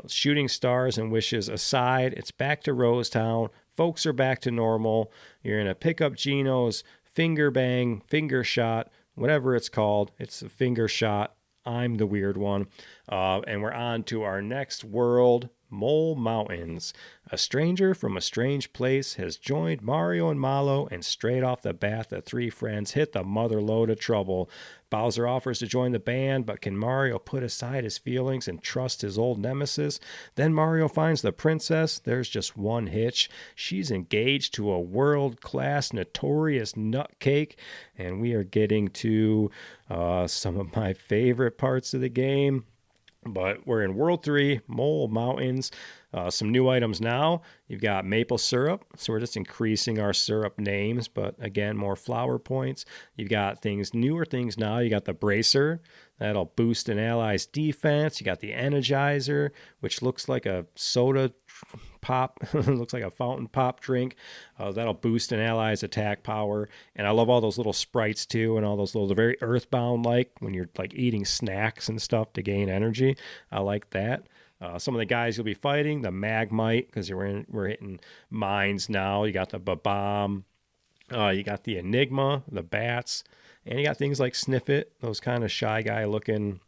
Speaker 1: shooting stars and wishes aside, it's back to Rose Town. Folks are back to normal. You're going to pick up Gino's finger bang, finger shot, whatever it's called. It's a finger shot. I'm the weird one. And we're on to our next world, Mole Mountains. A stranger from a strange place has joined Mario and Malo, and straight off the bat, the 3 friends hit the mother load of trouble. Bowser offers to join the band, but can Mario put aside his feelings and trust his old nemesis? Then Mario finds the princess. There's just one hitch. She's engaged to a world-class, notorious nutcake, and we are getting to some of my favorite parts of the game. But we're in World 3, Mole Mountains. Some new items now. You've got maple syrup, so we're just increasing our syrup names, but again, more flower points. You've got newer things now. You got the bracer. That'll boost an ally's defense. You got the energizer, which looks like a soda pop. Looks like a fountain pop drink. That'll boost an ally's attack power. And I love all those little sprites too, and all those little, they're very Earthbound like when you're like eating snacks and stuff to gain energy. I like that. Some of the guys you'll be fighting, the Magmite, because we're hitting mines now. You got the Babam. You got the Enigma, the bats, and you got things like Sniffit, those kind of shy guy looking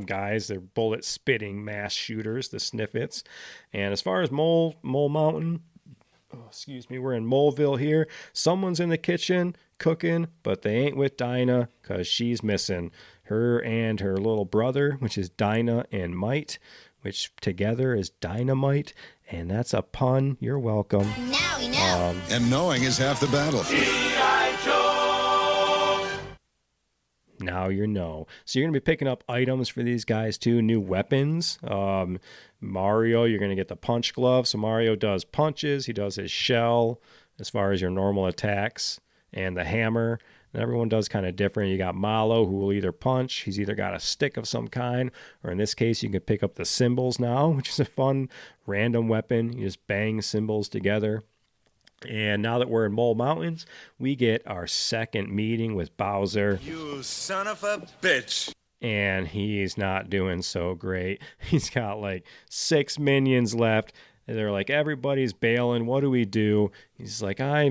Speaker 1: guys. They're bullet spitting mass shooters, the Sniffits. And as far as Mole Mountain, we're in Moleville here. Someone's in the kitchen cooking, but they ain't with Dinah because she's missing. Her and her little brother, which is Dinah and Mite, which together is Dynamite. And that's a pun. You're welcome.
Speaker 5: Now we know.
Speaker 3: And knowing is half the battle.
Speaker 1: Now you know. So you're going to be picking up items for these guys too, new weapons. Mario, you're going to get the punch glove. So Mario does punches. He does his shell as far as your normal attacks, and the hammer. And everyone does kind of different. You got Malo, who will either punch. He's either got a stick of some kind, or in this case, you can pick up the cymbals now, which is a fun random weapon. You just bang cymbals together. And now that we're in Mole Mountains, we get our second meeting with Bowser.
Speaker 3: You son of a bitch.
Speaker 1: And he's not doing so great. He's got like 6 minions left. And they're like, everybody's bailing. What do we do? He's like, I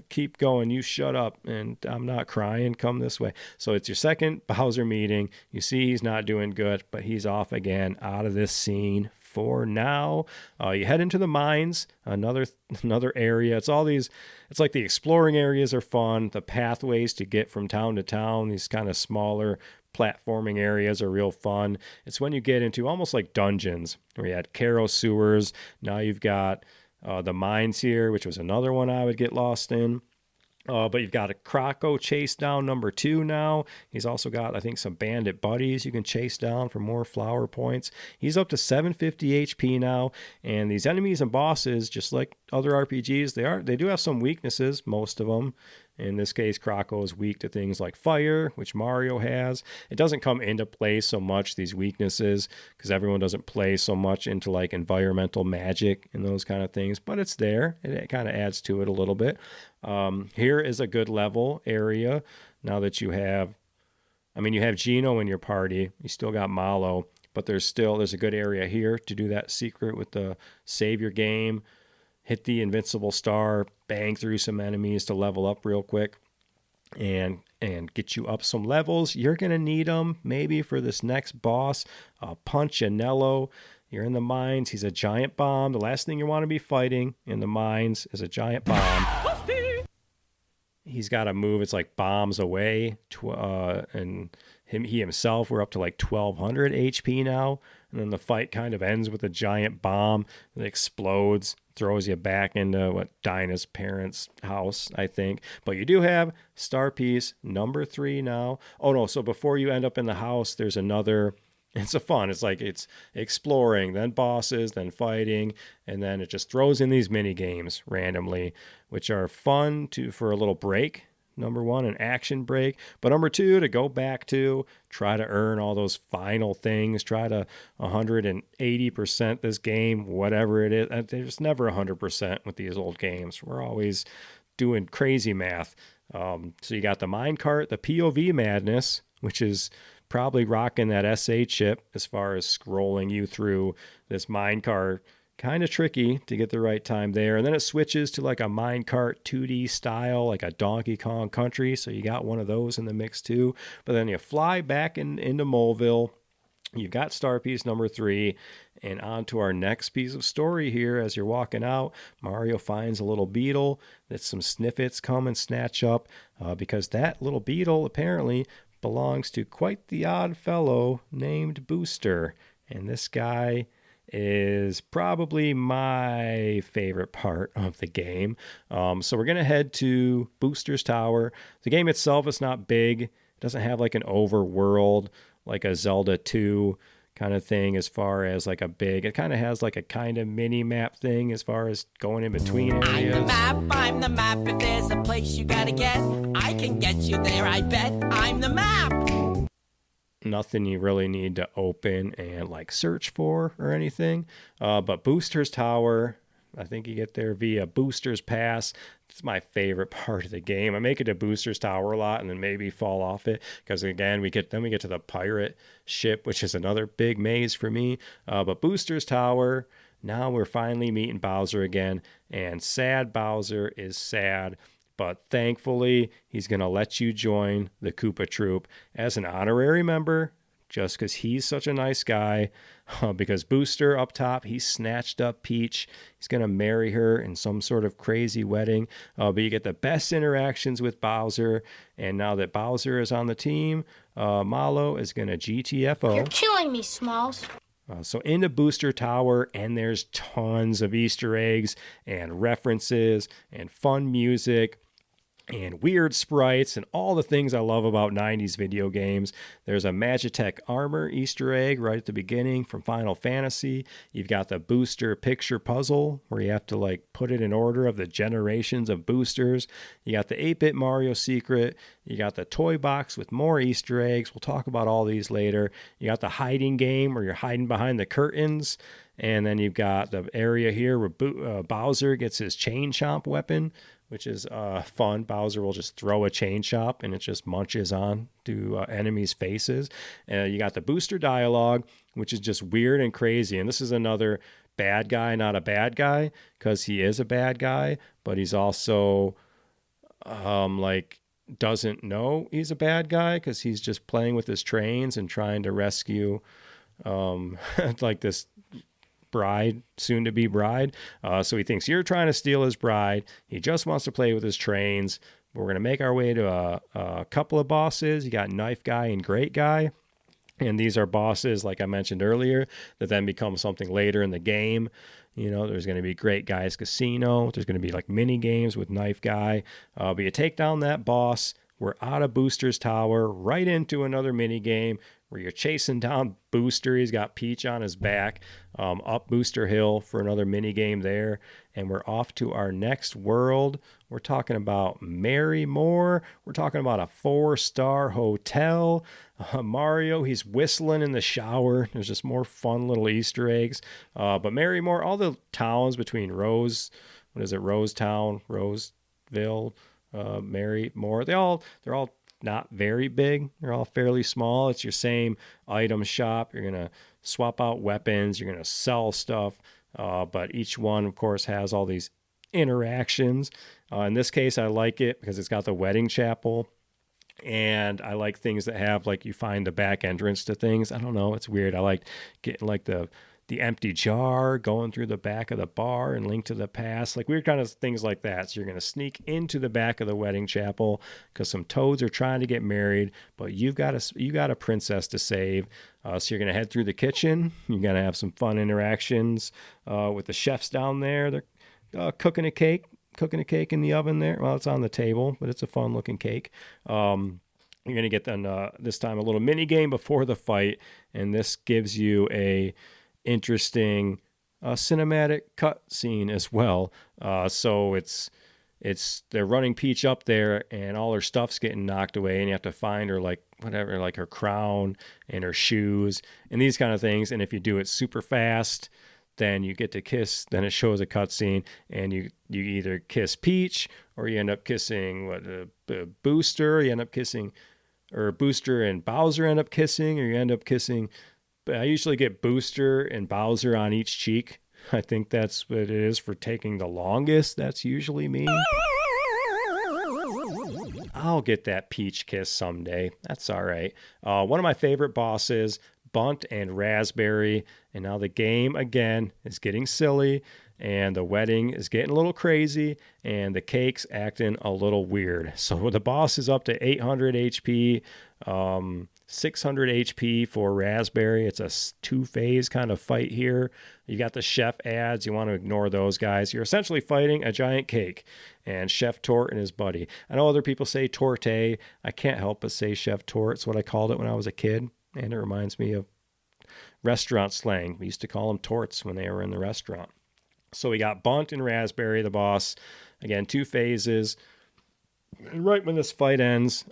Speaker 1: keep going. You shut up. And I'm not crying. Come this way. So it's your second Bowser meeting. You see he's not doing good, but he's off again out of this scene for now. You head into the mines, another area. It's like the exploring areas are fun. The pathways to get from town to town, these kind of smaller platforming areas are real fun. It's when you get into almost like dungeons where you had Kero sewers. Now you've got the mines here, which was another one I would get lost in. But you've got a Croco chase down number 2 now. He's also got, I think, some bandit buddies you can chase down for more flower points. He's up to 750 HP now. And these enemies and bosses, just like other RPGs, they do have some weaknesses, most of them. In this case, Croco is weak to things like fire, which Mario has. It doesn't come into play so much, these weaknesses, because everyone doesn't play so much into like environmental magic and those kind of things, but it's there. It kind of adds to it a little bit. Here is a good level area now that you have Geno in your party. You still got Malo, but there's a good area here to do that secret with the save your game, hit the invincible star, bang through some enemies to level up real quick and get you up some levels. You're going to need them maybe for this next boss, Punchinello. You're in the mines. He's a giant bomb. The last thing you want to be fighting in the mines is a giant bomb. He's got a move. It's like bombs away. And he himself, we're up to like 1200 HP now. And then the fight kind of ends with a giant bomb that explodes, throws you back into Dinah's parents' house, I think. But you do have star piece number 3 now. Oh no, so before you end up in the house, there's another. It's it's like it's exploring, then bosses, then fighting, and then it just throws in these mini games randomly, which are fun for a little break. Number 1, an action break. But number 2, to go back to, try to earn all those final things, try to 180% this game, whatever it is. There's never 100% with these old games. We're always doing crazy math. So you got the minecart, the POV madness, which is probably rocking that SA chip as far as scrolling you through this minecart. Kind of tricky to get the right time there. And then it switches to like a minecart 2D style, like a Donkey Kong Country. So you got one of those in the mix too. But then you fly back into Moleville. You've got star piece number 3. And on to our next piece of story here. As you're walking out, Mario finds a little beetle that some Sniffets come and snatch up because that little beetle apparently belongs to quite the odd fellow named Booster. And this guy is probably my favorite part of the game. So we're going to head to Booster's Tower. The game itself is not big. It doesn't have like an overworld, like a Zelda 2 kind of thing as far as like a big. It kind of has like a kind of mini map thing as far as going in between areas.
Speaker 12: I'm the map. If there's a place you gotta get, I can get you there, I bet. I'm the map.
Speaker 1: Nothing you really need to open and like search for or anything. But Booster's Tower, I think you get there via Booster's Pass. It's my favorite part of the game. I make it to Booster's Tower a lot and then maybe fall off it because again we get to the pirate ship, which is another big maze for me. But Booster's Tower, now we're finally meeting Bowser again, and sad Bowser is sad. But thankfully, he's going to let you join the Koopa Troop as an honorary member, just because he's such a nice guy. Because Booster up top, he snatched up Peach. He's going to marry her in some sort of crazy wedding. But you get the best interactions with Bowser. And now that Bowser is on the team, Malo is going to GTFO.
Speaker 5: You're killing me, Smalls.
Speaker 1: So into Booster Tower, and there's tons of Easter eggs and references and fun music and weird sprites and all the things I love about 90s video games. There's a Magitech armor Easter egg right at the beginning from Final Fantasy. You've got the Booster picture puzzle where you have to like put it in order of the generations of boosters. You got the 8-bit Mario secret. You got the toy box with more Easter eggs. We'll talk about all these later. You got the hiding game where you're hiding behind the curtains. And then you've got the area here where Bowser gets his chain chomp weapon, which is fun. Bowser will just throw a chain chomp and it just munches on to enemies' faces. You got the Booster dialogue, which is just weird and crazy. And this is another bad guy, not a bad guy, because he is a bad guy, but he's also like doesn't know he's a bad guy because he's just playing with his trains and trying to rescue like this bride, soon to be bride. So he thinks you're trying to steal his bride. He just wants to play with his trains. We're going to make our way to a couple of bosses. You got Knife Guy and Great Guy. And these are bosses, like I mentioned earlier, that then become something later in the game. You know, there's going to be Great Guy's Casino. There's going to be like mini games with Knife Guy. But you take down that boss. We're out of Booster's Tower, right into another mini game where you're chasing down Booster. He's got Peach on his back, up Booster Hill for another mini game there. And we're off to our next world. We're talking about Mary Moore. We're talking about a 4-star hotel. Mario, he's whistling in the shower. There's just more fun little Easter eggs. But Mary Moore, all the towns between Rosetown, Roseville, Mary Moore, they're all not very big. They're all fairly small. It's your same item shop. You're going to swap out weapons. You're going to sell stuff. But each one, of course, has all these interactions. In this case, I like it because it's got the wedding chapel. And I like things that have, like, you find the back entrance to things. I don't know. It's weird. I like getting, like, the empty jar, going through the back of the bar and Link to the Past, like weird kind of things like that. So you're going to sneak into the back of the wedding chapel because some toads are trying to get married, but you got a princess to save. So you're going to head through the kitchen. You're going to have some fun interactions with the chefs down there. They're cooking a cake in the oven there. Well, it's on the table, but it's a fun looking cake. You're going to get then this time a little mini game before the fight, and this gives you a interesting cinematic cut scene as well. So it's they're running Peach up there and all her stuff's getting knocked away, and you have to find her, like whatever, like her crown and her shoes and these kind of things. And if you do it super fast, then you get to kiss. Then it shows a cutscene, and you either kiss Peach or you end up kissing Booster. You end up kissing, or Booster and Bowser end up kissing, or you end up kissing. But I usually get Booster and Bowser on each cheek. I think that's what it is for taking the longest. That's usually me. I'll get that Peach kiss someday. That's all right. One of my favorite bosses, Bunt and Raspberry. And now the game, again, is getting silly. And the wedding is getting a little crazy. And the cake's acting a little weird. So the boss is up to 800 HP. 600 HP for Raspberry. It's a 2-phase kind of fight here. You got the chef ads. You want to ignore those guys. You're essentially fighting a giant cake and Chef Tort and his buddy. I know other people say Torte. I can't help but say Chef Tort. It's what I called it when I was a kid. And it reminds me of restaurant slang. We used to call them torts when they were in the restaurant. So we got Bunt and Raspberry, the boss. Again, 2 phases. And right when this fight ends,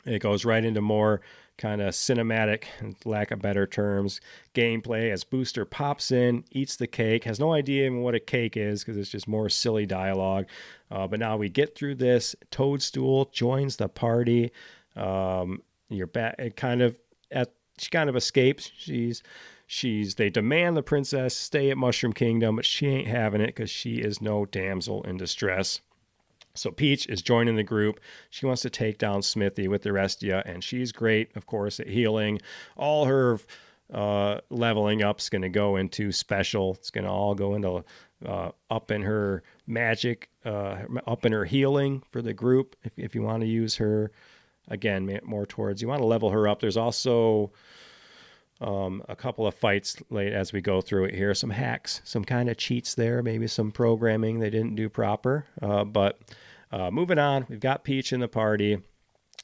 Speaker 1: it goes right into more kind of cinematic, lack of better terms, gameplay as Booster pops in, eats the cake, has no idea even what a cake is because it's just more silly dialogue. But now we get through this. Toadstool joins the party. You're back. She kind of escapes. They demand the princess stay at Mushroom Kingdom, but she ain't having it because she is no damsel in distress. So Peach is joining the group. She wants to take down Smithy with the rest of you, and she's great, of course, at healing. All her leveling up's going to go into special. It's going to all go into up in her magic, up in her healing for the group. If you want to use her, again, more towards, you want to level her up. There's also a couple of fights late as we go through it here. Some hacks, some kind of cheats there, maybe some programming they didn't do proper. But moving on, we've got Peach in the party.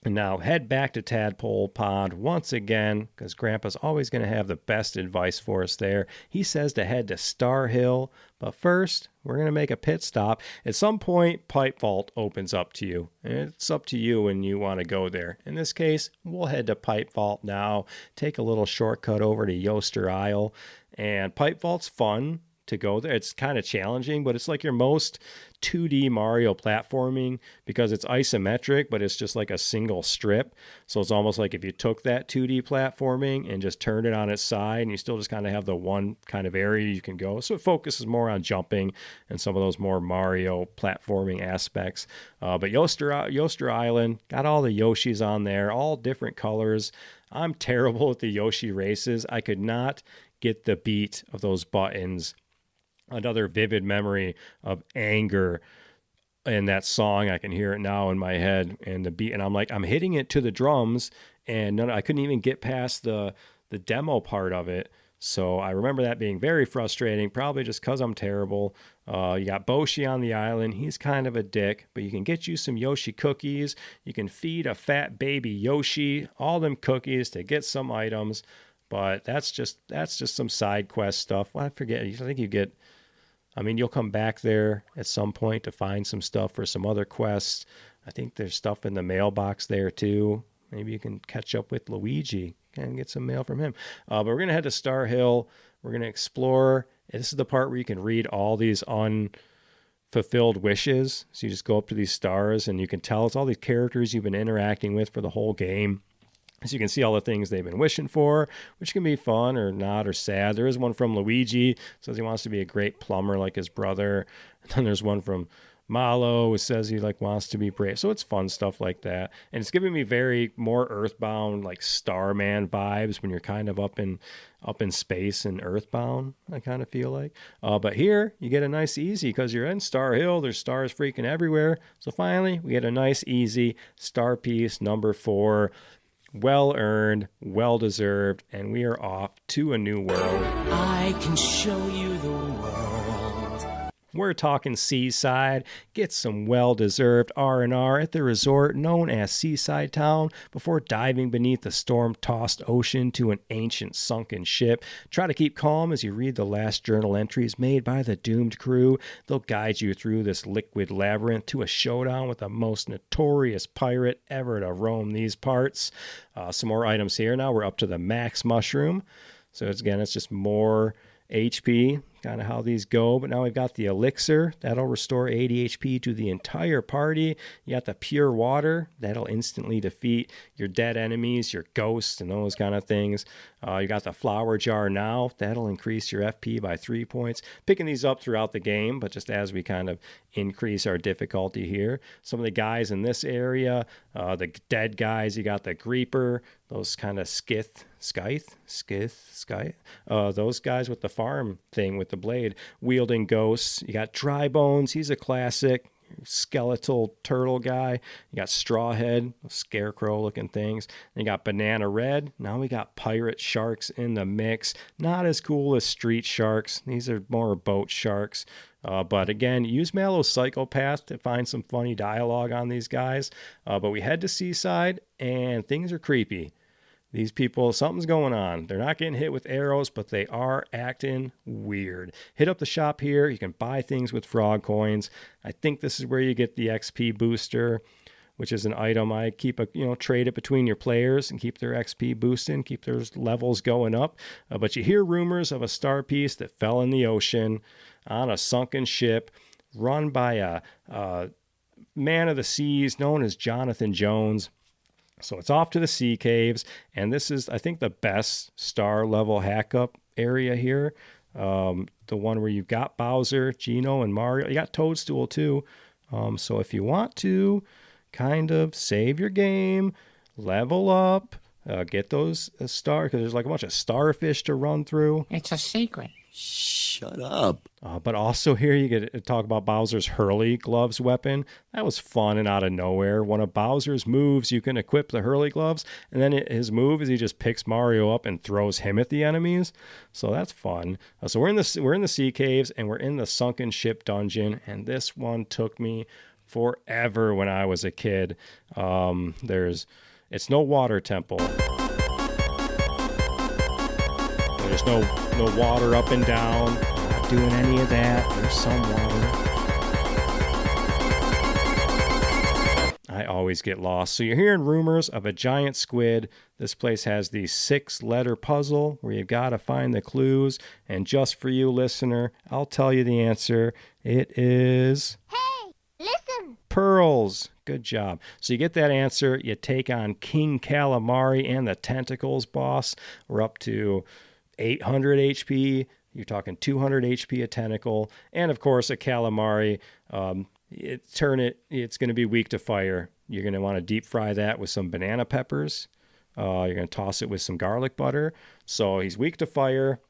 Speaker 1: And now head back to Tadpole Pond once again, because Grandpa's always going to have the best advice for us there. He says to head to Star Hill, but first, we're going to make a pit stop. At some point, Pipe Vault opens up to you, and it's up to you when you want to go there. In this case, we'll head to Pipe Vault now, take a little shortcut over to Yoster Isle, and Pipe Vault's fun to go there. It's kind of challenging, but it's like your most 2D Mario platforming because it's isometric, but it's just like a single strip. So it's almost like if you took that 2D platforming and just turned it on its side, and you still just kind of have the one kind of area you can go. So it focuses more on jumping and some of those more Mario platforming aspects. But Yoster Island, got all the Yoshis on there, all different colors. I'm terrible at the Yoshi races. I could not get the beat of those buttons. Another vivid memory of anger in that song. I can hear it now in my head, and the beat, and I'm hitting it to the drums, and I couldn't even get past the demo part of it. So I remember that being very frustrating, probably just because I'm terrible. You got Boshi on the island. He's kind of a dick, but you can get you some Yoshi cookies. You can feed a fat baby Yoshi all them cookies to get some items. But that's just some side quest stuff. Well, I forget. I think you get... you'll come back there at some point to find some stuff for some other quests. I think there's stuff in the mailbox there too. Maybe you can catch up with Luigi and get some mail from him. But we're going to head to Star Hill. We're going to explore. This is the part where you can read all these unfulfilled wishes. So you just go up to these stars and you can tell it's all these characters you've been interacting with for the whole game. So you can see all the things they've been wishing for, which can be fun or not or sad. There is one from Luigi, says he wants to be a great plumber like his brother. And then there's one from Malo, who says he wants to be brave. So it's fun stuff like that. And it's giving me very more Earthbound, like Starman vibes when you're kind of up in space and Earthbound, I kind of feel like. But here you get a nice easy because you're in Star Hill. There's stars freaking everywhere. So finally we get a nice easy star piece number 4. Well earned, well deserved, and we are off to a new world.
Speaker 12: I can show you the world.
Speaker 1: We're talking Seaside. Get some well-deserved R&R at the resort known as Seaside Town before diving beneath the storm-tossed ocean to an ancient sunken ship. Try to keep calm as you read the last journal entries made by the doomed crew. They'll guide you through this liquid labyrinth to a showdown with the most notorious pirate ever to roam these parts. Some more items here. Now we're up to the max mushroom. So it's just more HP, kind of how these go. But now we've got the elixir. That'll restore 80 HP to the entire party. You got the pure water. That'll instantly defeat your dead enemies, your ghosts, and those kind of things. You got the flower jar now. That'll increase your FP by 3 points. Picking these up throughout the game, but just as we kind of increase our difficulty here. Some of the guys in this area, the dead guys, you got the Greeper, those kind of Skith, those guys with the farm thing with the blade, wielding ghosts. You got Dry Bones, he's a classic. Skeletal turtle guy. You got Strawhead, scarecrow looking things. And you got Banana Red. Now we got pirate sharks in the mix. Not as cool as street sharks. These are more boat sharks. But again, use Mallow's Psychopath to find some funny dialogue on these guys. But we head to Seaside and things are creepy. These people, something's going on. They're not getting hit with arrows, but they are acting weird. Hit up the shop here. You can buy things with frog coins. I think this is where you get the XP booster, which is an item I keep, trade it between your players and keep their XP boosting, keep their levels going up. But you hear rumors of a star piece that fell in the ocean on a sunken ship run by a man of the seas known as Jonathan Jones. So it's off to the sea caves, and this is, I think, the best star level hack up area here. The one where you've got Bowser, Geno, and Mario. You got Toadstool too. So if you want to kind of save your game, level up, get those stars, because there's like a bunch of starfish to run through.
Speaker 2: It's a secret.
Speaker 3: Shut up.
Speaker 1: But also here you get to talk about Bowser's Hurley Gloves weapon. That was fun and out of nowhere. One of Bowser's moves, you can equip the Hurley Gloves, and then his move is he just picks Mario up and throws him at the enemies. So that's fun. So we're in the sea caves and we're in the sunken ship dungeon, and this one took me forever when I was a kid. It's no water temple. There's no water up and down. Not doing any of that. There's some water. I always get lost. So you're hearing rumors of a giant squid. This place has the 6-letter puzzle where you've got to find the clues. And just for you, listener, I'll tell you the answer. It is...
Speaker 5: Hey, listen.
Speaker 1: Pearls. Good job. So you get that answer. You take on King Calamari and the Tentacles boss. We're up to 800 HP. You're talking 200 HP a tentacle. And, of course, a Calamari. It's going to be weak to fire. You're going to want to deep fry that with some banana peppers. You're going to toss it with some garlic butter. So he's weak to fire.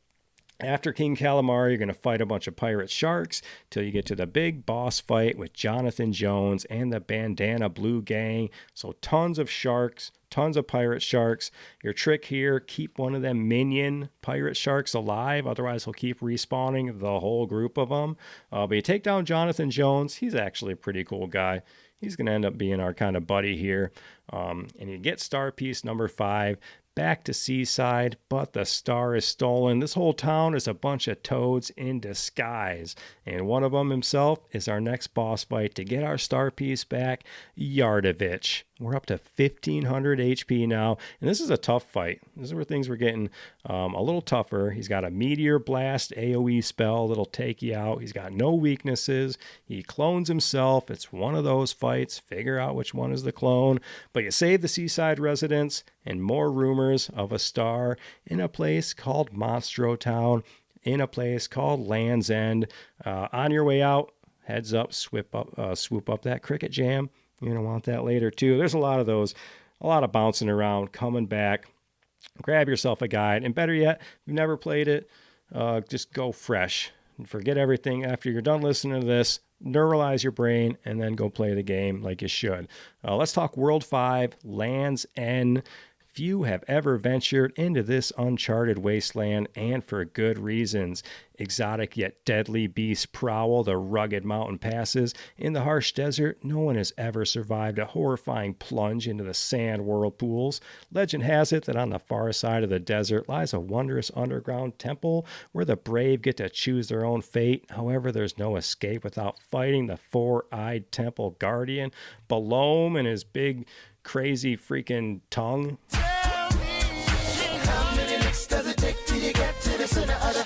Speaker 1: After King Calamari, you're going to fight a bunch of pirate sharks till you get to the big boss fight with Jonathan Jones and the Bandana Blue Gang. So tons of sharks, tons of pirate sharks. Your trick here, keep one of them minion pirate sharks alive. Otherwise, he'll keep respawning the whole group of them. But you take down Jonathan Jones. He's actually a pretty cool guy. He's going to end up being our kind of buddy here. And you get star piece number 5. Back to Seaside, but the star is stolen. This whole town is a bunch of toads in disguise. And one of them himself is our next boss fight to get our star piece back, Yardovich. We're up to 1,500 HP now, and this is a tough fight. This is where things were getting a little tougher. He's got a Meteor Blast AoE spell that'll take you out. He's got no weaknesses. He clones himself. It's one of those fights. Figure out which one is the clone. But you save the Seaside residents, and more rumors of a star in a place called Monstro Town, in a place called Land's End. On your way out, heads up, swoop up that Cricket Jam. You're going to want that later, too. There's a lot of those, a lot of bouncing around, coming back. Grab yourself a guide. And better yet, if you've never played it, just go fresh. And forget everything. After you're done listening to this, neuralize your brain, and then go play the game like you should. Let's talk World 5, Land's End. Few have ever ventured into this uncharted wasteland, and for good reasons. Exotic yet deadly beasts prowl the rugged mountain passes. In the harsh desert, no one has ever survived a horrifying plunge into the sand whirlpools. Legend has it that on the far side of the desert lies a wondrous underground temple where the brave get to choose their own fate. However, there's no escape without fighting the four-eyed temple guardian, Balom, and his big crazy freaking tongue.
Speaker 8: Tell me, how many licks does it take till you get to the center of the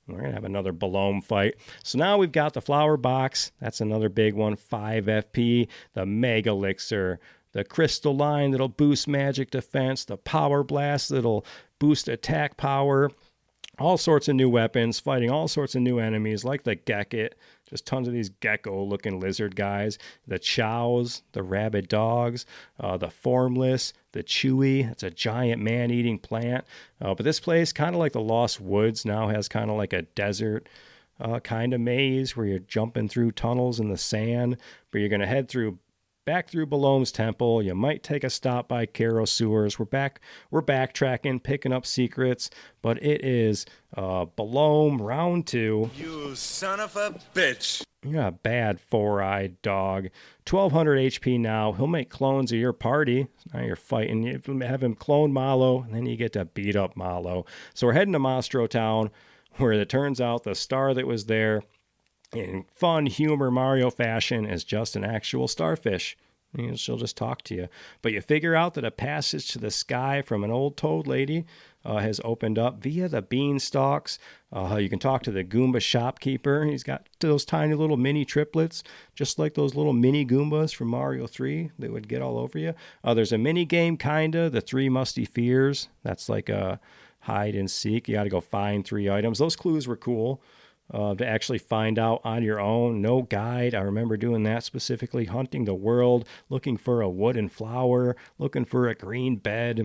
Speaker 1: We're going to have another Balom fight. So now we've got the flower box. That's another big one, 5 FP. The Mega Elixir. The Crystal Line that'll boost magic defense. The Power Blast that'll boost attack power. All sorts of new weapons, fighting all sorts of new enemies like the Gekit. Just tons of these gecko-looking lizard guys. The Chows, the rabid dogs, the Formless, the Chewy. It's a giant man-eating plant. But this place, kind of like the Lost Woods, now has kind of like a desert kind of maze where you're jumping through tunnels in the sand. But you're going to head back through Balom's temple. You might take a stop by Kero Sewers. We're backtracking, picking up secrets, but it is Balom round 2.
Speaker 3: You son of a bitch.
Speaker 1: You're a bad four-eyed dog. 1,200 HP now. He'll make clones of your party. Now you're fighting. You have him clone Malo, and then you get to beat up Malo. So we're heading to Monstro Town, where it turns out the star that was there in fun humor Mario fashion is just an actual starfish. She'll just talk to you. But you figure out that a passage to the sky from an old toad lady has opened up via the beanstalks. You can talk to the Goomba shopkeeper. He's got those tiny little mini triplets, just like those little mini Goombas from Mario 3 that would get all over you. There's a mini game, kinda, the 3 Musty Fears. That's like a hide and seek. You got to go find 3 items. Those clues were cool. To actually find out on your own. No guide. I remember doing that specifically, hunting the world, looking for a wooden flower, looking for a green bed.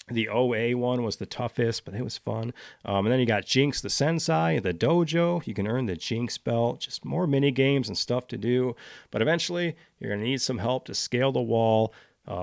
Speaker 1: The OA one was the toughest, but it was fun. And then you got Jinx the Sensei, the dojo. You can earn the Jinx belt. Just more mini games and stuff to do. But eventually, you're going to need some help to scale the wall.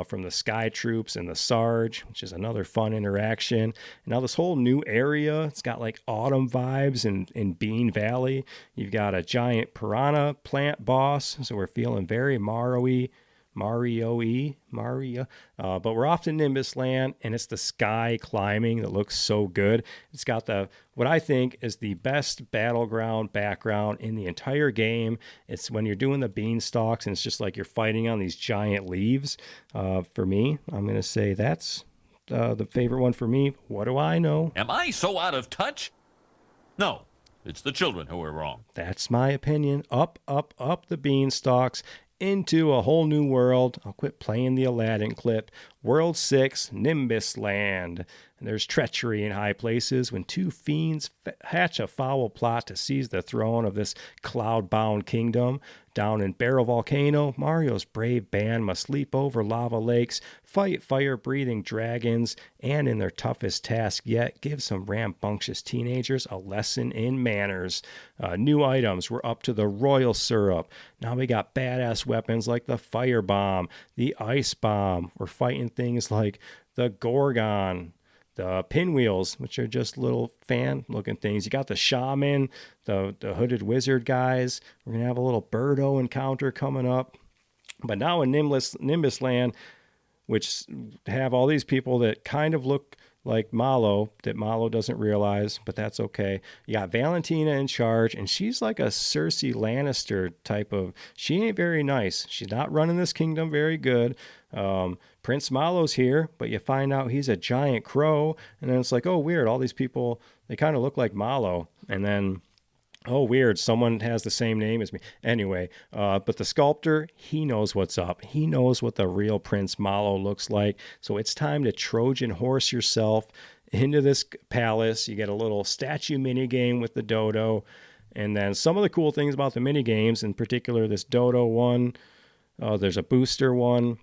Speaker 1: From the Sky Troops and the Sarge, which is another fun interaction. And now this whole new area, it's got like autumn vibes in Bean Valley. You've got a giant piranha plant boss, so we're feeling very Mario-y. Mario. But we're off to Nimbus Land, and it's the sky climbing that looks so good. It's got what I think is the best battleground background in the entire game. It's when you're doing the beanstalks, and it's just like you're fighting on these giant leaves. For me, I'm going to say that's the favorite one for me. What do I know?
Speaker 11: Am I so out of touch? No, it's the children who are wrong.
Speaker 1: That's my opinion. Up, up, up the beanstalks into a whole new world. I'll quit playing the Aladdin clip. World 6, Nimbus Land. And there's treachery in high places when two fiends hatch a foul plot to seize the throne of this cloud-bound kingdom. Down in Barrel Volcano, Mario's brave band must leap over lava lakes, fight fire-breathing dragons, and in their toughest task yet, give some rambunctious teenagers a lesson in manners. New items, we're up to the royal syrup. Now we got badass weapons like the fire bomb, the ice bomb. We're fighting things like the Gorgon, the pinwheels, which are just little fan-looking things. You got the shaman, the hooded wizard guys. We're going to have a little Birdo encounter coming up. But now in Nimbus Land, which have all these people that kind of look like Malo, that Malo doesn't realize, but that's okay. You got Valentina in charge, and she's like a Cersei Lannister type of... She ain't very nice. She's not running this kingdom very good. Prince Malo's here, but you find out he's a giant crow, and then it's like, oh, weird, all these people, they kind of look like Malo, and then, oh, weird, someone has the same name as me. Anyway, but the sculptor, he knows what's up. He knows what the real Prince Malo looks like, so it's time to Trojan horse yourself into this palace. You get a little statue mini game with the dodo, and then some of the cool things about the mini games, in particular this dodo one, there's a booster one,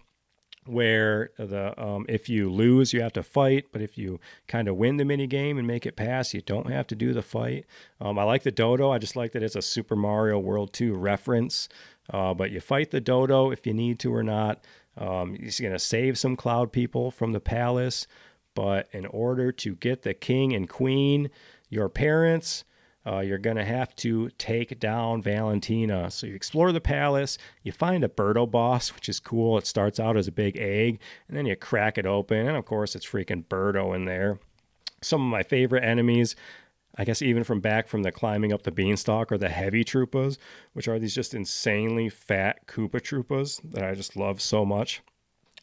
Speaker 1: where if you lose, you have to fight, but if you kind of win the mini game and make it pass, you don't have to do the fight. I like the dodo. I just like that it's a Super Mario World 2 reference. But you fight the dodo if you need to or not. You're going to save some cloud people from the palace, but in order to get the king and queen, your parents, you're going to have to take down Valentina. So you explore the palace, you find a Birdo boss, which is cool. It starts out as a big egg, and then you crack it open, and of course it's freaking Birdo in there. Some of my favorite enemies, I guess even from the climbing up the beanstalk, are the heavy Troopas, which are these just insanely fat Koopa Troopas that I just love so much.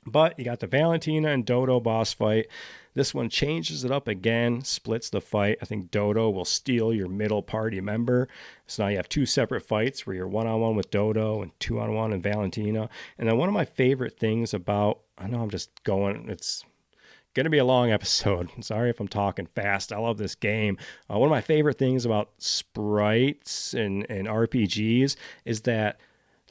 Speaker 1: But you got the Valentina and Dodo boss fight. This one changes it up again, splits the fight. I think Dodo will steal your middle party member. So now you have two separate fights where you're one-on-one with Dodo and two-on-one with Valentina. And then one of my favorite things about, I know I'm just going, it's going to be a long episode. I'm sorry if I'm talking fast. I love this game. One of my favorite things about sprites and RPGs is that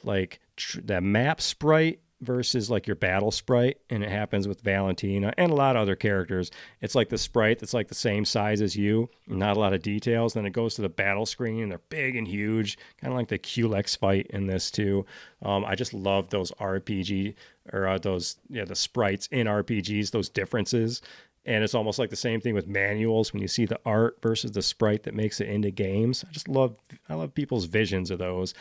Speaker 1: like the map sprite versus like your battle sprite, and it happens with Valentina and a lot of other characters. It's like the sprite that's like the same size as you, not a lot of details. Then it goes to the battle screen, and they're big and huge, kind of like the Culex fight in this too. I just love those RPG or the sprites in RPGs, those differences. And it's almost like the same thing with manuals when you see the art versus the sprite that makes it into games. I love people's visions of those.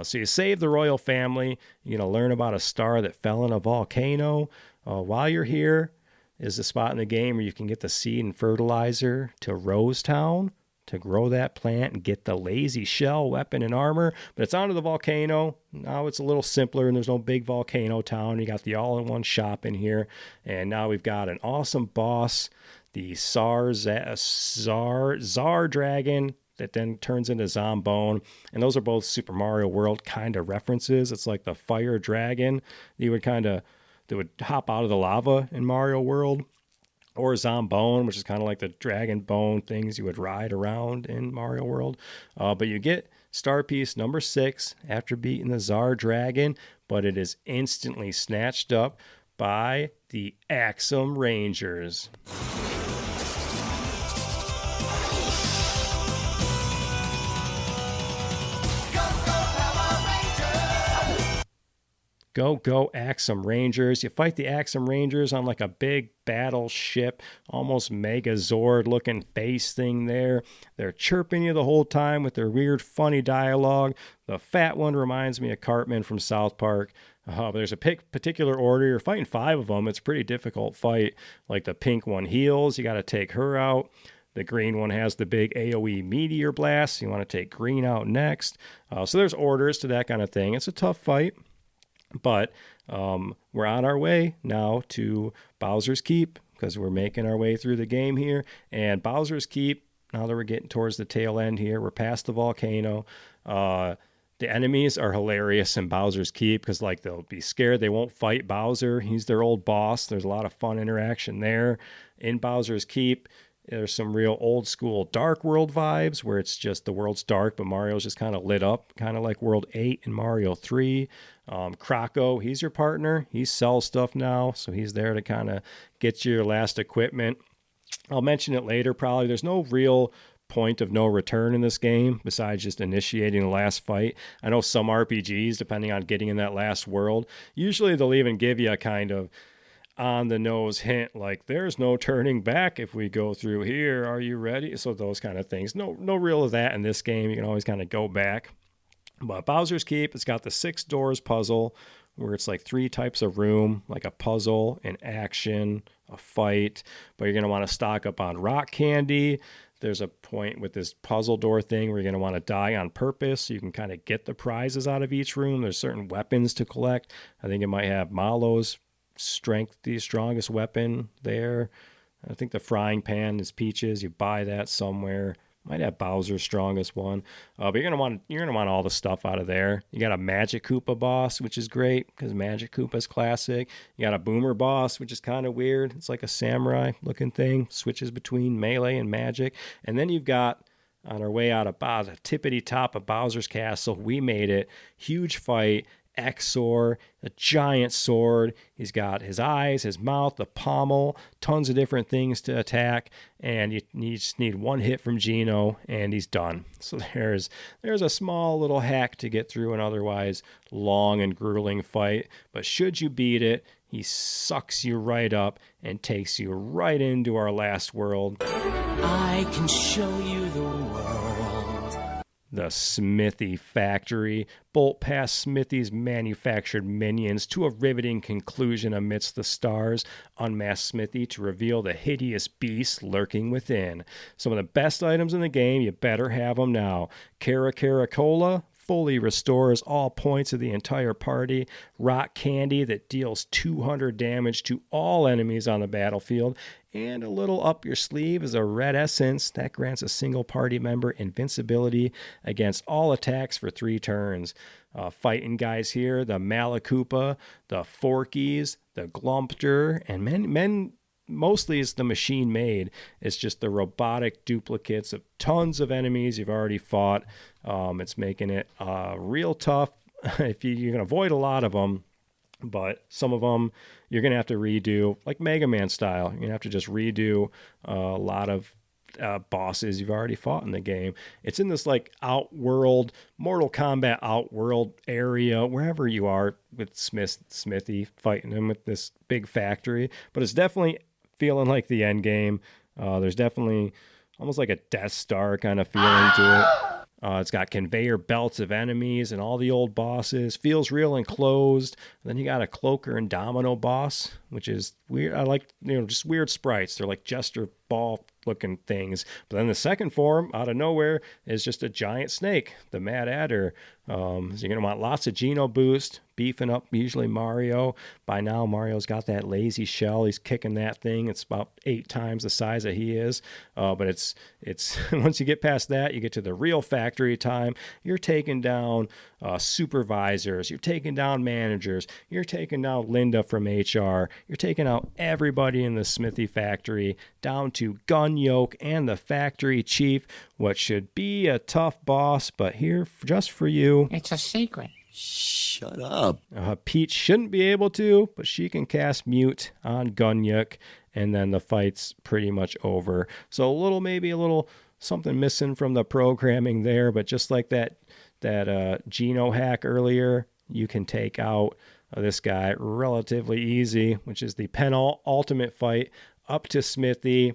Speaker 1: So you save the royal family. You're going to learn about a star that fell in a volcano. While you're here is a spot in the game where you can get the seed and fertilizer to Rose Town to grow that plant and get the lazy shell weapon and armor. But it's onto the volcano. Now it's a little simpler and there's no big volcano town. You got the all-in-one shop in here. And now we've got an awesome boss, the Zar Dragon, that then turns into Zombone. And those are both Super Mario World kind of references. It's like the fire dragon that would hop out of the lava in Mario World. Or Zombone, which is kind of like the dragon bone things you would ride around in Mario World. But you get star piece number 6 after beating the Zar Dragon, but it is instantly snatched up by the Axum Rangers. Go, Axum Rangers. You fight the Axum Rangers on like a big battleship, almost Megazord-looking face thing there. They're chirping you the whole time with their weird, funny dialogue. The fat one reminds me of Cartman from South Park. But there's a particular order. You're fighting 5 of them. It's a pretty difficult fight. Like the pink one heals. You got to take her out. The green one has the big AoE meteor blast. You want to take green out next. So there's orders to that kind of thing. It's a tough fight. But we're on our way now to Bowser's Keep because we're making our way through the game here. And Bowser's Keep, now that we're getting towards the tail end here, we're past the volcano. The enemies are hilarious in Bowser's Keep because, like, they'll be scared. They won't fight Bowser. He's their old boss. There's a lot of fun interaction there. In Bowser's Keep, there's some real old school Dark World vibes where it's just the world's dark, but Mario's just kind of lit up, kind of like World 8 and Mario 3. Croco, he's your partner. He sells stuff now, so he's there to kind of get you your last equipment. I'll mention it later probably. There's no real point of no return in this game besides just initiating the last fight. I know some RPGs, depending on getting in that last world, usually they'll even give you a kind of on the nose hint like there's no turning back if we go through here. Are you ready? So those kind of things. No real of that in this game. You can always kind of go back. But Bowser's Keep, it's got the 6 doors puzzle where it's like 3 types of room, like a puzzle, an action, a fight. But you're going to want to stock up on rock candy. There's a point with this puzzle door thing where you're going to want to die on purpose so you can kind of get the prizes out of each room. There's certain weapons to collect. I think it might have Malo's strength, the strongest weapon there. I think the frying pan is Peach's. You buy that somewhere. Might have Bowser's strongest one. But you're gonna want all the stuff out of there. You got a Magic Koopa boss, which is great because Magic Koopa's classic. You got a Boomer boss, which is kind of weird. It's like a samurai looking thing. Switches between melee and magic. And then you've got, on our way out of the tippity top of Bowser's Castle, we made it. Huge fight. Exor, a giant sword. He's got his eyes, his mouth, the pommel, tons of different things to attack, and you just need one hit from Geno, and he's done. So there's a small little hack to get through an otherwise long and grueling fight, but should you beat it, he sucks you right up and takes you right into our last world.
Speaker 12: I can show you the world.
Speaker 1: The Smithy Factory. Bolt past Smithy's manufactured minions to a riveting conclusion amidst the stars. Unmask Smithy to reveal the hideous beast lurking within. Some of the best items in the game, you better have them now. KeroKeroCola fully restores all points of the entire party. Rock candy that deals 200 damage to all enemies on the battlefield. And a little up your sleeve is a red essence that grants a single party member invincibility against all attacks for 3 turns. Fighting guys here, the Malakoopa, the Forkies, the Glumpter, and mostly it's the machine made. It's just the robotic duplicates of tons of enemies you've already fought. It's making it real tough. If you can avoid a lot of them, but some of them you're going to have to redo, like Mega Man style. You're going to have to just redo a lot of bosses you've already fought in the game. It's in this like Outworld, Mortal Kombat Outworld area, wherever you are with Smithy fighting him with this big factory. But it's definitely feeling like the end game. There's definitely almost like a Death Star kind of feeling to it. It's got conveyor belts of enemies and all the old bosses. Feels real enclosed. Then you got a Cloaker and Domino boss, which is weird. I like, just weird sprites. They're like Jester ball looking things. But then the second form, out of nowhere, is just a giant snake, the Mad Adder. So you're going to want lots of Geno boost, beefing up usually Mario. By now, Mario's got that lazy shell. He's kicking that thing. It's about 8 times the size that he is. But it's once you get past that, you get to the real factory time. You're taking down supervisors. You're taking down managers. You're taking down Linda from HR. You're taking out everybody in the Smithy factory, down to Gun Yoke and the factory chief. What should be a tough boss, but here just for you.
Speaker 10: It's a secret.
Speaker 11: Shut up.
Speaker 1: Peach shouldn't be able to, but she can cast Mute on Gunyuk, and then the fight's pretty much over. So maybe a little something missing from the programming there, but just like that Geno hack earlier, you can take out this guy relatively easy, which is the penultimate fight up to Smithy.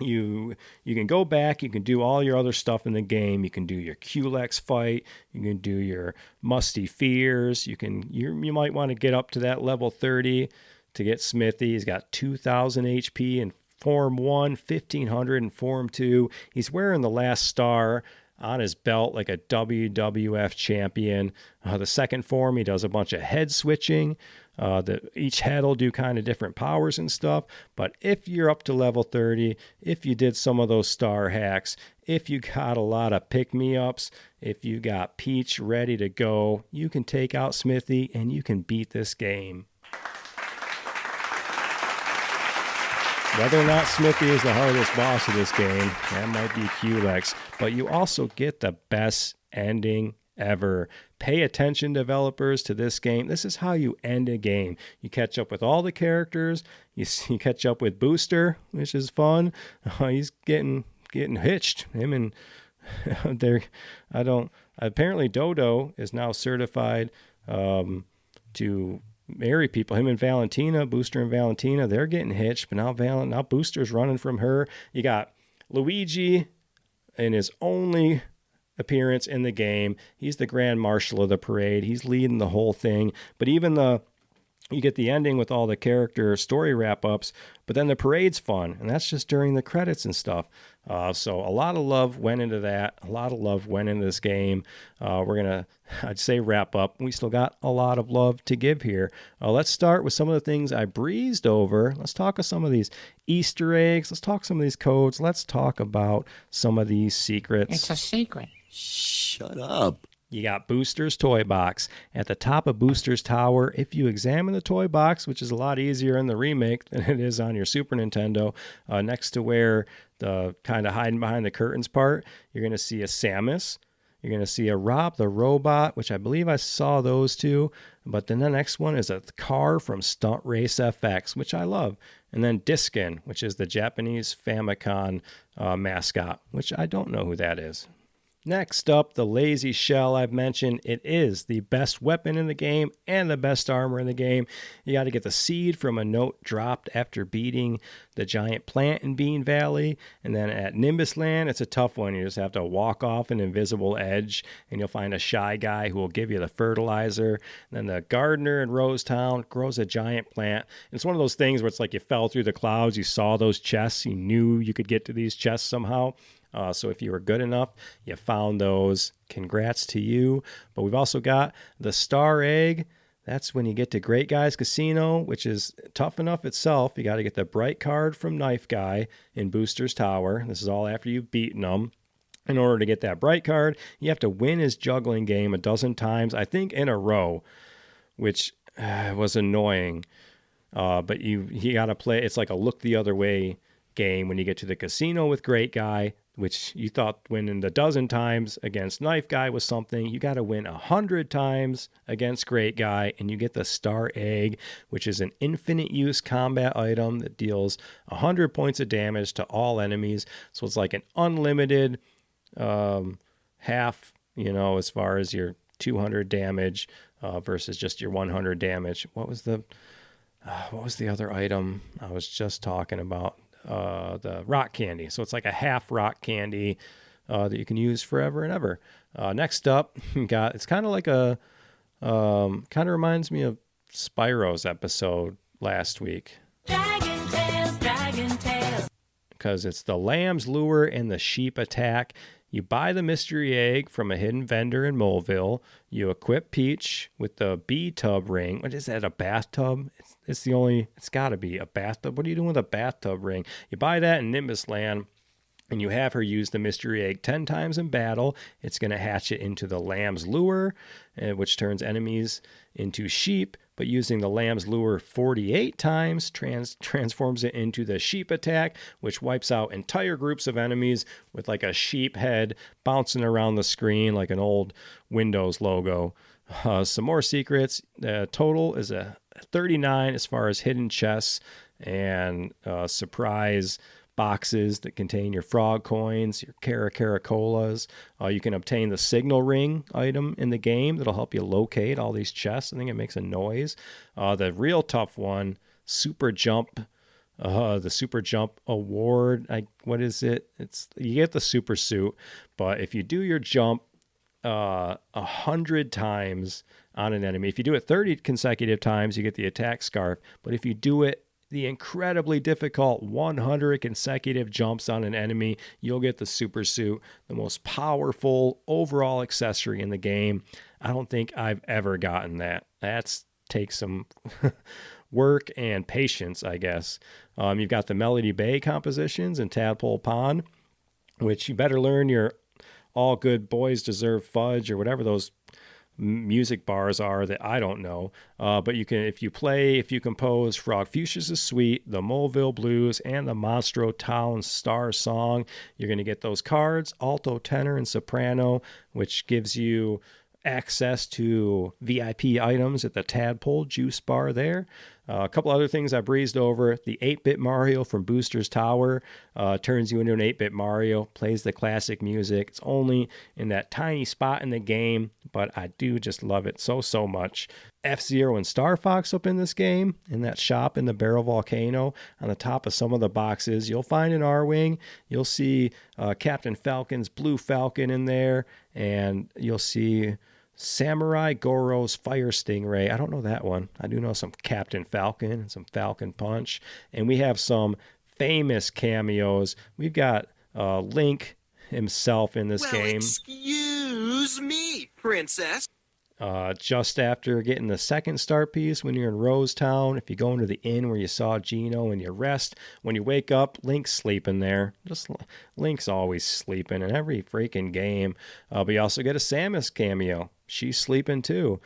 Speaker 1: You can go back, you can do all your other stuff in the game. You can do your Culex fight, you can do your Musty Fears, you might want to get up to that level 30 to get Smithy. He's got 2,000 HP in Form 1, 1,500 in Form 2. He's wearing the last star on his belt like a WWF champion. The second form, he does a bunch of head switching. Each head will do kind of different powers and stuff. But if you're up to level 30, if you did some of those star hacks, if you got a lot of pick-me-ups, if you got Peach ready to go, you can take out Smithy and you can beat this game. Whether or not Smithy is the hardest boss of this game, that might be Culex, but you also get the best ending ever. Pay attention, developers, to this game. This is how you end a game. You catch up with all the characters. You catch up with Booster, which is fun. He's getting hitched. Him and apparently Dodo is now certified to marry people. Him and Valentina, Booster and Valentina, they're getting hitched, but now Booster's running from her. You got Luigi in his only appearance in the game. He's the Grand Marshal of the parade. He's leading the whole thing. But even you get the ending with all the character story wrap-ups, but then the parade's fun, and that's just during the credits and stuff. So a lot of love went into that. A lot of love went into this game. We're going to, I'd say, wrap up. We still got a lot of love to give here. Let's start with some of the things I breezed over. Let's talk of some of these Easter eggs. Let's talk some of these codes. Let's talk about some of these secrets.
Speaker 2: It's a secret.
Speaker 3: Shut up.
Speaker 1: You got Booster's Toy Box. At the top of Booster's Tower, if you examine the toy box, which is a lot easier in the remake than it is on your Super Nintendo, next to where the kind of hiding behind the curtains part, you're going to see a Samus. You're going to see a Rob the Robot, which I believe I saw those two. But then the next one is a car from Stunt Race FX, which I love. And then Diskin, which is the Japanese Famicom mascot, which I don't know who that is. Next up, the Lazy Shell I've mentioned. It is the best weapon in the game and the best armor in the game. You got to get the seed from a note dropped after beating the giant plant in Bean Valley. And then at Nimbus Land, it's a tough one. You just have to walk off an invisible edge, and you'll find a shy guy who will give you the fertilizer. And then the gardener in Rosetown grows a giant plant. And it's one of those things where it's like you fell through the clouds, you saw those chests, you knew you could get to these chests somehow. So if you were good enough, you found those. Congrats to you. But we've also got the Star Egg. That's when you get to Great Guy's Casino, which is tough enough itself. You got to get the bright card from Knife Guy in Booster's Tower. This is all after you've beaten him. In order to get that bright card, you have to win his juggling game 12 times, I think in a row, which was annoying. But you got to play. It's like a look the other way game when you get to the casino with Great Guy, which you thought winning 12 times against Knife Guy was something. You got to win 100 times against Great Guy, and you get the Star Egg, which is an infinite use combat item that deals 100 points of damage to all enemies. So it's like an unlimited half, as far as your 200 damage versus just your 100 damage. What was the other item I was just talking about? The rock candy. So it's like a half rock candy that you can use forever and ever. Next up, it's kind of like kind of reminds me of Spyro's episode last week.
Speaker 6: Dragon Tales.
Speaker 1: Because it's the lamb's lure and the sheep attack. You buy the mystery egg from a hidden vendor in Moleville. You equip Peach with the bee tub ring. What is that, a bathtub? It's got to be a bathtub. What are you doing with a bathtub ring? You buy that in Nimbus Land, and you have her use the mystery egg 10 times in battle. It's going to hatch it into the lamb's lure, which turns enemies into sheep. But using the lamb's lure 48 times transforms it into the sheep attack, which wipes out entire groups of enemies with like a sheep head bouncing around the screen like an old Windows logo. Some more secrets. The total is a 39 as far as hidden chests and surprise boxes that contain your frog coins, your KeroKeroColas. You can obtain the signal ring item in the game that'll help you locate all these chests. I think it makes a noise. The real tough one, super jump the Super Jump Award. What is it? You get the super suit, but if you do your jump 100 times on an enemy, if you do it 30 consecutive times, you get the attack scarf. But if you do it the incredibly difficult 100 consecutive jumps on an enemy, you'll get the super suit, the most powerful overall accessory in the game. I don't think I've ever gotten that. That takes some work and patience, I guess. You've got the Melody Bay compositions and Tadpole Pond, which you better learn your All Good Boys Deserve Fudge or whatever those music bars are that I don't know. But you can, if you compose Frog Fuchsia's Suite, the Moleville Blues, and the Monstro Town Star Song, you're going to get those cards, alto, tenor, and soprano, which gives you access to VIP items at the Tadpole Juice Bar there. A couple other things I breezed over. The 8-Bit Mario from Booster's Tower turns you into an 8-Bit Mario, plays the classic music. It's only in that tiny spot in the game, but I do just love it so much. F-Zero and Star Fox up in this game, in that shop in the Barrel Volcano. On the top of some of the boxes, you'll find an R-Wing. You'll see Captain Falcon's Blue Falcon in there, and you'll see Samurai Goro's Fire Stingray. I don't know that one. I do know some Captain Falcon and some Falcon Punch. And we have some famous cameos. We've got Link himself in this game.
Speaker 8: Excuse me, princess.
Speaker 1: Just after getting the second star piece, when you're in Rose Town, if you go into the inn where you saw Geno and you rest, when you wake up, Link's sleeping there. Link's always sleeping in every freaking game. But you also get a Samus cameo. She's sleeping too.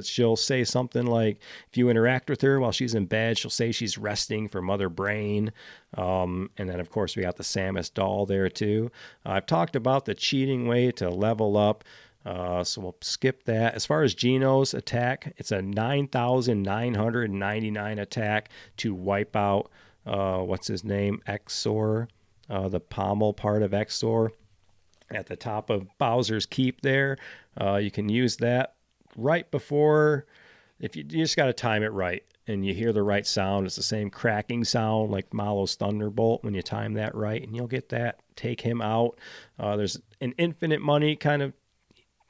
Speaker 1: She'll say something like, if you interact with her while she's in bed, she'll say she's resting for Mother Brain. And then, of course, we got the Samus doll there too. I've talked about the cheating way to level up. So we'll skip that. As far as Geno's attack, it's a 9,999 attack to wipe out, what's his name? Exor, the pommel part of Exor at the top of Bowser's Keep there. You can use that right before, if you just got to time it right and you hear the right sound. It's the same cracking sound like Malo's Thunderbolt when you time that right, and you'll get that. Take him out. There's an infinite money kind of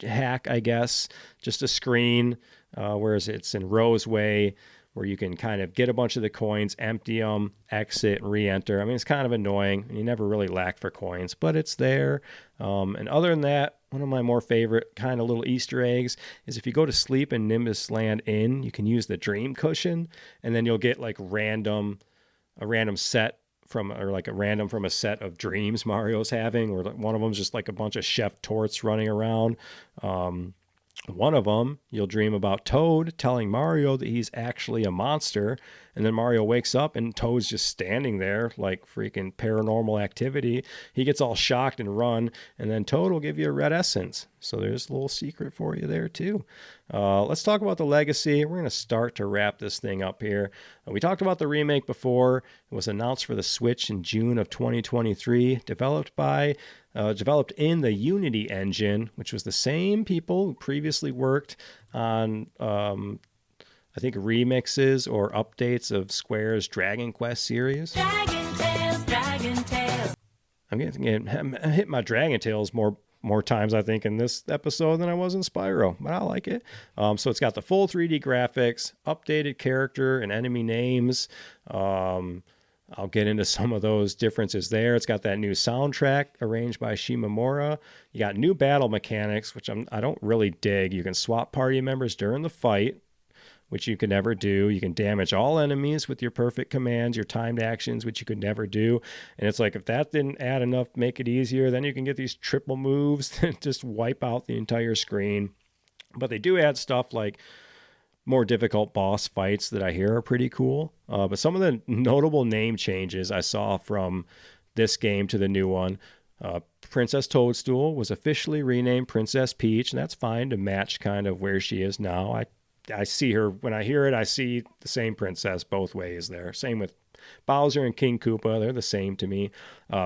Speaker 1: hack, I guess, just a screen, whereas it's in Rose Way, where you can kind of get a bunch of the coins, empty them, exit, and re-enter. I mean, it's kind of annoying, and you never really lack for coins, but it's there. And other than that, one of my more favorite kind of little Easter eggs is if you go to sleep in Nimbus Land Inn, you can use the Dream Cushion, and then you'll get like a random set from a set of dreams Mario's having, or one of them's just like a bunch of Chef Torts running around. One of them, you'll dream about Toad telling Mario that he's actually a monster, and then Mario wakes up and Toad's just standing there like freaking Paranormal Activity. He gets all shocked and run, and then Toad will give you a red essence. So there's a little secret for you there too. Let's talk about the legacy. We're going to start to wrap this thing up here. We talked about the remake before. It was announced for the Switch in June of 2023, developed in the Unity engine, which was the same people who previously worked on, I think, remixes or updates of Square's Dragon Quest series.
Speaker 6: Dragon Tales.
Speaker 1: I'm hit my Dragon Tales more times, I think, in this episode than I was in Spyro, but I like it. So it's got the full 3D graphics, updated character and enemy names. I'll get into some of those differences there. It's got that new soundtrack arranged by Shimomura. You got new battle mechanics, which I don't really dig. You can swap party members during the fight, which you can never do. You can damage all enemies with your perfect commands, your timed actions, which you could never do. And it's like, if that didn't add enough, make it easier, then you can get these triple moves that just wipe out the entire screen. But they do add stuff like more difficult boss fights that I hear are pretty cool. But some of the notable name changes I saw from this game to the new one. Princess Toadstool was officially renamed Princess Peach, and that's fine to match kind of where she is now. I see her, when I hear it, I see the same princess both ways there. Same with Bowser and King Koopa. They're the same to me.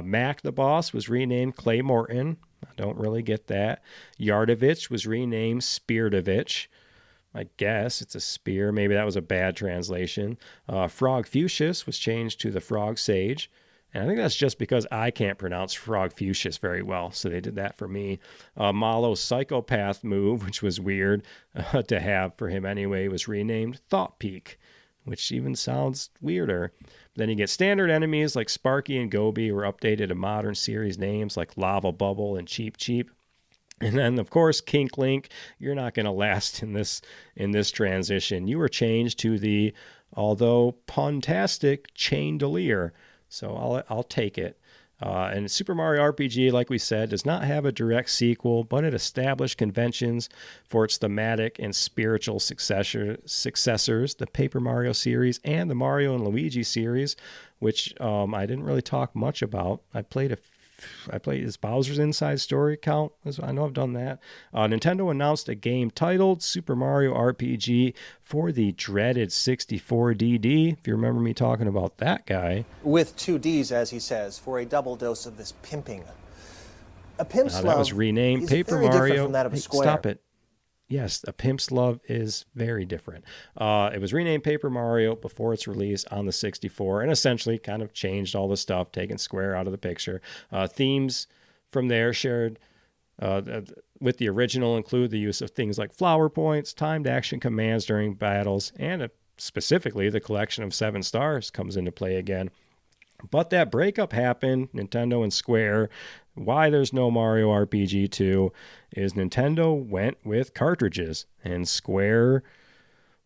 Speaker 1: Mac the boss was renamed Clay Morton. I don't really get that. Yardovich was renamed Spiridovich. I guess it's a spear. Maybe that was a bad translation. Frog Fuchsius was changed to the Frog Sage. And I think that's just because I can't pronounce Frog Fuchsius very well, so they did that for me. Malo's Psychopath move, which was weird to have for him anyway, was renamed Thought Peak, which even sounds weirder. Then you get standard enemies like Sparky and Goby were updated to modern series names like Lava Bubble and Cheep Cheep. And then, of course, Kink Link, you're not going to last in this transition. You were changed to the, although puntastic, Chandelier. So I'll take it. And Super Mario RPG, like we said, does not have a direct sequel, but it established conventions for its thematic and spiritual successors, the Paper Mario series and the Mario and Luigi series, which I didn't really talk much about. I played this Bowser's Inside Story count. I know I've done that. Nintendo announced a game titled Super Mario RPG for the dreaded 64 DD. If you remember me talking about that guy.
Speaker 13: With 2 Ds, as he says, for a double dose of this pimping. A pimp's love
Speaker 1: that was renamed Paper
Speaker 13: very different
Speaker 1: Mario.
Speaker 13: From that of a square.
Speaker 1: Stop it. Yes, A Pimp's Love is very different. It was renamed Paper Mario before its release on the 64 and essentially kind of changed all the stuff, taking Square out of the picture. Themes from there shared with the original include the use of things like flower points, timed action commands during battles, and specifically the collection of 7 stars comes into play again. But that breakup happened, Nintendo and Square. Why there's no Mario RPG 2 is Nintendo went with cartridges, and Square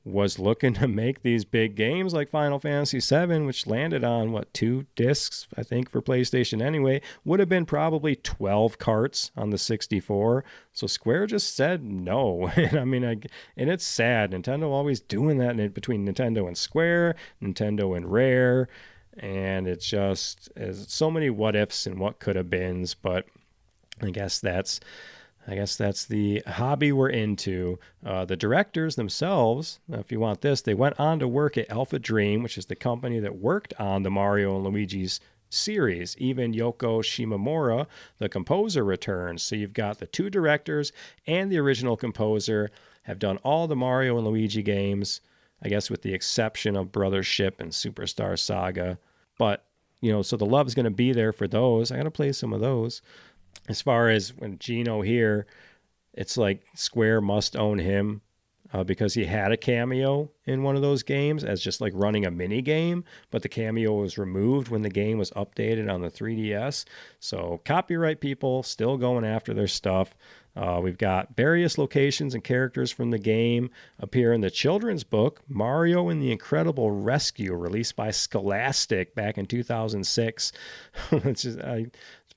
Speaker 1: was looking to make these big games like Final Fantasy VII, which landed on, 2 discs, I think, for PlayStation anyway. Would have been probably 12 carts on the 64. So Square just said no. And it's sad. Nintendo always doing that between Nintendo and Square, Nintendo and Rare. And it's just so many what ifs and what could have beens, but I guess that's the hobby we're into. The directors themselves, if you want this, they went on to work at Alpha Dream, which is the company that worked on the Mario and Luigi's series. Even Yoko Shimomura, the composer, returns. So you've got the 2 directors and the original composer have done all the Mario and Luigi games, I guess with the exception of Brothership and Superstar Saga. But, so the love's going to be there for those. I got to play some of those. As far as when Gino here, it's like Square must own him because he had a cameo in one of those games as just like running a mini game, but the cameo was removed when the game was updated on the 3DS. So copyright people still going after their stuff. We've got various locations and characters from the game appear in the children's book, Mario and the Incredible Rescue, released by Scholastic back in 2006. I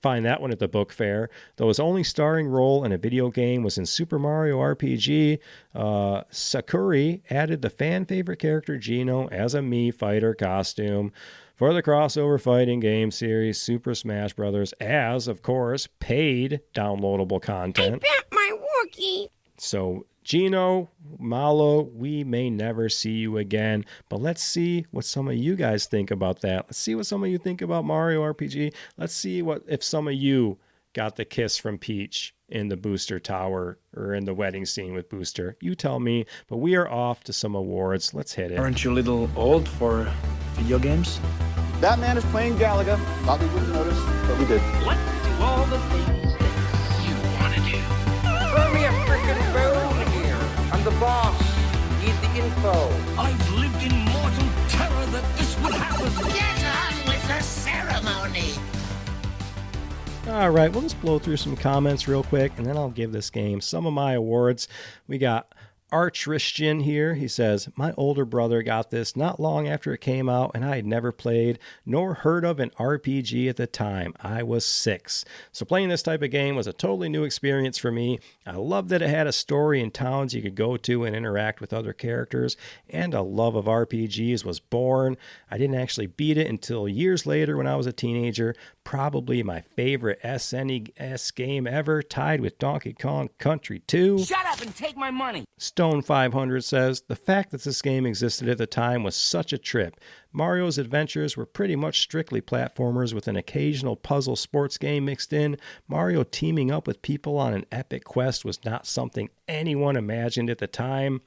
Speaker 1: find that one at the book fair. Though his only starring role in a video game was in Super Mario RPG, Sakuri added the fan favorite character Gino as a Mii fighter costume for the crossover fighting game series Super Smash Bros. As, of course, paid downloadable content.
Speaker 10: I bet my Wookiee.
Speaker 1: So, Gino, Malo, we may never see you again, but let's see what some of you guys think about that. Let's see what some of you think about Mario RPG. Let's see if some of you got the kiss from Peach in the Booster Tower or in the wedding scene with Booster. You tell me, but we are off to some awards. Let's hit it.
Speaker 14: Aren't you a little old for video games?
Speaker 15: That man is playing Galaga. Thought we wouldn't notice, but we did.
Speaker 6: Let's do all the things that you want to do.
Speaker 2: Throw me a frickin' bone here. I'm the boss. Need the info.
Speaker 6: I've lived in mortal terror that this would happen.
Speaker 10: Get on with the ceremony.
Speaker 1: All right, we'll just blow through some comments real quick, and then I'll give this game some of my awards. We got Archristian here. He says, my older brother got this not long after it came out, and I had never played nor heard of an RPG at the time. I was 6. So playing this type of game was a totally new experience for me. I loved that it had a story and towns you could go to and interact with other characters, and a love of RPGs was born. I didn't actually beat it until years later when I was a teenager. Probably my favorite SNES game ever, tied with Donkey Kong Country 2.
Speaker 2: Shut up and take my money.
Speaker 1: Stone 500 says, the fact that this game existed at the time was such a trip. Mario's adventures were pretty much strictly platformers with an occasional puzzle sports game mixed in. Mario teaming up with people on an epic quest was not something anyone imagined at the time.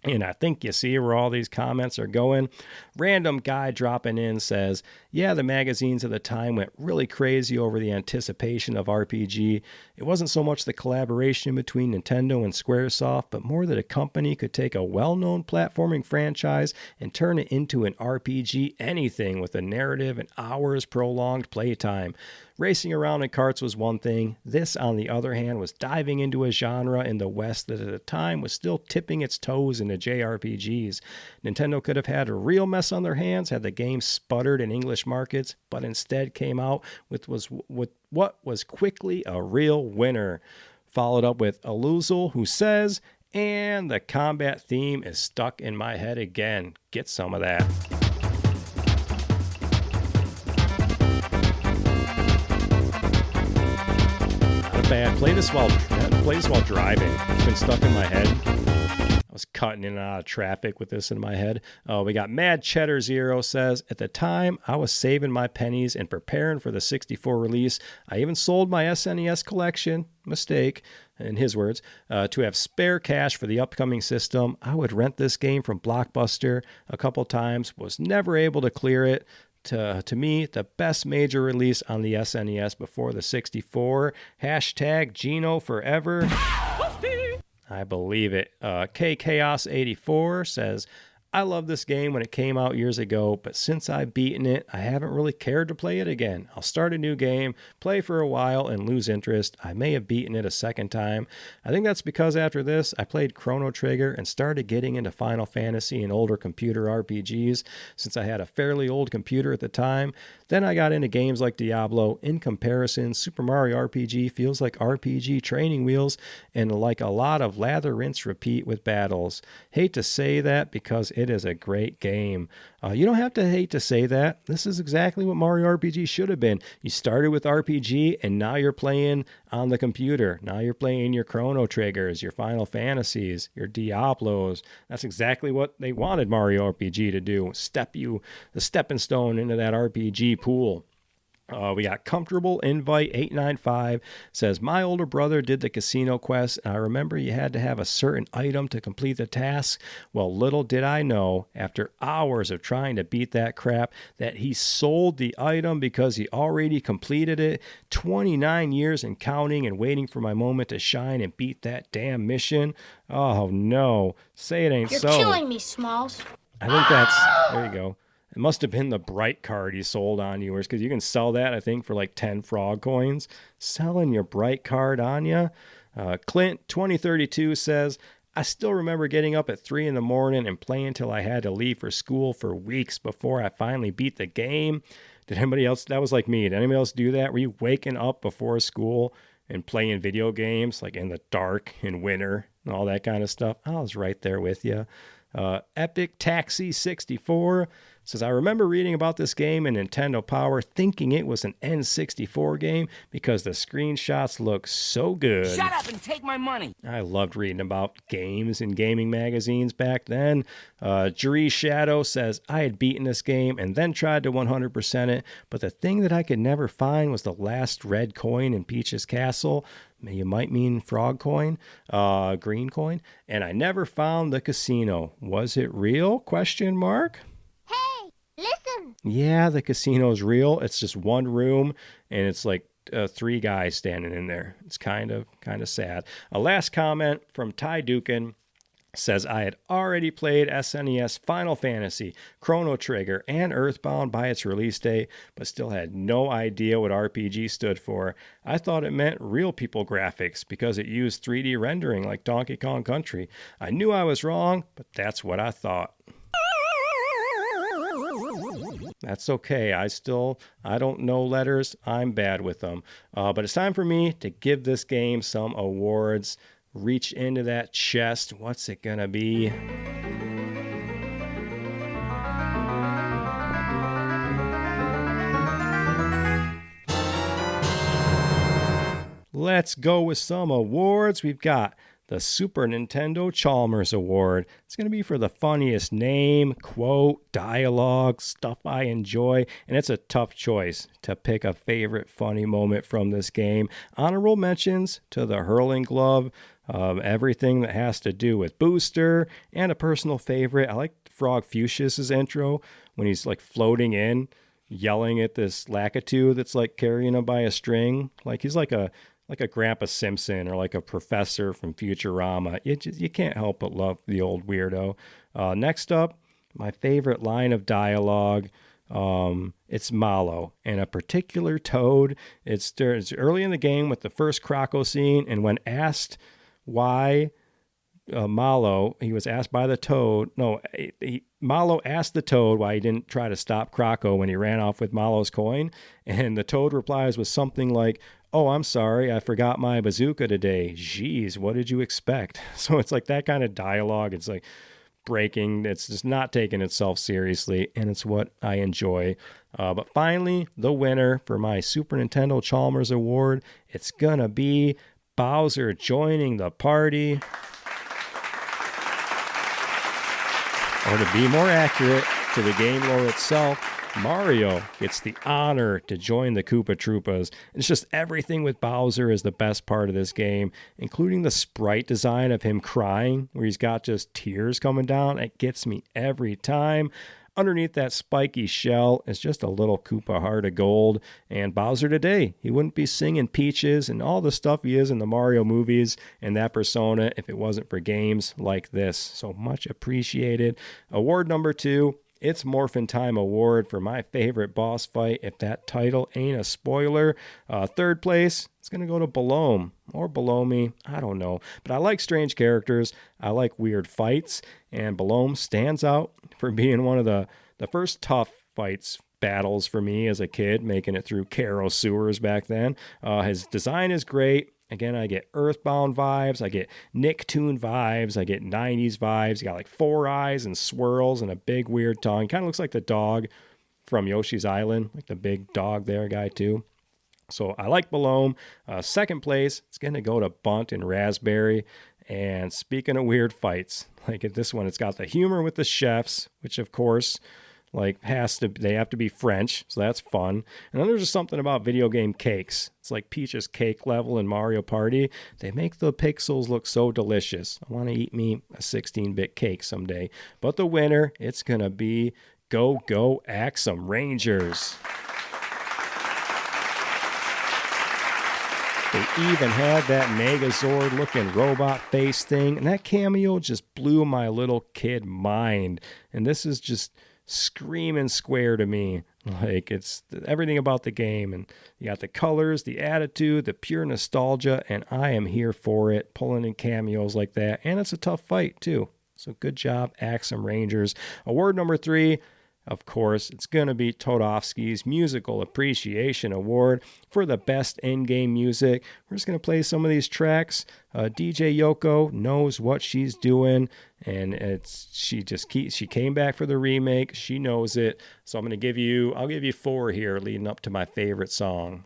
Speaker 1: And I think you see where all these comments are going. Random guy dropping in says, yeah, the magazines of the time went really crazy over the anticipation of RPG. It wasn't so much the collaboration between Nintendo and Squaresoft, but more that a company could take a well-known platforming franchise and turn it into an RPG anything with a narrative and hours prolonged playtime. Racing around in carts was one thing. This, on the other hand, was diving into a genre in the West that at the time was still tipping its toes into JRPGs. Nintendo could have had a real mess on their hands had the game sputtered in English markets, but instead came out with what was quickly a real winner. Followed up with Aluzal, who says, and the combat theme is stuck in my head again. Get some of that. Bad. Play this while driving. It's been stuck in my head. I was cutting in and out of traffic with this in my head. We got Mad Cheddar Zero says, at the time, I was saving my pennies and preparing for the 64 release. I even sold my SNES collection, mistake, in his words, to have spare cash for the upcoming system. I would rent this game from Blockbuster a couple times, was never able to clear it. To me, the best major release on the SNES before the 64. Hashtag Geno forever. I believe it. KChaos84 says, I loved this game when it came out years ago, but since I've beaten it, I haven't really cared to play it again. I'll start a new game, play for a while, and lose interest. I may have beaten it a second time. I think that's because after this, I played Chrono Trigger and started getting into Final Fantasy and older computer RPGs, since I had a fairly old computer at the time. Then I got into games like Diablo. In comparison, Super Mario RPG feels like RPG training wheels and like a lot of lather, rinse, repeat with battles. Hate to say that because it is a great game. You don't have to hate to say that. This is exactly what Mario RPG should have been. You started with RPG and now you're playing on the computer. Now you're playing your Chrono Triggers, your Final Fantasies, your Diablos. That's exactly what they wanted Mario RPG to do. The stepping stone into that RPG pool. We got Comfortable Invite 895 says, my older brother did the casino quest, and I remember you had to have a certain item to complete the task. Well, little did I know, after hours of trying to beat that crap, that he sold the item because he already completed it. 29 years and counting and waiting for my moment to shine and beat that damn mission. Oh, no. Say it ain't so.
Speaker 10: You're killing me, Smalls.
Speaker 1: I think that's... There you go. It must have been the Bright card he sold on you, because you can sell that, I think, for like 10 frog coins. Selling your Bright card on you. Clint 2032 says, I still remember getting up at 3 in the morning and playing till I had to leave for school for weeks before I finally beat the game. Did anybody else? That was like me. Did anybody else do that? Were you waking up before school and playing video games like in the dark in winter and all that kind of stuff? I was right there with you. Epic Taxi 64 says, I remember reading about this game in Nintendo Power thinking it was an N64 game because the screenshots look so good.
Speaker 12: Shut up and take my money.
Speaker 1: I loved reading about games in gaming magazines back then. Jerry Shadow says, I had beaten this game and then tried to 100% it, but the thing that I could never find was the last red coin in Peach's Castle. You might mean frog coin, green coin, and I never found the casino. Was it real? Question mark.
Speaker 5: Hey, listen.
Speaker 1: Yeah, the casino's real. It's just one room, and it's like 3 guys standing in there. It's kind of sad. A last comment from Ty Dukin says, I had already played SNES Final Fantasy, Chrono Trigger, and Earthbound by its release date, but still had no idea what RPG stood for. I thought it meant real people graphics because it used 3D rendering like Donkey Kong Country. I knew I was wrong, but that's what I thought. That's okay. I don't know letters. I'm bad with them. But it's time for me to give this game some awards. Reach into that chest. What's it gonna be? Let's go with some awards. We've got the Super Nintendo Chalmers Award. It's going to be for the funniest name, quote, dialogue, stuff I enjoy, and it's a tough choice to pick a favorite funny moment from this game. Honorable mentions to the hurling glove, everything that has to do with Booster, and a personal favorite. I like Frog Fuchsia's intro when he's like floating in, yelling at this Lakitu that's like carrying him by a string. Like he's like a Grandpa Simpson or like a professor from Futurama. You can't help but love the old weirdo. Next up, my favorite line of dialogue. It's Mallow and a particular Toad. It's early in the game with the first Croco scene, and when asked why Mallow, he was asked by the Toad. No, Mallow asked the Toad why he didn't try to stop Croco when he ran off with Mallow's coin, and the Toad replies with something like, "Oh, I'm sorry, I forgot my bazooka today. Jeez, what did you expect?" So it's like that kind of dialogue. It's like breaking. It's just not taking itself seriously, and it's what I enjoy. But finally, the winner for my Super Nintendo Chalmers Award, it's gonna be Bowser joining the party. Or to be more accurate to the game lore itself, Mario gets the honor to join the Koopa Troopas. It's just everything with Bowser is the best part of this game, including the sprite design of him crying, where he's got just tears coming down. It gets me every time. Underneath that spiky shell is just a little Koopa heart of gold. And Bowser today, he wouldn't be singing Peaches and all the stuff he is in the Mario movies and that persona if it wasn't for games like this. So much appreciated. Award number 2. It's Morphin Time Award for my favorite boss fight, if that title ain't a spoiler. Third place, it's going to go to Belome, or Below Me, I don't know. But I like strange characters, I like weird fights, and Belome stands out for being one of the first tough battles for me as a kid, making it through Kero sewers back then. His design is great. Again, I get Earthbound vibes, I get Nicktoon vibes, I get 90s vibes. He got like 4 eyes and swirls and a big weird tongue. Kind of looks like the dog from Yoshi's Island, like the big dog there guy too. So I like Belome. Second place, it's going to go to Bunt and Raspberry. And speaking of weird fights, like at this one, it's got the humor with the chefs, which of course, like they have to be French, so that's fun. And then there's just something about video game cakes. It's like Peach's cake level in Mario Party. They make the pixels look so delicious. I want to eat me a 16-bit cake someday. But the winner, it's gonna be Go Go Axum Rangers. They even had that Megazord looking robot face thing, and that cameo just blew my little kid mind. And this is just screaming square to me. Like, it's everything about the game, and you got the colors, the attitude, the pure nostalgia, and I am here for it, pulling in cameos like that. And it's a tough fight too, so good job, Axum Rangers. Award number 3, of course, it's going to be Toadofsky's Musical Appreciation Award for the best in-game music. We're just going to play some of these tracks. DJ Yoko knows what she's doing, and she came back for the remake. She knows it. So I'll give you 4 here leading up to my favorite song.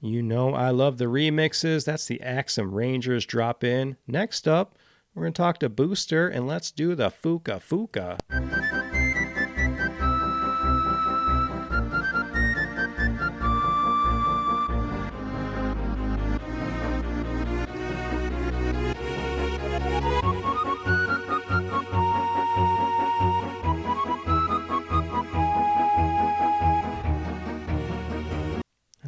Speaker 1: You know I love the remixes. That's the Axum Rangers drop in. Next up, we're going to talk to Booster, and let's do the Fuka Fuka.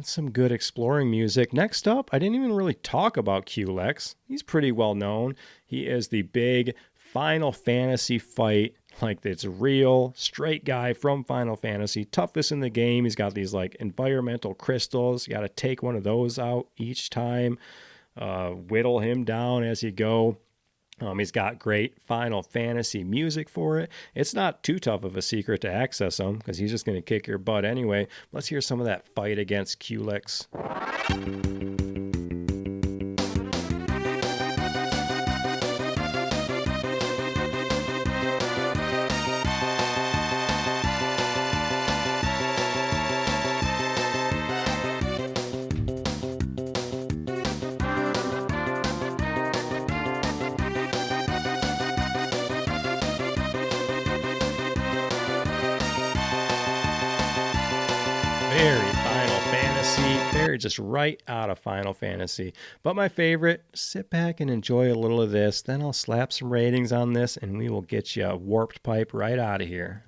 Speaker 1: Some good exploring music. Next up, I didn't even really talk about Culex. He's pretty well known. He is the big Final Fantasy fight, like it's real, straight guy from Final Fantasy, toughest in the game. He's got these like environmental crystals. You got to take one of those out each time, whittle him down as you go. He's got great Final Fantasy music for it. It's not too tough of a secret to access him because he's just going to kick your butt anyway. Let's hear some of that fight against Culex. Very Final Fantasy, very just right out of Final Fantasy. But my favorite, sit back and enjoy a little of this, then I'll slap some ratings on this and we will get you a warped pipe right out of here.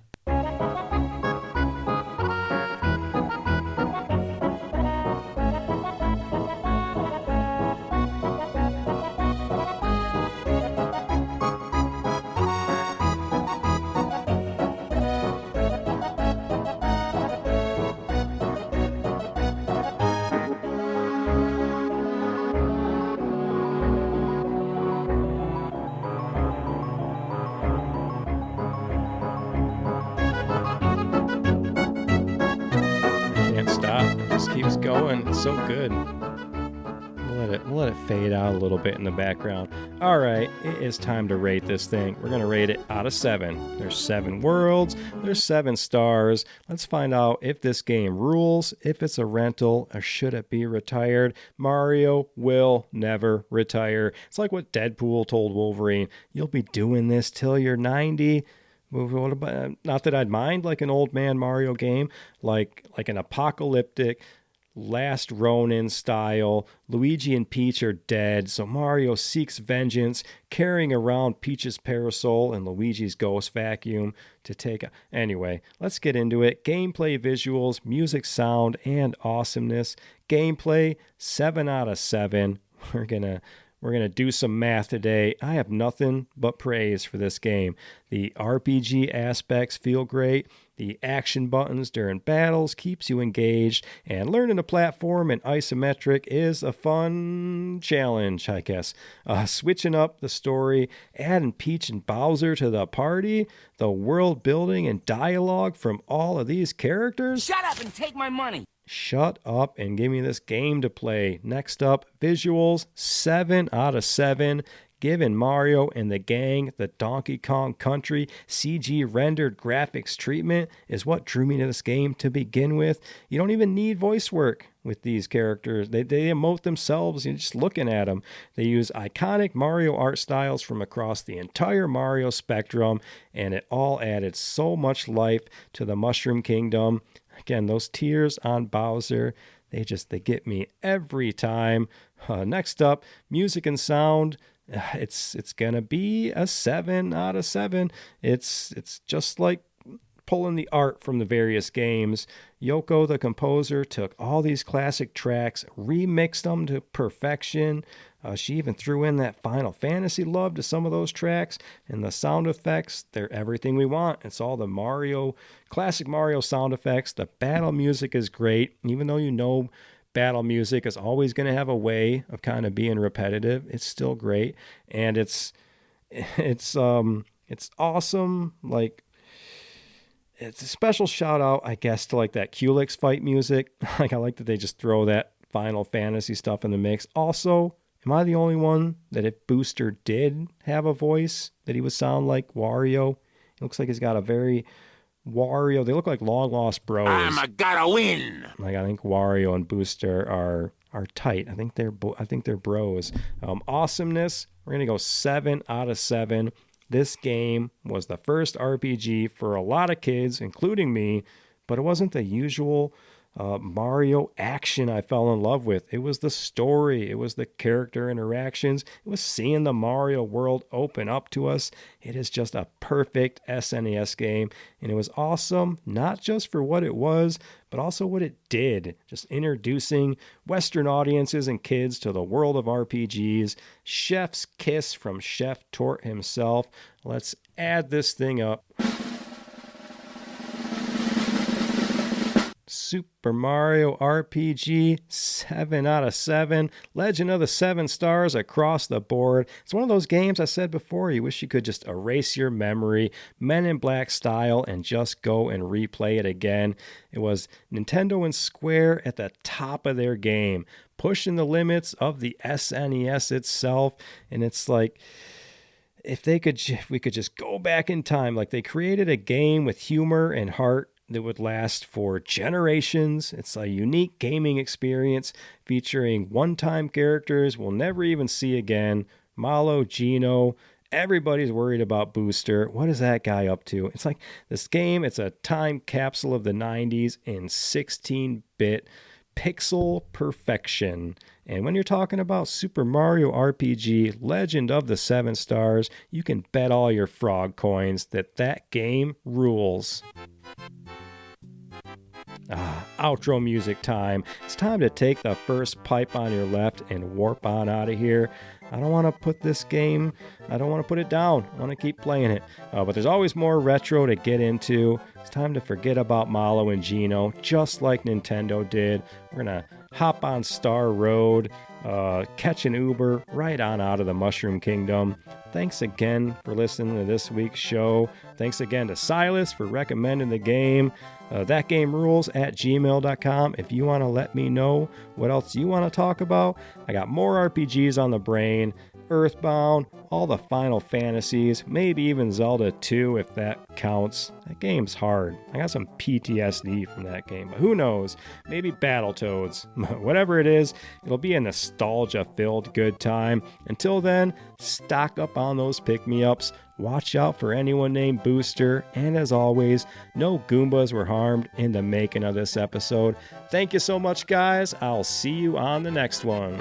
Speaker 1: Keeps going. It's so good. We'll let it fade out a little bit in the background. All right, it is time to rate this thing. We're going to rate it out of 7. There's 7 worlds. There's 7 stars. Let's find out if this game rules, if it's a rental, or should it be retired. Mario will never retire. It's like what Deadpool told Wolverine. You'll be doing this till you're 90. What about, not that I'd mind like an old man Mario game, like an apocalyptic Last Ronin style. Luigi and Peach are dead, so Mario seeks vengeance, carrying around Peach's parasol and Luigi's ghost vacuum to take a... Anyway, let's get into it. Gameplay, visuals, music, sound, and awesomeness. Gameplay, 7 out of 7. We're gonna do some math today. I have nothing but praise for this game. The RPG aspects feel great. The action buttons during battles keeps you engaged, and learning a platform in isometric is a fun challenge, I guess. Switching up the story, adding Peach and Bowser to the party, the world building and dialogue from all of these characters.
Speaker 2: Shut up and take my money.
Speaker 1: Shut up and give me this game to play. Next up, visuals, 7 out of 7. Giving Mario and the gang the Donkey Kong Country CG rendered graphics treatment is what drew me to this game to begin with. You don't even need voice work with these characters. They emote themselves, you're just looking at them. They use iconic Mario art styles from across the entire Mario spectrum, and it all added so much life to the Mushroom Kingdom. Again, those tears on Bowser, they get me every time. Next up, music and sound. It's gonna be a 7 out of 7. It's just like pulling the art from the various games. Yoko, the composer, took all these classic tracks, remixed them to perfection. She even threw in that Final Fantasy love to some of those tracks, and the sound effects, they're everything we want. It's all the classic Mario sound effects. The battle music is great, even though you know battle music is always going to have a way of kind of being repetitive. It's still great, and it's awesome. Like, it's a special shout out, I guess, to like that Culex fight music. Like, I like that they just throw that Final Fantasy stuff in the mix. Also, am I the only one that if Booster did have a voice that he would sound like Wario? It looks like he's got a very Wario. They look like long lost bros.
Speaker 3: I'm gotta win.
Speaker 1: Like, I think Wario and Booster are tight. I think they're bros. Awesomeness. We're gonna go 7 out of 7. This game was the first RPG for a lot of kids, including me, but it wasn't the usual Mario action I fell in love with. It was the story. It was the character interactions. It was seeing the Mario world open up to us. It is just a perfect SNES game, and it was awesome, not just for what it was, but also what it did. Just introducing Western audiences and kids to the world of RPGs. Chef's kiss from Chef Tort himself. Let's add this thing up. Super Mario RPG, 7 out of 7. Legend of the 7 Stars across the board. It's one of those games I said before, you wish you could just erase your memory, Men in Black style, and just go and replay it again. It was Nintendo and Square at the top of their game, pushing the limits of the SNES itself, and it's like, if we could just go back in time, like they created a game with humor and heart that would last for generations. It's a unique gaming experience featuring one-time characters we'll never even see again. Malo, Gino, everybody's worried about Booster. What is that guy up to? It's like this game, it's a time capsule of the 90s in 16-bit pixel perfection. And when you're talking about Super Mario RPG Legend of the 7 Stars, you can bet all your frog coins that game rules. Outro music time. It's time to take the first pipe on your left and warp on out of here. I don't want to put it down. I want to keep playing it. But there's always more retro to get into. It's time to forget about Malo and Gino, just like Nintendo did. We're going to hop on Star Road, catch an Uber right on out of the Mushroom Kingdom. Thanks again for listening to this week's show. Thanks again to Silas for recommending the game. thatgamerules@gmail.com if you want to let me know what else you want to talk about. I got more RPGs on the brain. Earthbound, all the Final Fantasies, maybe even Zelda 2 if that counts. That game's hard. I got some PTSD from that game, but who knows? Maybe Battletoads. Whatever it is, it'll be a nostalgia-filled good time. Until then, stock up on those pick-me-ups. Watch out for anyone named Booster, and as always, no Goombas were harmed in the making of this episode. Thank you so much, guys. I'll see you on the next one.